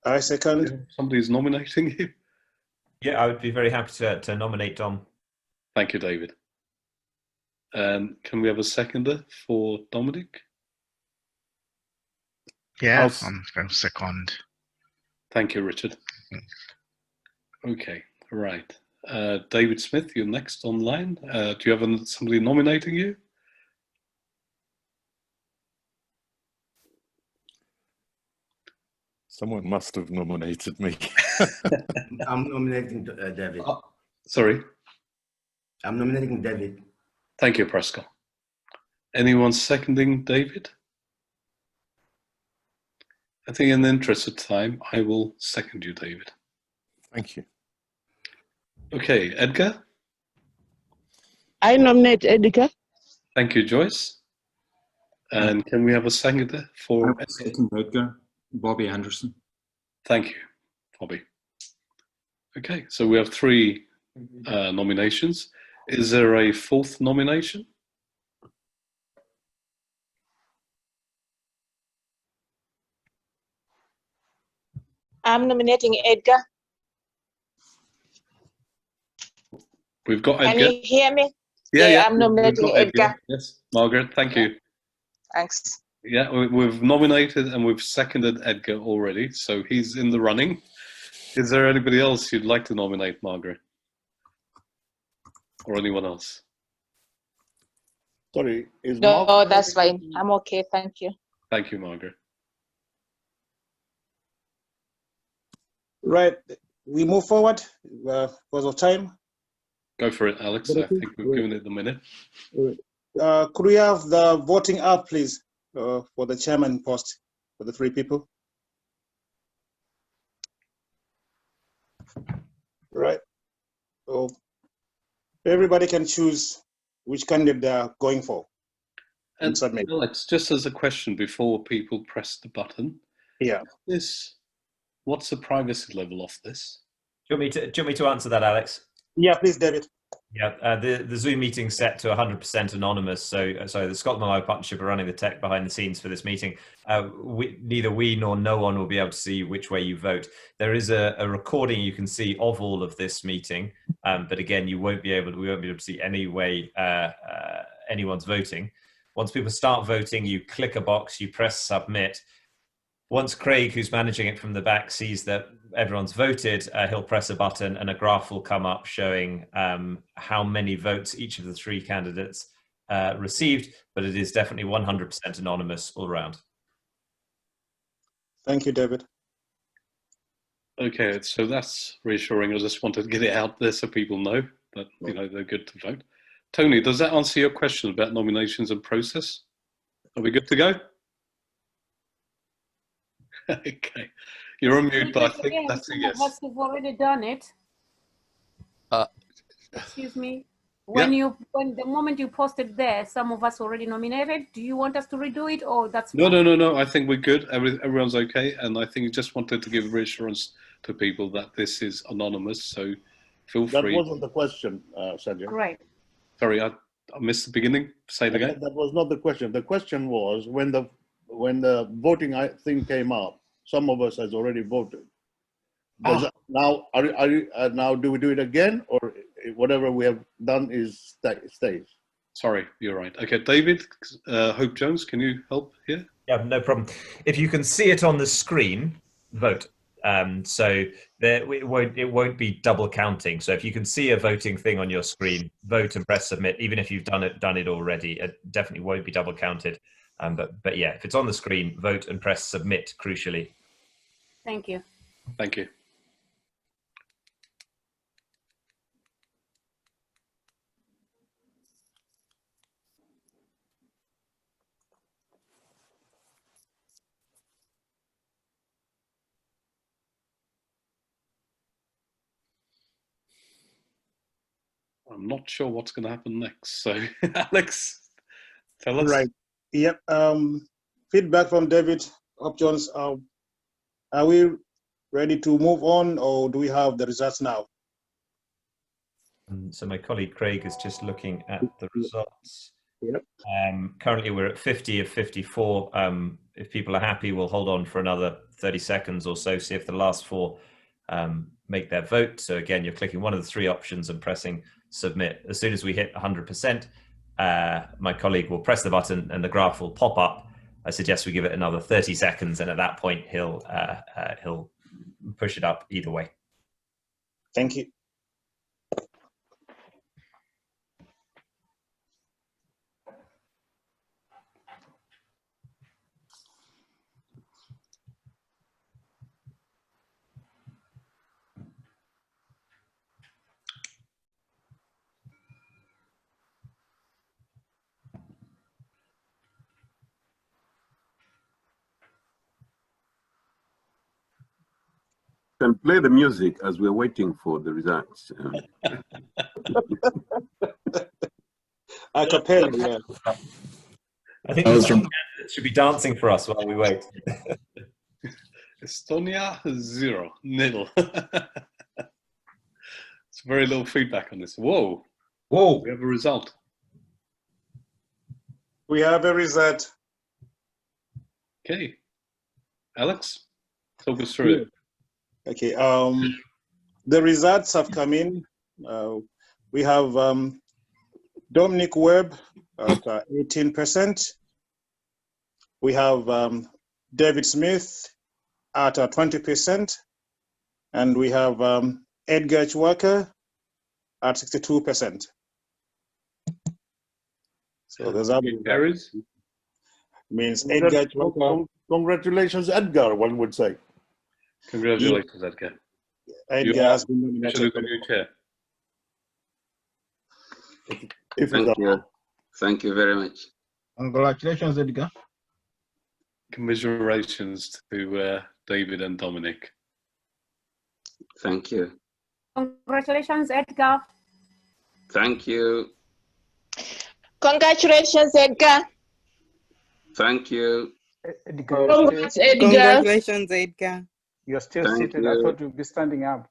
I second. Somebody's nominating you. Yeah, I would be very happy to nominate Dom. Thank you, David. And can we have a seconder for Dominic? Yeah, I'm going to second. Thank you, Richard. Okay, right. David Smith, you're next online. Do you have somebody nominating you? Someone must have nominated me. I'm nominating David. Sorry? I'm nominating David. Thank you, Prescott. Anyone seconding David? I think in the interest of time, I will second you, David. Thank you. Okay, Edgar? I nominate Edgar. Thank you, Joyce. And can we have a seconder for Edgar? Bobby Anderson. Thank you, Bobby. Okay, so we have 3 nominations. Is there a 4th nomination? I'm nominating Edgar. We've got Can Edgar. you hear me? Yeah, I'm we've nominating got Edgar. Yes, Margaret, thank you. Thanks. Yeah, we've nominated and we've seconded Edgar already, so he's in the running. Is there anybody else you'd like to nominate, Margaret? Or anyone else? Sorry, is No, Margaret that's fine. I'm okay. Thank you. Thank you, Margaret. Right, we move forward because of time. Go for it, Alex. I think we've given it the minute. Could we have the voting up, please, for the chairman post for the 3 people? Right. So everybody can choose which candidate they are going for. And Alex, just as a question before people press the button. Yeah. What's the privacy level of this? Do you want me to answer that, Alex? Yeah, please, David. Yeah, the Zoom meeting's set to 100% anonymous. So the Scotland Malawi Partnership are running the tech behind the scenes for this meeting. Neither we nor no one will be able to see which way you vote. There is a recording you can see of all of this meeting, but again, we won't be able to see any way anyone's voting. Once people start voting, you click a box, you press submit. Once Craig, who's managing it from the back, sees that everyone's voted, he'll press a button and a graph will come up showing how many votes each of the 3 candidates received, but it is definitely 100% anonymous all around. Thank you, David. Okay, so that's reassuring. I just wanted to get it out there so people know that they're good to vote. Tony, does that answer your question about nominations and process? Are we good to go? Okay, you're on mute, but I think that's a yes. Some of us have already done it. Excuse me. When the moment you posted there, some of us already nominated. Do you want us to redo it, or that's fine? No. I think we're good. Everyone's okay, and I think just wanted to give reassurance to people that this is anonymous. So feel free. That wasn't the question, Sanjay. Right. Sorry, I missed the beginning. Say it again. That was not the question. The question was when the voting thing came up, some of us has already voted. Now, now do we do it again, or whatever we have done stays? Sorry, you're right. Okay, David, Hope Jones, can you help here? Yeah, no problem. If you can see it on the screen, vote. So it won't be double counting. So if you can see a voting thing on your screen, vote and press submit. Even if you've done it already, it definitely won't be double counted. But yeah, if it's on the screen, vote and press submit. Crucially. Thank you. Thank you. I'm not sure what's going to happen next. So, Alex, tell us. Right. Yep. Feedback from David Jones. Are we ready to move on, or do we have the results now? So my colleague Craig is just looking at the results. Yep. Currently, we're at 50 of 54. If people are happy, we'll hold on for another 30 seconds or so, see if the last 4 make their vote. So again, you're clicking one of the 3 options and pressing submit. As soon as we hit 100%, my colleague will press the button and the graph will pop up. I suggest we give it another 30 seconds, and at that point, he'll push it up either way. Thank you. Can play the music as we're waiting for the results. A cappella, yeah. I think the candidates should be dancing for us while we wait. Estonia 0-0. It's very little feedback on this. Whoa. We have a result. We have a result. Okay. Alex, talk us through it. Okay. The results have come in. We have Dominic Webb at 18%. We have David Smith at 20%. And we have Edgar Chwaka at 62%. So there's our carries. Means Edgar Chwaka. Congratulations, Edgar, one would say. Congratulations, Edgar. Edgar has been nominated. New chair. Thank you. Thank you very much. Congratulations, Edgar. Commiserations to David and Dominic. Thank you. Congratulations, Edgar. Thank you. Congratulations, Edgar. Thank you. Edgar, Congrats, Edgar. Congratulations, Edgar. You're still Thank seated. I you. thought you'd be standing up.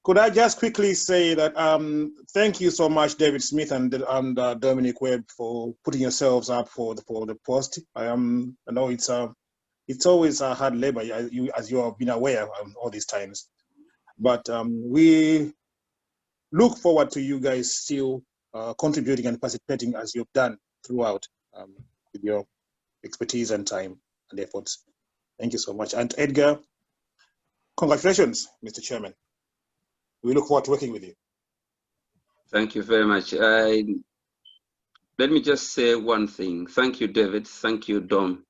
Could I just quickly say that thank you so much, David Smith and Dominic Webb, for putting yourselves up for the post. I know it's always a hard labor, as you have been aware all these times. But we look forward to you guys still contributing and participating as you've done throughout with your expertise and time and efforts. Thank you so much. And Edgar, congratulations, Mr. Chairman. We look forward to working with you. Thank you very much. Let me just say one thing. Thank you, David. Thank you, Dom.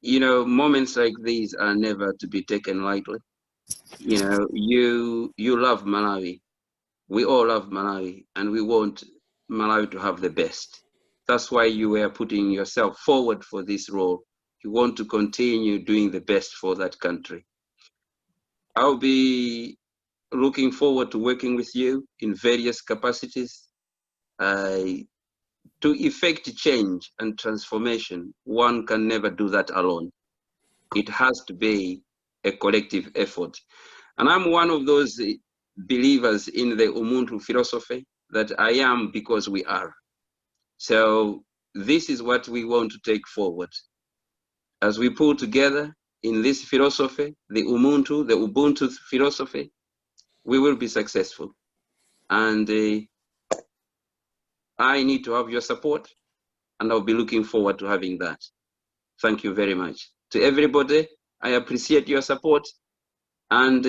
You know, moments like these are never to be taken lightly. You know, you love Malawi. We all love Malawi, and we want Malawi to have the best. That's why you were putting yourself forward for this role. You want to continue doing the best for that country. I'll be looking forward to working with you in various capacities. To effect change and transformation, one can never do that alone. It has to be a collective effort. And I'm one of those believers in the Ubuntu philosophy that I am because we are. So this is what we want to take forward. As we pull together in this philosophy, the Ubuntu philosophy, we will be successful. And I need to have your support, and I'll be looking forward to having that. Thank you very much. To everybody, I appreciate your support, and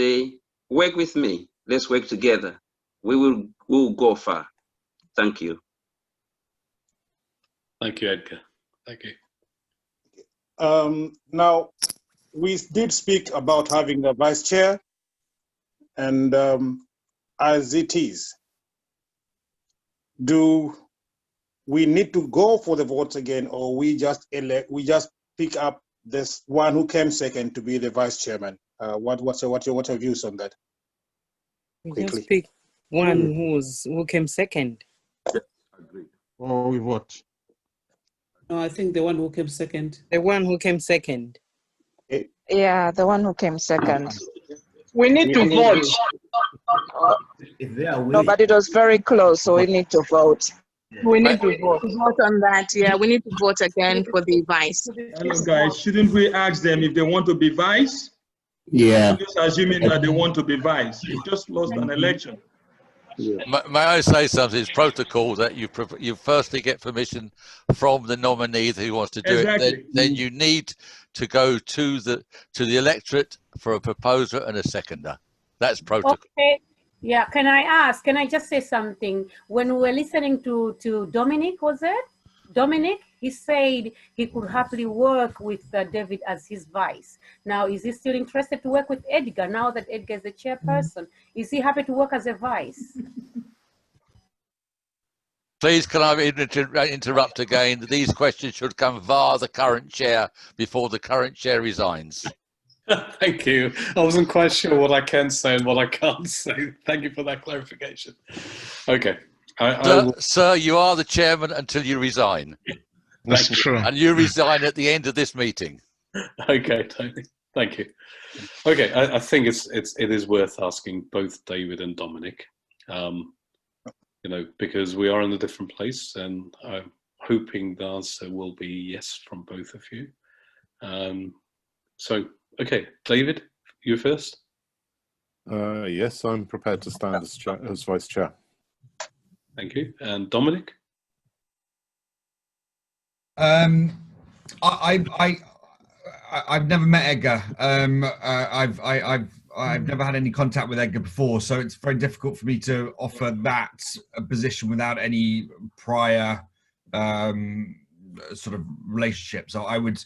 work with me. Let's work together. We'll go far. Thank you. Thank you, Edgar. Thank you. Now, we did speak about having a vice chair, and as it is, do we need to go for the votes again, or we just pick up this one who came second to be the vice chairman? What's your views on that? Just pick one who came second. Or we vote. No, I think the one who came second. The one who came second. Yeah, the one who came second. We need to vote. No, but it was very close, so we need to vote. We need to vote. Vote on that, yeah. We need to vote again for the vice. Hello, guys. Shouldn't we ask them if they want to be vice? Yeah. Just assuming that they want to be vice. You just lost an election. May I say something? It's protocol that you firstly get permission from the nominee who wants to do it. Then you need to go to the electorate for a proposer and a seconder. That's protocol. Okay. Yeah. Can I just say something? When we were listening to Dominic, was it? Dominic, he said he could happily work with David as his vice. Now, is he still interested to work with Edgar now that Edgar is the chairperson? Is he happy to work as a vice? Please, can I interrupt again? These questions should come via the current chair before the current chair resigns. Thank you. I wasn't quite sure what I can say and what I can't say. Thank you for that clarification. Okay. Sir, you are the chairman until you resign. That's true. And you resign at the end of this meeting. Okay, Tony. Thank you. Okay, I think it is worth asking both David and Dominic, you know, because we are in a different place, and I'm hoping the answer will be yes from both of you. So, okay, David, you first. Yes, I'm prepared to stand as vice chair. Thank you. And Dominic? I've never met Edgar. I've never had any contact with Edgar before, so it's very difficult for me to offer that position without any prior sort of relationship. So I would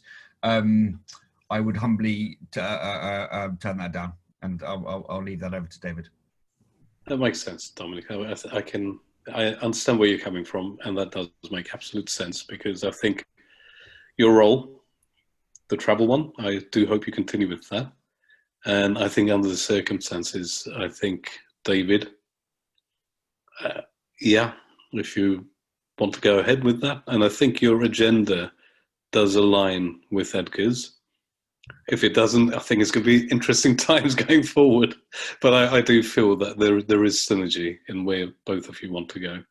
humbly turn that down, and I'll leave that over to David. That makes sense, Dominic. I understand where you're coming from, and that does make absolute sense, because I think your role, the travel one, I do hope you continue with that. And I think under the circumstances, I think David, yeah, if you want to go ahead with that, and I think your agenda does align with Edgar's. If it doesn't, I think it's going to be interesting times going forward. But I do feel that there is synergy in where both of you want to go.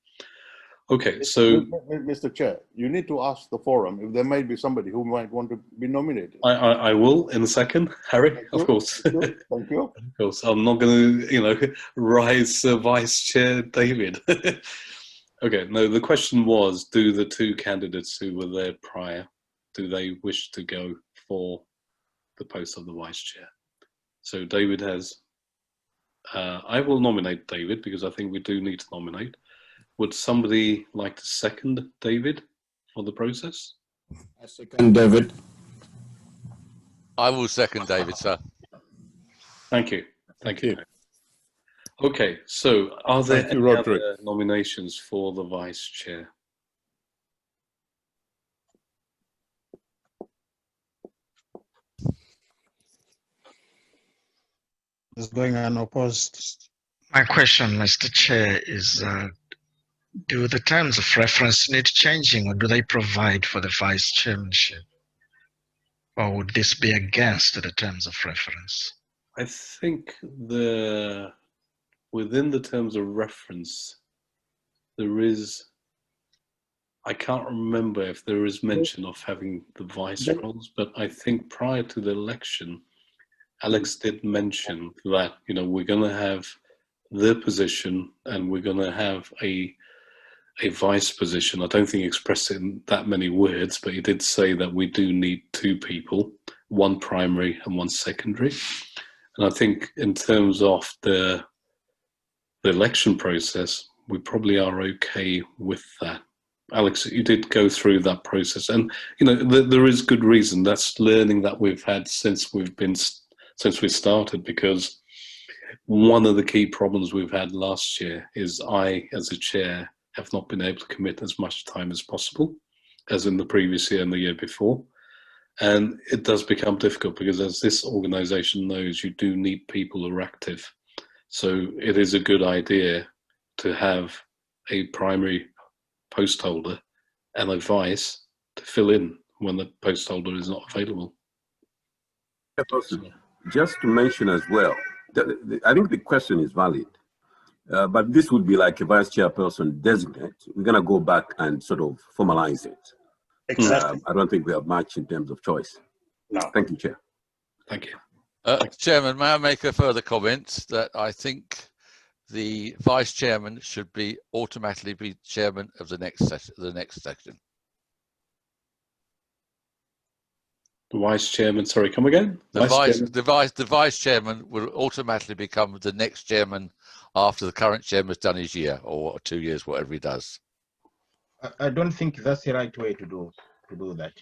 Okay, so Mr. Chair, you need to ask the forum if there may be somebody who might want to be nominated. I will in a second, Harry. Of course. Thank you. Of course, I'm not going to, rise Vice Chair David. Okay, no. The question was: do the two candidates who were there prior, do they wish to go for the post of the Vice Chair? So David has. I will nominate David because I think we do need to nominate. Would somebody like to second David for the process? I second David. I will second David, sir. Thank you. Thank you. Okay, so are there any other nominations for the Vice Chair? Is going unopposed. My question, Mr. Chair, is do the terms of reference need changing, or do they provide for the vice chairmanship? Or would this be against the terms of reference? I think within the terms of reference, there is, I can't remember if there is mention of having the vice roles, but I think prior to the election, Alex did mention that, we're going to have the position and we're going to have a vice position. I don't think he expressed it in that many words, but he did say that we do need two people, one primary and one secondary. And I think in terms of the election process, we probably are okay with that. Alex, you did go through that process, and there is good reason. That's learning that we've had since we started, because one of the key problems we've had last year is I, as a chair, have not been able to commit as much time as possible as in the previous year and the year before. And it does become difficult because, as this organization knows, you do need people who are active. So it is a good idea to have a primary post holder and a vice to fill in when the post holder is not available. Just to mention as well, I think the question is valid. But this would be like a vice chairperson designate. We're going to go back and sort of formalize it. Exactly. I don't think we have much in terms of choice. No. Thank you, Chair. Thank you. Chairman, may I make a further comment that I think the vice chairman should automatically be chairman of the next section. The vice chairman, sorry, come again? The vice chairman will automatically become the next chairman after the current chairman's done his year or 2 years, whatever he does. I don't think that's the right way to do that.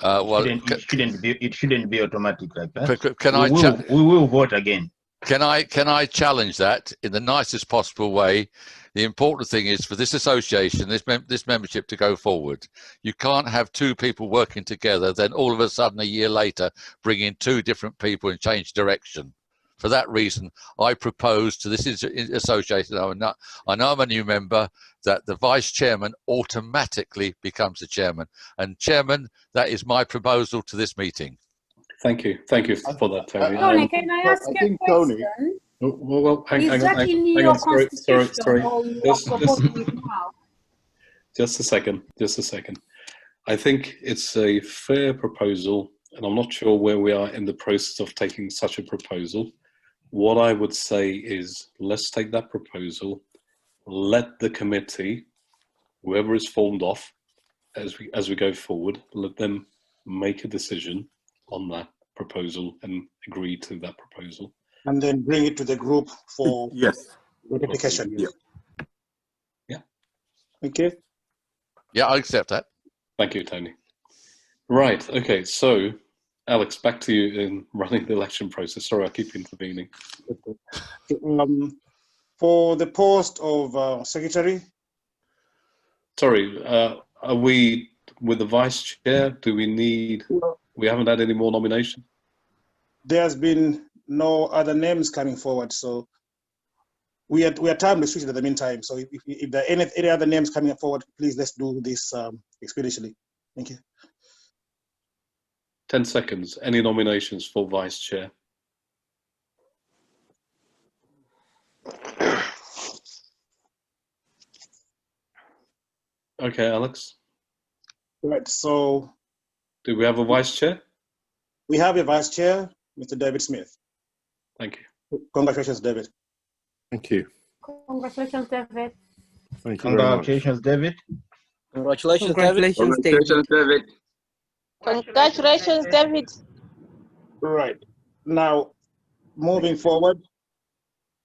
It shouldn't be automatic like that. We will vote again. Can I challenge that in the nicest possible way? The important thing is for this association, this membership to go forward. You can't have two people working together, then all of a sudden a year later bring in two different people and change direction. For that reason, I propose to this association, I know I'm a new member, that the vice chairman automatically becomes the chairman. And chairman, that is my proposal to this meeting. Thank you for that, Tony. Tony, can I ask you a question? Well, hang Is that on, in hang your on, sorry. constitution or you are proposing it now? Just a second. I think it's a fair proposal and I'm not sure where we are in the process of taking such a proposal. What I would say is, let's take that proposal, let the committee, whoever is formed off, as we go forward, let them make a decision on that proposal and agree to that proposal. And then bring it to the group for yes notification. Yeah. Okay. Yeah, I accept that. Thank you, Tony. Right. Okay. So, Alex, back to you in running the election process. Sorry, I keep intervening. For the post of secretary. Sorry, are we with the vice chair? Do we need? We haven't had any more nomination. There's been no other names coming forward, so we are time restricted at the meantime. So if there are any other names coming forward, please let's do this expeditiously. Thank you. 10 seconds. Any nominations for vice chair? Okay, Alex. Right. So, do we have a vice chair? We have a vice chair, Mr. David Smith. Thank you. Congratulations, David. Thank you. Congratulations, David. Thank you very much. Congratulations, David. Congratulations, David. Congratulations, David. Congratulations, David. Right. Now, moving forward,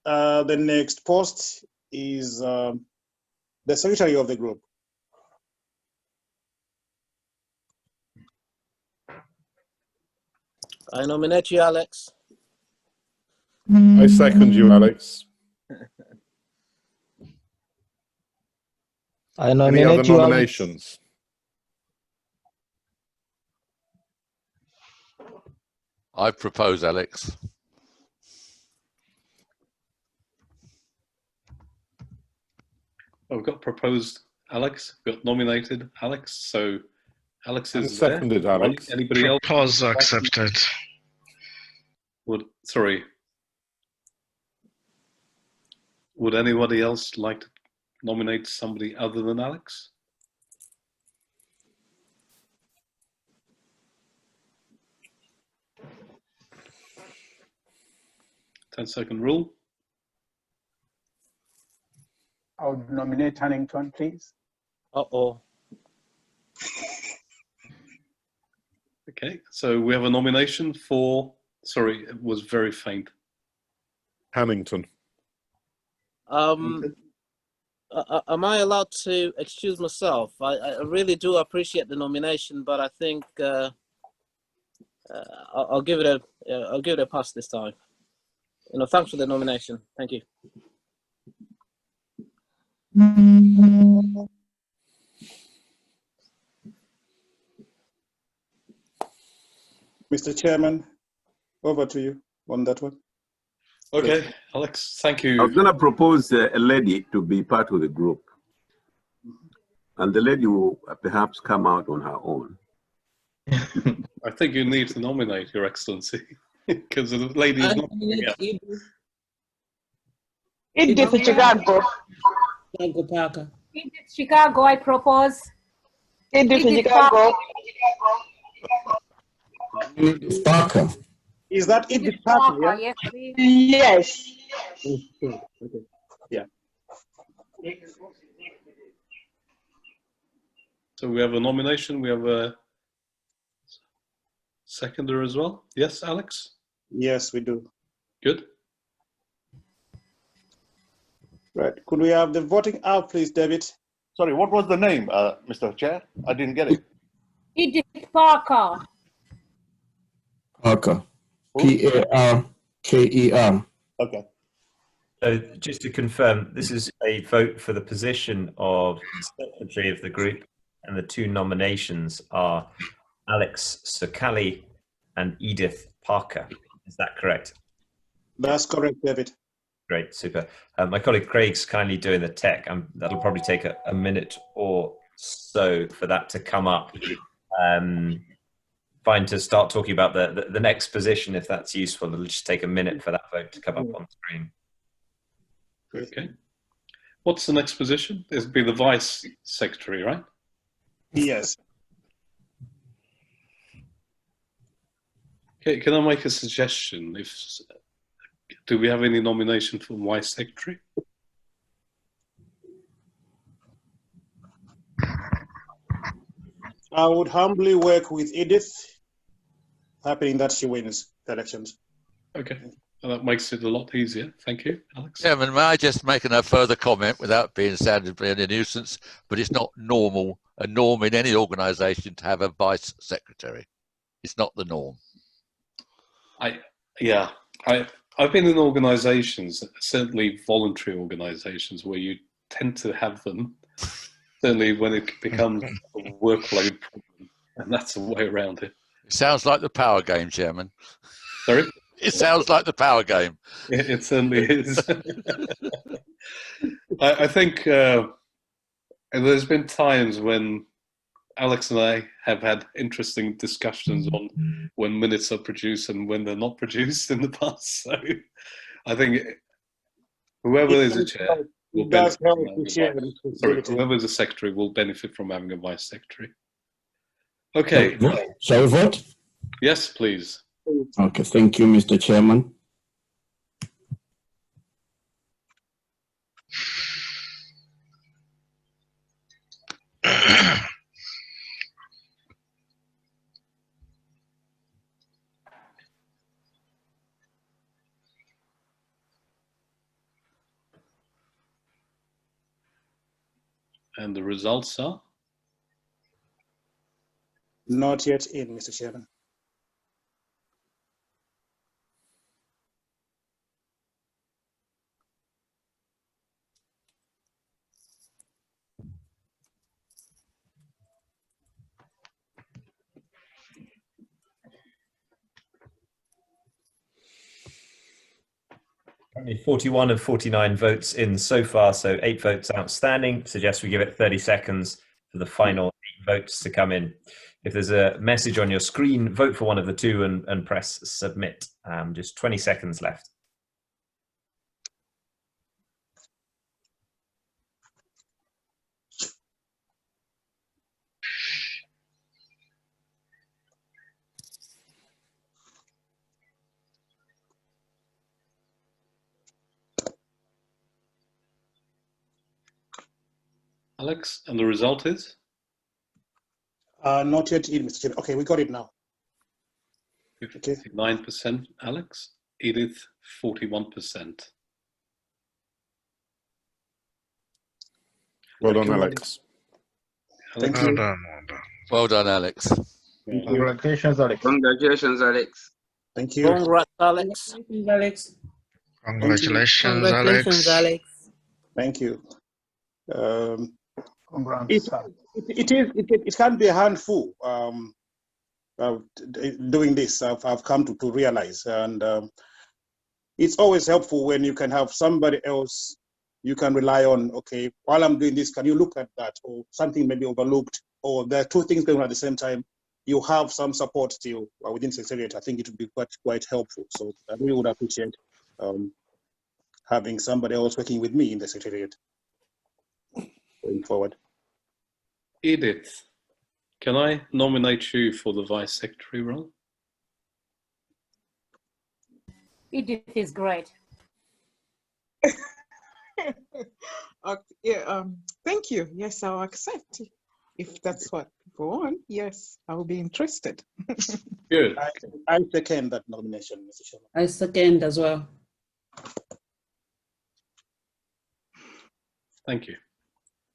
the next post is the secretary of the group. I nominate you, Alex. I second you, Alex. I Any nominate other you, nominations? I propose Alex. Oh, we've got proposed Alex. We've got nominated Alex. So Alex is seconded there. Alex. Anybody else? Proposal accepted. Would anybody else like to nominate somebody other than Alex? Ten-second rule. I would nominate Hannington, please. Uh-oh. Okay, so we have a nomination for, sorry, it was very faint. Hannington. Am I allowed to excuse myself? I really do appreciate the nomination, but I think I'll give it a pass this time. Thanks for the nomination. Thank you. Mr. Chairman, over to you on that one. Okay, Alex, thank you. I was going to propose a lady to be part of the group. And the lady will perhaps come out on her own. I think you need to nominate, Your Excellency, because the lady is not. Edith Chicago. Chicago Parker. Edith Chicago, I propose. Edith Chicago. Edith Parker. Is that Edith Parker? Yeah? Yes, please. Yes. Okay. Yeah. So we have a nomination. We have a seconder as well. Yes, Alex? Yes, we do. Good. Right. Could we have the voting out, please, David? Sorry, what was the name, Mr. Chair? I didn't get it. Edith Parker. Parker. Parker. Okay. So just to confirm, this is a vote for the position of Secretary of the group, and the two nominations are Alex Sokali and Edith Parker. Is that correct? That's correct, David. Great, super. My colleague Craig's kindly doing the tech. That'll probably take a minute or so for that to come up. Fine to start talking about the next position if that's useful. It'll just take a minute for that vote to come up on screen. Okay. What's the next position? It'll be the Vice Secretary, right? Yes. Can I make a suggestion? Do we have any nomination for Vice Secretary? I would humbly work with Edith, hoping that she wins the elections. Okay, well, that makes it a lot easier. Thank you, Alex. Chairman, may I just make a further comment without being sounded a nuisance? But it's not a norm in any organisation to have a vice secretary. It's not the norm. I've been in organisations, certainly voluntary organisations, where you tend to have them. Certainly when it becomes a workload problem, and that's a way around it. It sounds like the power game, Chairman. Sorry? It sounds like the power game. It certainly is. I think there's been times when Alex and I have had interesting discussions on when minutes are produced and when they're not produced in the past. So I think whoever is a chair will benefit whoever the secretary will benefit from having a vice secretary. Okay. Shall we vote? Yes, please. Okay, thank you, Mr. Chairman. And the results are? Not yet in, Mr. Chairman. Currently 41 of 49 votes in so far, so 8 votes outstanding. Suggest we give it 30 seconds for the final 8 votes to come in. If there's a message on your screen, vote for one of the two and press submit. Just 20 seconds left. Alex, and the result is? Not yet in, Mr. Chairman. Okay, we got it now. 59%, Alex. Edith, 41%. Well done, Alex. Thank you. you. Well done, Alex. Congratulations, Alex. Congratulations, Alex. Thank you. Congrats, Alex. Alex. Congratulations, Congratulations, Alex. Thank you. It can be a handful doing this. I've come to realize, and it's always helpful when you can have somebody else you can rely on. Okay, while I'm doing this, can you look at that, or something maybe overlooked, or there are two things going on at the same time. You have some support still within Secretariat. I think it would be quite helpful. So I really would appreciate having somebody else working with me in the Secretariat going forward. Edith, can I nominate you for the Vice Secretary role? Edith is great. Thank you. Yes, I'll accept. If that's what people want, yes, I will be interested. Good. I second that nomination, Mr. Chairman. I second as well. Thank you.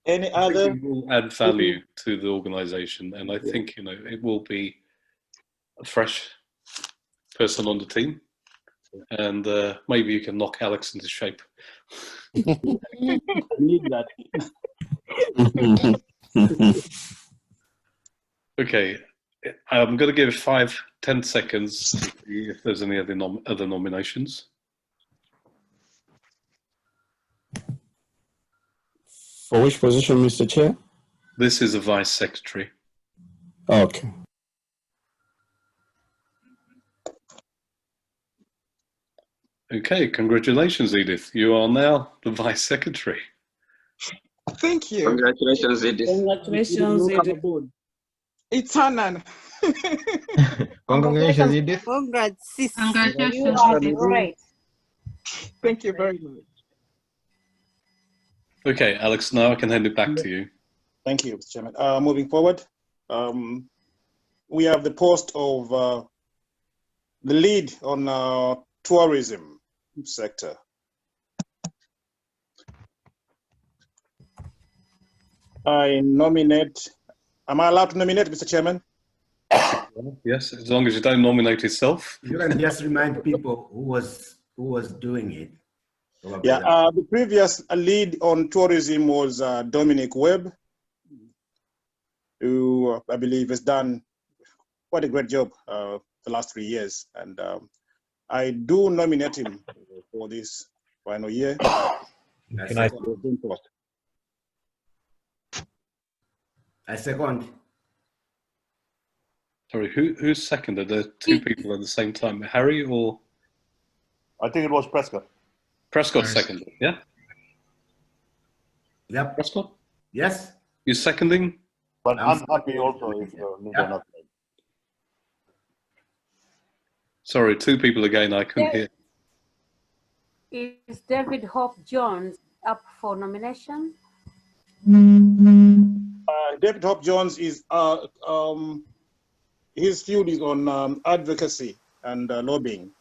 Any other? It will add value to the organisation, and I think it will be a fresh person on the team, and maybe you can knock Alex into shape. I need that. Okay, I'm going to give 5-10 seconds to see if there's any other nominations. For which position, Mr. Chair? This is a Vice Secretary. Okay. Okay, congratulations, Edith. You are now the Vice Secretary. Thank you. Congratulations, Edith. Congratulations, Edith. It's an honor. Congratulations, Edith. Congrats, sis. You are great. Thank you very much. Okay, Alex, now I can hand it back to you. Thank you, Mr. Chairman. Moving forward, we have the post of the lead on tourism sector. I nominate, am I allowed to nominate, Mr. Chairman? Yes, as long as you don't nominate yourself. You can just remind people who was doing it. Yeah, the previous lead on tourism was Dominic Webb, who I believe has done quite a great job the last 3 years. And I do nominate him for this final year. Can I second. Sorry, who seconded? There are two people at the same time. Harry or? I think it was Prescott. Prescott seconded, yeah? Yep. Prescott? Yes. You seconding? But I'm happy also if not. Sorry, two people again, I couldn't hear. Is David Hope Jones up for nomination? David Hope Jones is his field is on advocacy and lobbying.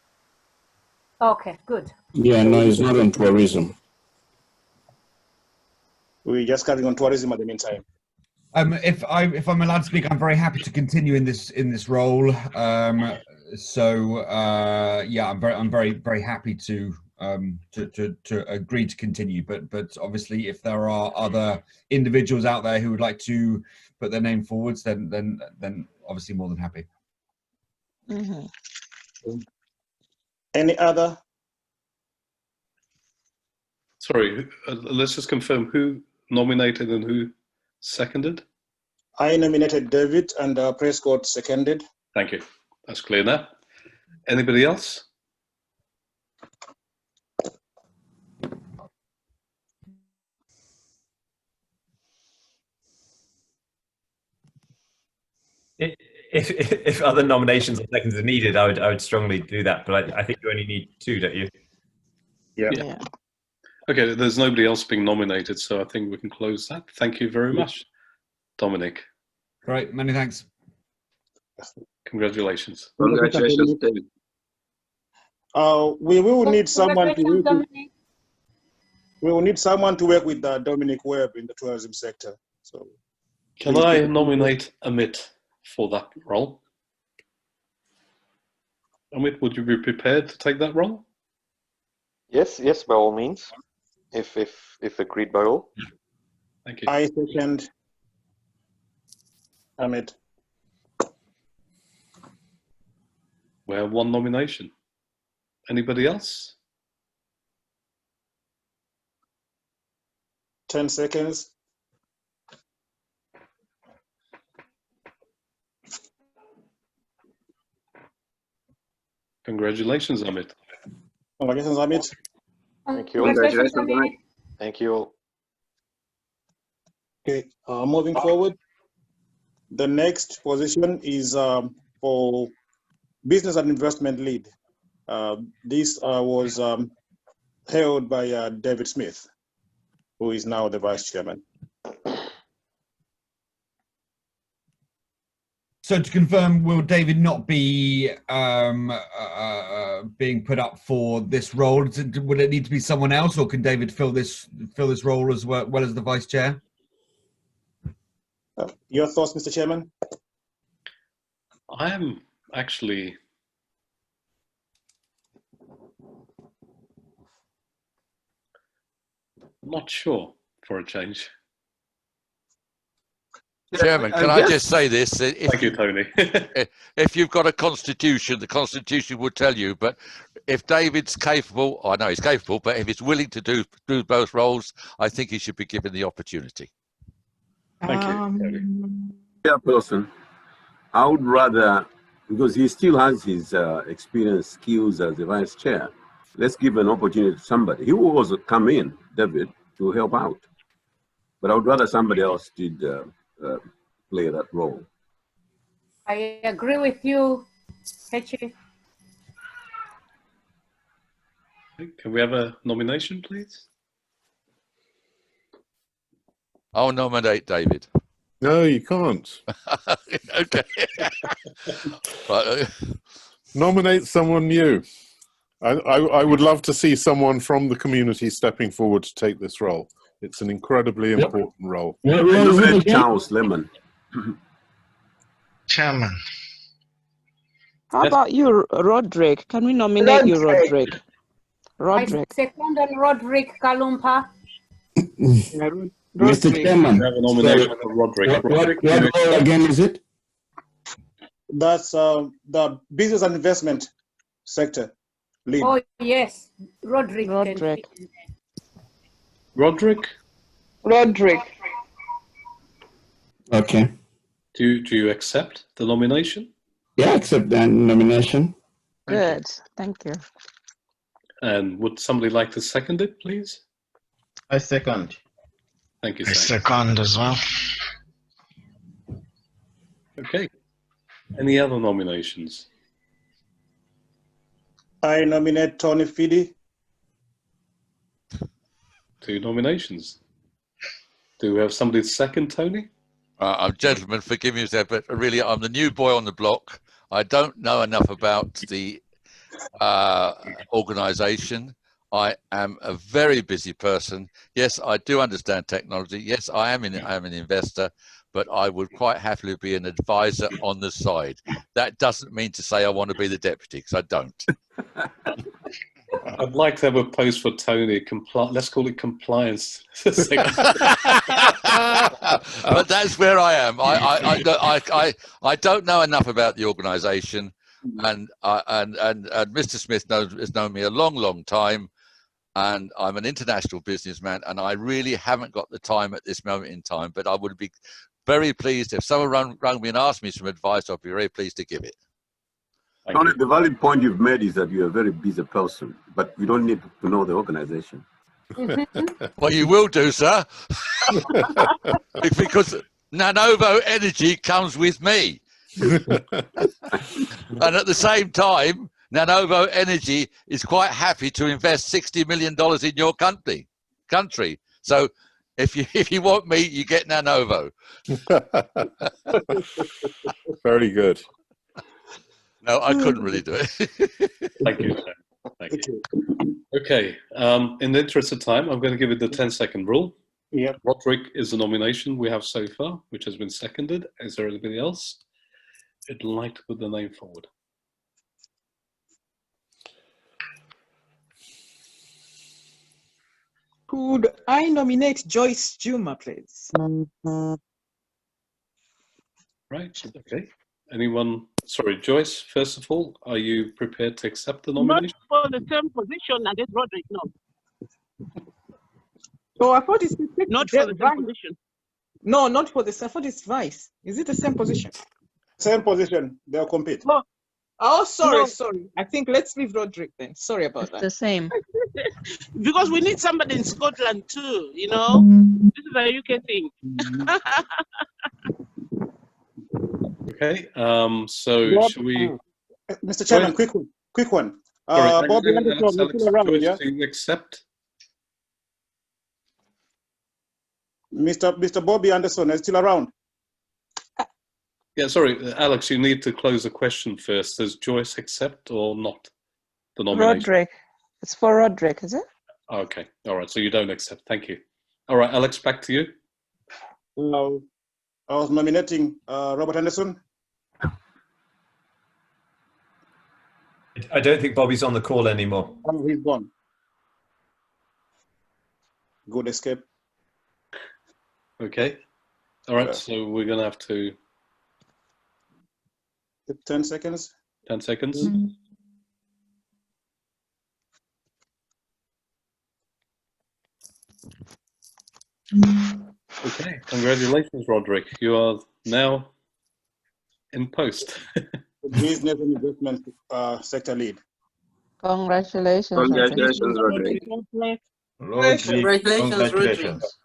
Okay, good. Yeah, no, it's not on tourism. We're just carrying on tourism at the meantime. If I'm allowed to speak, I'm very happy to continue in this role. Yeah, I'm very happy to agree to continue. But obviously, if there are other individuals out there who would like to put their name forwards, then obviously more than happy. Any other? Sorry, let's just confirm who nominated and who seconded. I nominated David and Prescott seconded. Thank you. That's clear now. Anybody else? If other nominations or seconds are needed, I would strongly do that. But I think you only need 2, don't you? Yeah. Okay, there's nobody else being nominated, so I think we can close that. Thank you very much, Dominic. Great, many thanks. Congratulations. Congratulations, David. We will need someone to work with, Dominic. we will need someone to work with Dominic Webb in the tourism sector. So, can I nominate Amit for that role? Amit, would you be prepared to take that role? Yes, by all means, if agreed by all. Thank you. I second Amit. We have one nomination. Anybody else? 10 seconds. Congratulations, Amit. Congratulations, Amit. Thank you. Congratulations, Amit. Thank you all. Okay, moving forward, the next position is for business and investment lead. This was held by David Smith, who is now the vice chairman. So to confirm, will David not be being put up for this role? Would it need to be someone else, or can David fill this role as well as the vice chair? Your thoughts, Mr. Chairman? I am actually not sure for a change. Chairman, can I just say this? Thank you, Tony. If you've got a constitution, the constitution would tell you, but if David's capable, I know he's capable, but if he's willing to do both roles, I think he should be given the opportunity. Thank you. Chairperson, I would rather, because he still has his experience, skills as the vice chair, let's give an opportunity to somebody. He will also come in, David, to help out. But I would rather somebody else did play that role. I agree with you, Hechi. Can we have a nomination, please? I'll nominate David. No, you can't. Okay. Right. Nominate someone new. I would love to see someone from the community stepping forward to take this role. It's an incredibly important role. Nominate Charles Lemon. Chairman. How about you, Roderick? Can we nominate you, Roderick? Roderick. I second on Roderick Kalumpa. Mr. Chairman, We have a nomination for Roderick. what role again is it? That's the business and investment sector lead. Oh, yes. Roderick. Roderick. Roderick? Roderick. Okay. Do you accept the nomination? Yeah, accept that nomination. Good. Thank you. And would somebody like to second it, please? I second. Thank you, I sir. second as well. Okay. Any other nominations? I nominate Tony Fidi. 2 nominations. Do we have somebody to second, Tony? Gentlemen, forgive me, sir, but really, I'm the new boy on the block. I don't know enough about the organisation. I am a very busy person. Yes, I do understand technology. Yes, I am an investor, but I would quite happily be an advisor on the side. That doesn't mean to say I want to be the deputy, because I don't. I'd like to have a post for Tony. Let's call it compliance. But that's where I am. I don't know enough about the organisation, and Mr. Smith has known me a long time, and I'm an international businessman, and I really haven't got the time at this moment in time. But I would be very pleased if someone rang me and asked me some advice. I'd be very pleased to give it. Tony, the valid point you've made is that you're a very busy person, but you don't need to know the organization. Well, you will do, sir, because Nanovo Energy comes with me. And at the same time, Nanovo Energy is quite happy to invest $60 million in your country. So if you want me, you get Nanovo. Very good. No, I couldn't really do it. Thank you, sir. Thank you. Okay, in the interest of time, I'm going to give it the 10-second rule. Yeah. Roderick is the nomination we have so far, which has been seconded. Is there anybody else who'd like to put the name forward? Could I nominate Joyce Juma, please? Right, okay. Anyone? Sorry, Joyce, first of all, are you prepared to accept the Not nomination? for the same position as Roderick, no. Oh, I thought it's Not for the same position. No, not for the. I thought it's vice. Is it the same position? Same position. They'll compete. Oh, sorry, No. sorry. I think let's leave Roderick then. Sorry about that. The same. Because we need somebody in Scotland too, you know? This is a UK thing. Okay, so Bob, should we? Mr. Chairman, quick one. Sorry, Bobby Alex, Anderson, you're still around, Joyce, yeah? do you accept? Mr. Bobby Anderson is still around. Yeah, sorry, Alex, you need to close the question first. Does Joyce accept or not the nomination? Roderick. It's for Roderick, is it? Okay, all right, so you don't accept. Thank you. All right, Alex, back to you. No, I was nominating Robert Anderson. I don't think Bobby's on the call anymore. Oh, he's gone. Good escape. Okay, all right, Yeah. so we're going to have to... 10 seconds. 10 seconds. Okay, congratulations, Roderick. You are now in post. Business and investment sector lead. Congratulations. Congratulations, Roderick. Roderick, congratulations.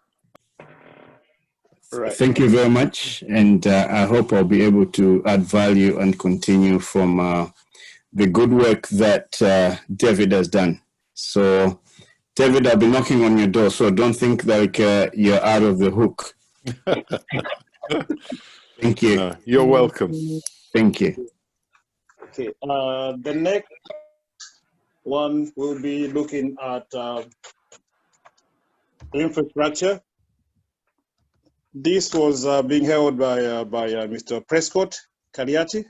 Right. Thank you very much. And I hope I'll be able to add value and continue from the good work that David has done. So, David, I'll be knocking on your door, so don't think like you're out of the hook. Thank you. No, you're welcome. Thank you. Okay. The next one will be looking at infrastructure. This was being held by Mr. Prescott Kaliati.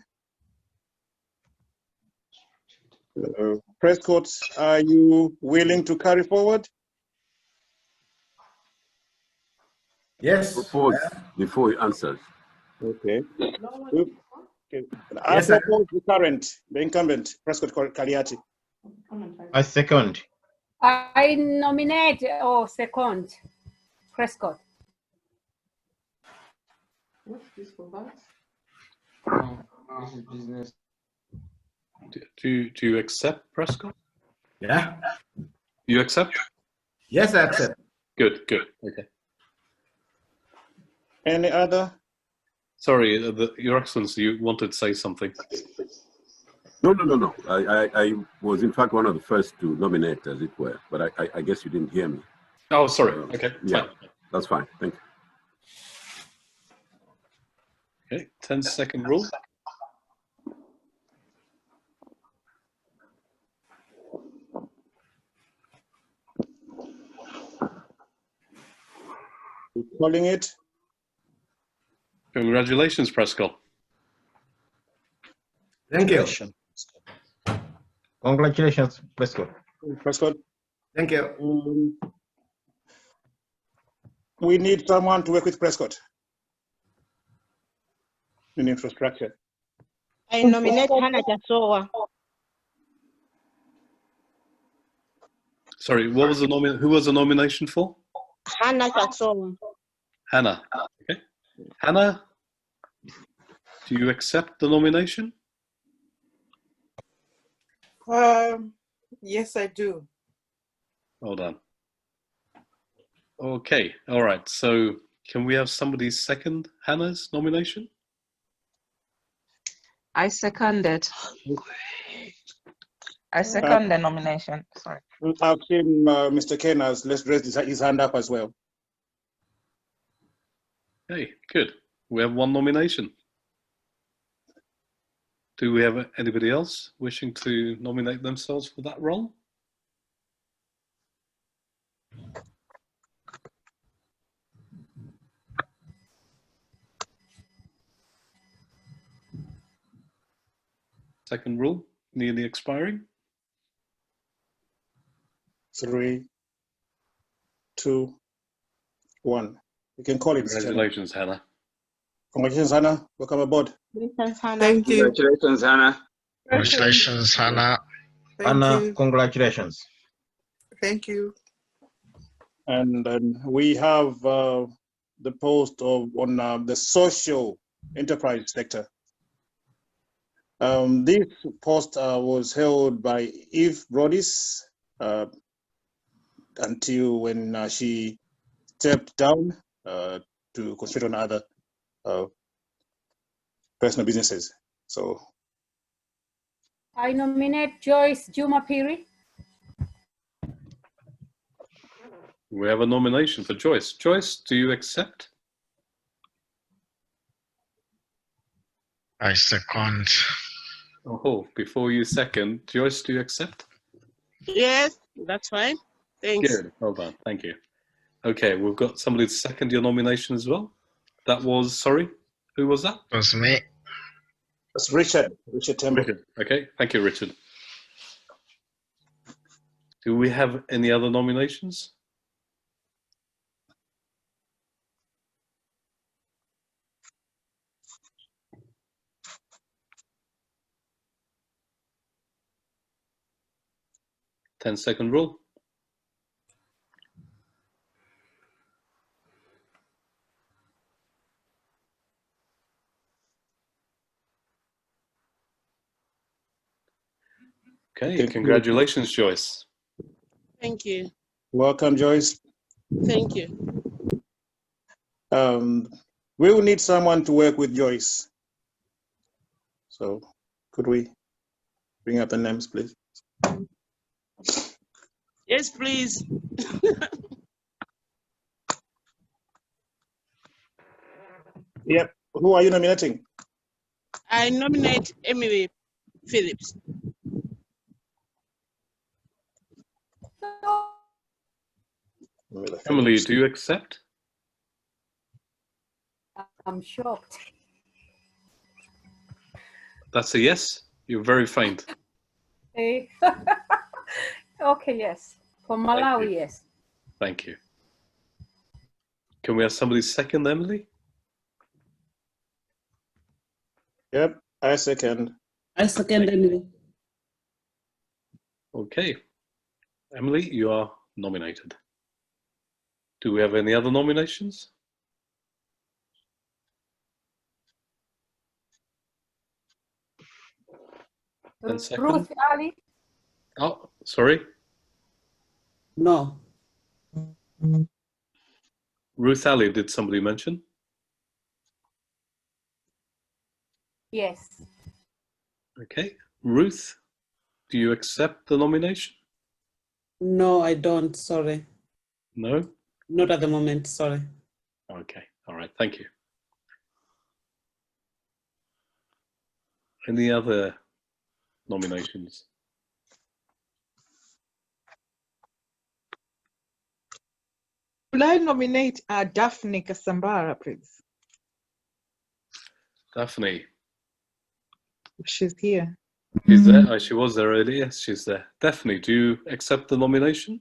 Prescott, are you willing to carry forward? Yes. Before he answers. Okay. Okay. I Yes, sir. propose the incumbent, Prescott Kaliati. I second. I nominate or second Prescott. What's this for that? This is business. Do you accept, Prescott? Yeah. You accept? Yes, I accept. Good, good. Okay. Any other? Sorry, Your Excellency, you wanted to say something. No. I was in fact one of the first to nominate, as it were, but I guess you didn't hear me. Oh, sorry. Okay. Yeah, Fine. that's fine. Thank you. Okay. 10-second rule. Calling it. Congratulations, Prescott. Thank you. Congratulations, Prescott. Prescott. Thank you. We need someone to work with Prescott in infrastructure. I nominate Hannah Jasowa. Sorry, what was the who was the nomination for? Hannah Jasowa. Hannah. Okay. Hannah, do you accept the nomination? Yes, I do. Hold on. Okay. All right. So can we have somebody second Hannah's nomination? I second it. I second the nomination. Sorry. I've seen Mr. Ken has raised his hand up as well. Hey, good. We have one nomination. Do we have anybody else wishing to nominate themselves for that role? Second rule, nearly expiring. 3, 2, 1. You can call it. Congratulations, Hannah. Congratulations, Hannah. Welcome aboard. Thank you. Congratulations, Hannah. Congratulations, Hannah. Hannah, congratulations. Thank you. And then we have the post on the social enterprise sector. This post was held by Eve Brodis until when she stepped down to concentrate on other personal businesses. So I nominate Joyce Juma Piri. We have a nomination for Joyce. Joyce, do you accept? I second. Oh, before you second, Joyce, do you accept? Yes, that's fine. Thanks. Good. Well done. Thank you. Okay, we've got somebody to second your nomination as well. That was, sorry, who was that? It was me. that's Richard Temple. Richard. Okay, thank you, Richard. Do we have any other nominations? Ten-second rule. Okay, congratulations, Joyce. Thank you. Welcome, Joyce. Thank you. We will need someone to work with Joyce. So could we bring up the names, please? Yes, please. Yep. Who are you nominating? I nominate Emily Phillips. Emily, do you accept? I'm shocked. That's a yes? You're very faint. Okay, okay, yes. For Malawi, yes. Thank you. Can we have somebody second Emily? Yep, I second. I second Emily. Okay. Emily, you are nominated. Do we have any other nominations? And second? Ruth Ali? Oh, sorry. No. Ruth Ali, did somebody mention? Yes. Okay. Ruth, do you accept the nomination? No, I don't. Sorry. No? Not at the moment. Sorry. Okay. All right. Thank you. Any other nominations? Will I nominate Daphne Kasambara, please? Daphne. She's here. She's there. Oh, she was there earlier. Yes, she's there. Daphne, do you accept the nomination?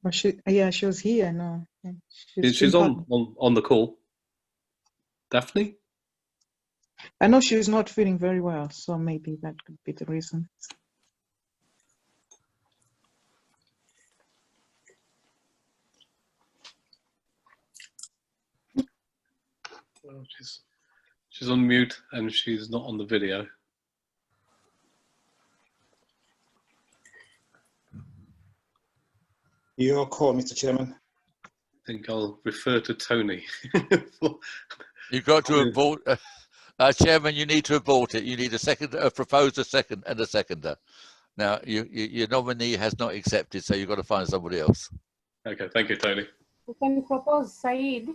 Well, yeah, she was here. No, She's on the call. Daphne? I know she's not feeling very well, so maybe that could be the reason. Well, she's on mute and she's not on the video. Your call, Mr. Chairman. I think I'll refer to Tony. You've got to abort, Chairman. You need to abort it. You need a second, propose a second, and a seconder. Now, your nominee has not accepted, so you've got to find somebody else. Okay, thank you, Tony. We can propose Said.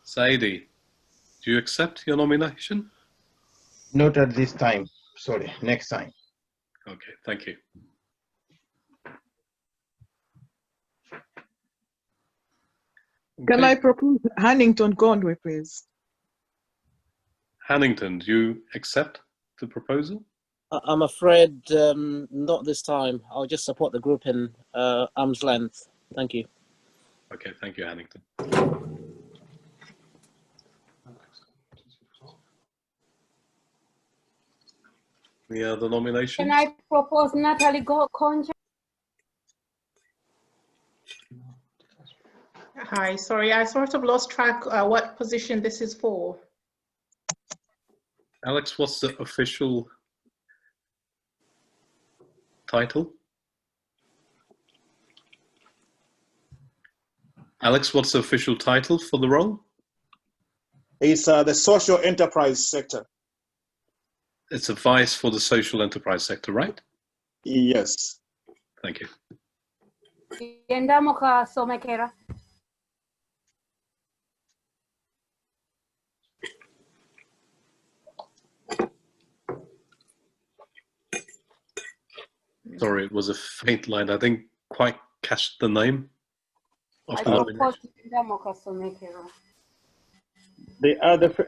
Saidi, do you accept your nomination? Not at this time. Sorry, next time. Okay, thank you. Can I propose Hannington Gondwe, please? Hannington, do you accept the proposal? I'm afraid not this time. I'll just support the group in arm's length. Thank you. Okay, thank you, Hannington. Any other nominations? Can I propose Natalie Conja? Hi, sorry, I sort of lost track what position this is for. Alex, what's the official title? Alex, what's the official title for the role? It's the social enterprise sector. It's a vice for the social enterprise sector, right? Yes. Thank you. Yendamo ka Somekera. Sorry, it was a faint line. I didn't quite catch the name of I the nomination. propose Yendamo ka Somekera. The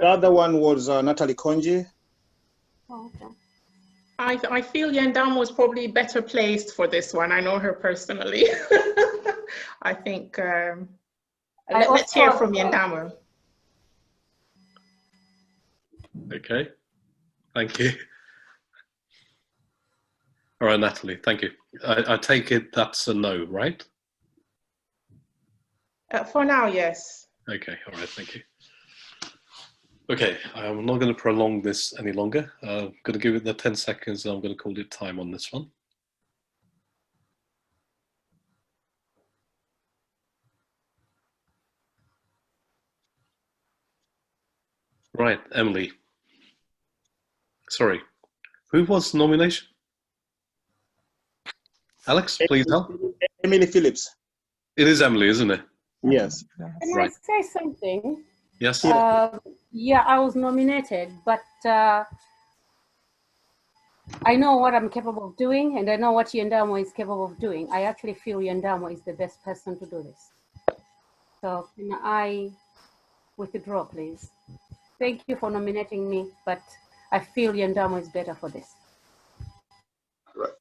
other one was Natalie Konji. Oh, okay. I feel Yandamo was probably better placed for this one. I know her personally. I think let's hear from Yandamo. Okay, thank you. All right, Natalie, thank you. I take it that's a no, right? For now, yes. Okay, all right, thank you. Okay, I'm not going to prolong this any longer. I'm going to give it the 10 seconds and I'm going to call it time on this one. Right, Emily. Sorry, who was the nomination? Alex, please help. Emily Phillips. It is Emily, isn't it? Yes. Can Right. I say something? Yes. Yeah, I was nominated, but I know what I'm capable of doing, and I know what Yandamo is capable of doing. I actually feel Yandamo is the best person to do this. So can I withdraw, please? Thank you for nominating me, but I feel Yandamo is better for this. Right.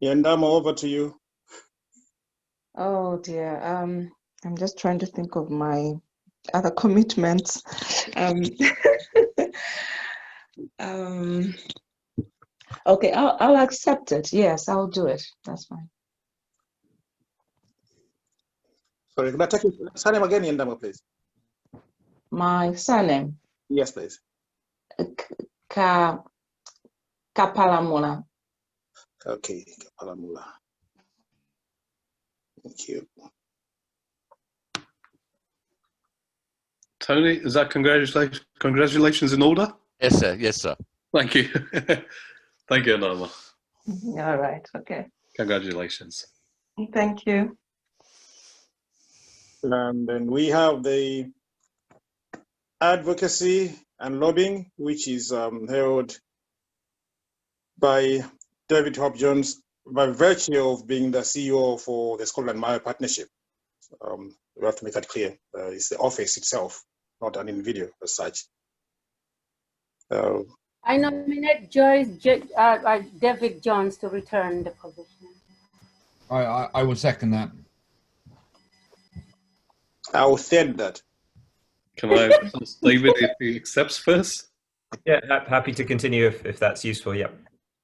Yandamo, over to you. Oh dear. I'm just trying to think of my other commitments. Okay, I'll accept it. Yes, I'll do it. That's fine. Sorry, can I take your surname again, Yandamo, please? My surname, Yes, please. Kapalamula. Okay, Kapalamula. Thank you. Tony, is that congratulations in order? Yes, sir. Yes, sir. Thank you. Thank you, Norma. All right. Okay. Congratulations. Thank you. And then we have the advocacy and lobbying, which is held by David Hope Jones by virtue of being the CEO for the Scotland-Malawi Partnership. We have to make that clear. It's the office itself, not an individual as such. I nominate David Jones to return the position. I will second that. I will third that. Can I ask David if he accepts first? Yeah, happy to continue if that's useful. Yeah.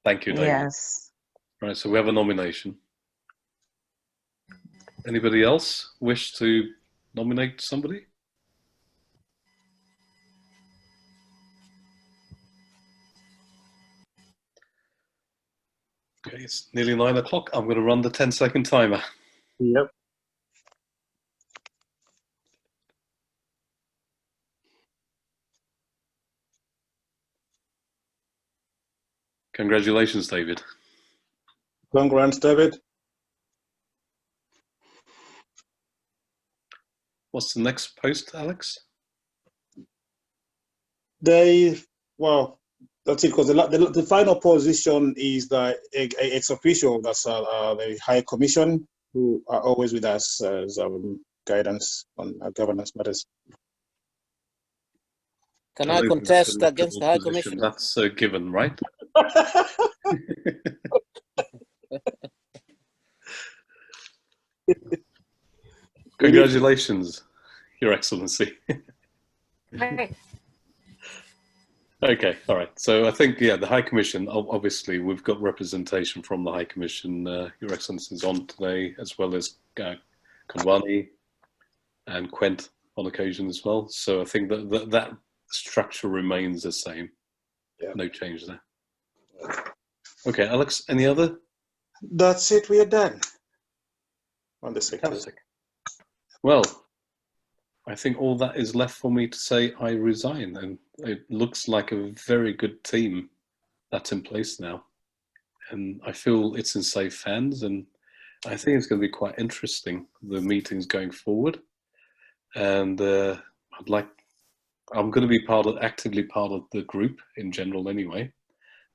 Thank you, David. Yes. Right, so we have a nomination. Anybody else wish to nominate somebody? Okay, it's nearly 9 o'clock. I'm going to run the 10-second timer. Yep. Congratulations, David. Congrats, David. What's the next post, Alex? Well, that's it, because the final position is the ex officio, that's the High Commission, who are always with us as guidance on governance matters. Can I contest against the High Commission? That's a given, right? Congratulations, Your Excellency. Okay, all right. So I think, yeah, the High Commission, obviously, we've got representation from the High Commission. Your Excellency is on today, as well as Kanwani and Quent on occasion as well. So I think that structure remains the same. Yeah. No change there. Okay, Alex, any other? That's it, we are done. On the Fantastic. Well, I think all that is left for me to say I resign, and it looks like a very good team that's in place now. And I feel it's in safe hands, and I think it's going to be quite interesting, the meetings going forward. And I'm going to be actively part of the group in general anyway,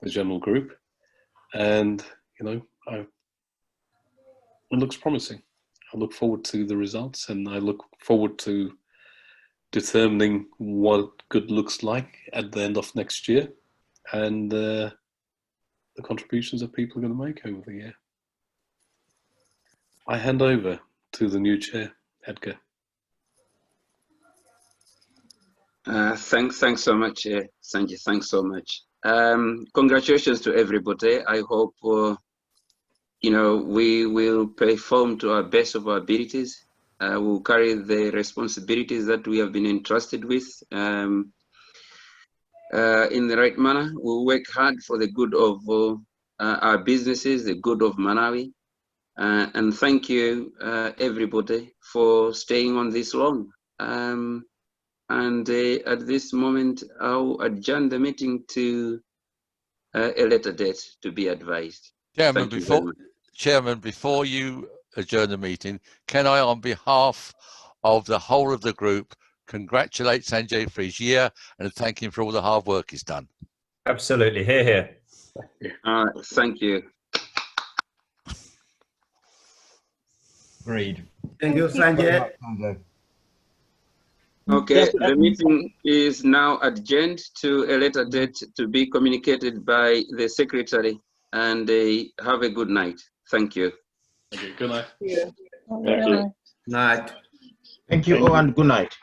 the general group. And, you know, it looks promising. I look forward to the results, and I look forward to determining what good looks like at the end of next year, and the contributions that people are going to make over the year. I hand over to the new chair, Edgar. Thanks so much, Sanjay. Thanks so much. Congratulations to everybody. I hope we will perform to our best of our abilities. We'll carry the responsibilities that we have been entrusted with in the right manner. We'll work hard for the good of our businesses, the good of Malawi. And thank you, everybody, for staying on this long. And at this moment, I'll adjourn the meeting to a later date to be advised. Chairman, Thank you very much. Chairman, before you adjourn the meeting, can I, on behalf of the whole of the group, congratulate Sanjay for his year and thank him for all the hard work he's done? Absolutely. Hear, hear. Thank you. Agreed. Thank you, Sanjay. Okay, the meeting is now adjourned to a later date to be communicated by the secretary, and have a good night. Thank you. Okay, good night. Thank you. Night. Thank you all and good night.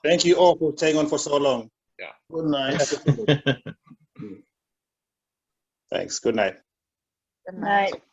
Thank you all for staying on for so long. Yeah. Good night. Thanks. Good night. Good night.